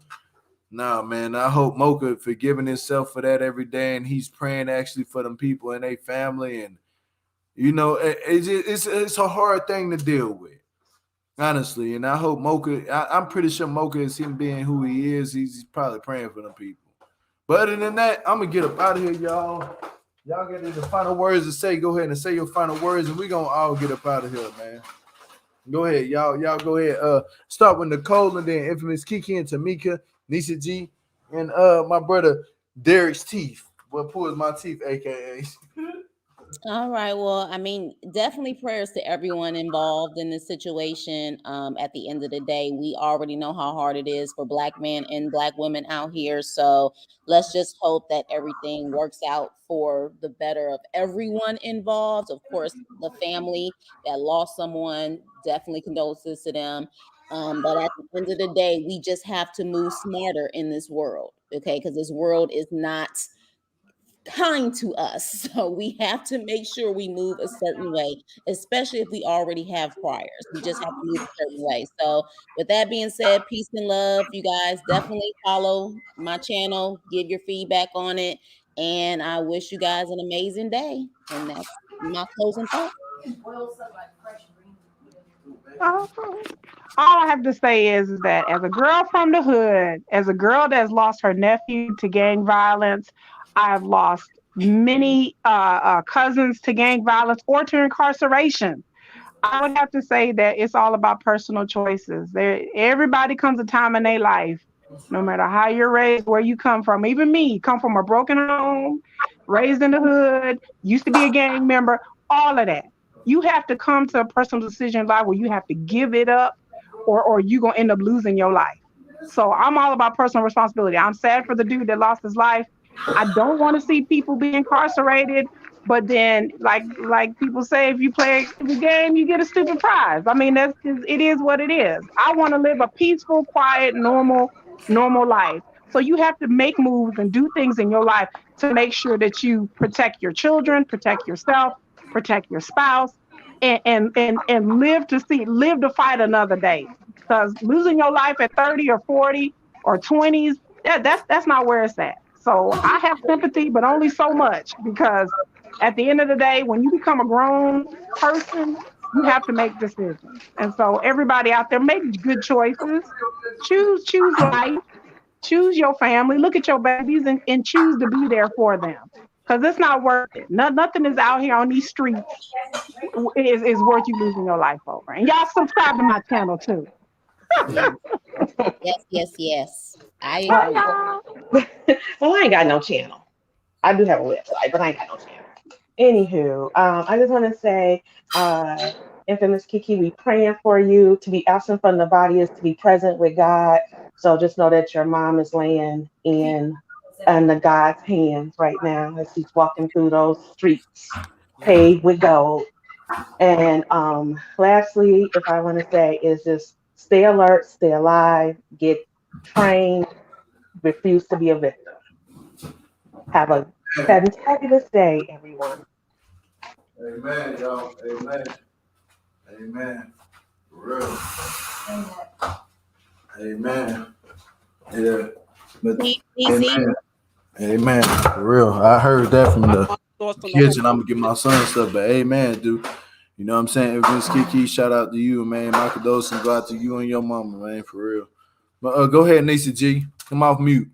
Nah, man. I hope Mocha forgiving himself for that every day, and he's praying actually for them people and their family. And you know, it's a hard thing to deal with, honestly. And I hope Mocha. I'm pretty sure Mocha is him being who he is. He's probably praying for them people. But other than that, I'm gonna get up out of here, y'all. Y'all get the final words to say. Go ahead and say your final words, and we're gonna all get up out of here, man. Go ahead, y'all. Y'all go ahead. Start with Nicole and then infamous Kiki and Tamika, Nisa G, and my brother Derek's teeth. Well, pulls my teeth, aka. All right. Well, I mean, definitely prayers to everyone involved in this situation. At the end of the day, we already know how hard it is for Black men and Black women out here. So let's just hope that everything works out for the better of everyone involved. Of course, the family that lost someone, definitely condolences to them. But at the end of the day, we just have to move smarter in this world, okay? Because this world is not kind to us. So we have to make sure we move a certain way, especially if we already have priors. We just have to move a certain way. So with that being said, peace and love. You guys definitely follow my channel, give your feedback on it. And I wish you guys an amazing day. And that's my closing thought. All I have to say is that as a girl from the hood, as a girl that's lost her nephew to gang violence, I've lost many cousins to gang violence or to incarceration. I would have to say that it's all about personal choices. Everybody comes a time in their life, no matter how you're raised, where you come from. Even me, come from a broken home, raised in the hood, used to be a gang member, all of that. You have to come to a personal decision in life where you have to give it up or you're going to end up losing your life. So I'm all about personal responsibility. I'm sad for the dude that lost his life. I don't want to see people be incarcerated, but then like people say, if you play a stupid game, you get a stupid prize. I mean, it is what it is. I want to live a peaceful, quiet, normal life. So you have to make moves and do things in your life to make sure that you protect your children, protect yourself, protect your spouse, and live to fight another day. Because losing your life at 30 or 40 or 20s, that's not where it's at. So I have sympathy, but only so much, because at the end of the day, when you become a grown person, you have to make decisions. And so everybody out there, make good choices. Choose life. Choose your family. Look at your babies and choose to be there for them. Because it's not worth it. Nothing is out here on these streets is worth you losing your life over. And y'all subscribe to my channel too. Yes. I agree. Well, I ain't got no channel. I do have a website, but I ain't got no channel. Anywho, I just want to say, infamous Kiki, we praying for you. To be absent from the body is to be present with God. So just know that your mom is laying in the God's hands right now as she's walking through those streets paved with gold. And lastly, if I want to say, is just stay alert, stay alive, get trained, refuse to be a victim. Have a fabulous day, everyone. Amen, y'all. Amen. For real. Amen. Yeah. But amen. For real. I heard that from the kitchen. I'm gonna get my son stuff, but amen, dude. You know what I'm saying? Vince Kiki, shout out to you, man. My condolences go out to you and your mama, man, for real. But go ahead, Nisa G. Come off mute.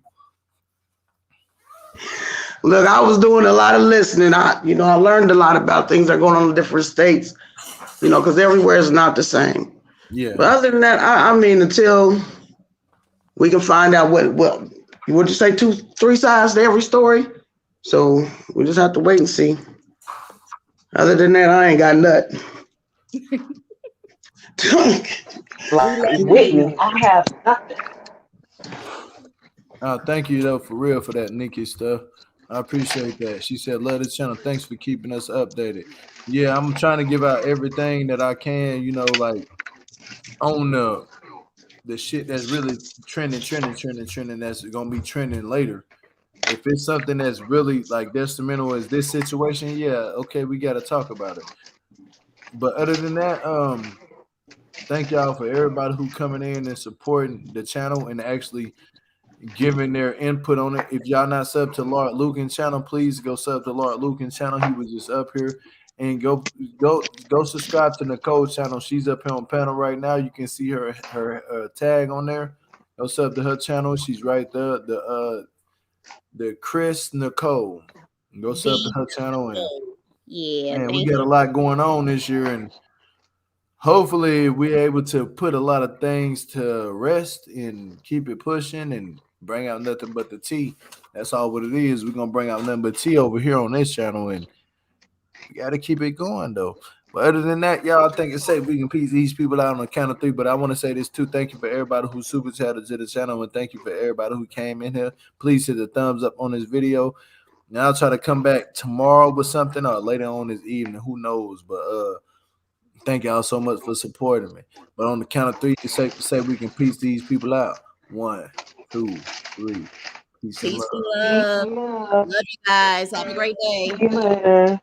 Look, I was doing a lot of listening. I learned a lot about things that are going on in different states, because everywhere is not the same. Yeah. But other than that, I mean, until we can find out what would you say 2-3 sides to every story? So we just have to wait and see. Other than that, I ain't got nothing. Like Whitney, I have nothing. Thank you though for real for that Nikki stuff. I appreciate that. She said, "Love this channel. Thanks for keeping us updated." Yeah, I'm trying to give out everything that I can. You know, like on the shit that's really trending. That's gonna be trending later. If it's something that's really like detrimental as this situation, yeah, okay, we got to talk about it. But other than that, thank y'all for everybody who coming in and supporting the channel and actually giving their input on it. If y'all not sub to Lord Lukan channel, please go sub to Lord Lukan channel. He was just up here. And go subscribe to Nicole channel. She's up here on panel right now. You can see her tag on there. Go sub to her channel. She's right there. The Chris Nicole. Go sub to her channel. And yeah, man, we thank got a you. lot going on this year, and hopefully we're able to put a lot of things to rest and keep it pushing and bring out nothing but the tea. That's all what it is. We're gonna bring out nothing but tea over here on this channel, and we gotta keep it going though. But other than that, y'all, I think it's safe we can piece these people out on the count of three. But I want to say this too. Thank you for everybody who super chatted to the channel, and thank you for everybody who came in here. Please hit the thumbs up on this video. Now I'll try to come back tomorrow with something or later on this evening. Who knows? But thank y'all so much for supporting me. But on the count of three, it's safe to say we can piece these people out. 1, 2, 3. Peace and Peace love. and love. Love. Love you guys. Have a great day. See you later.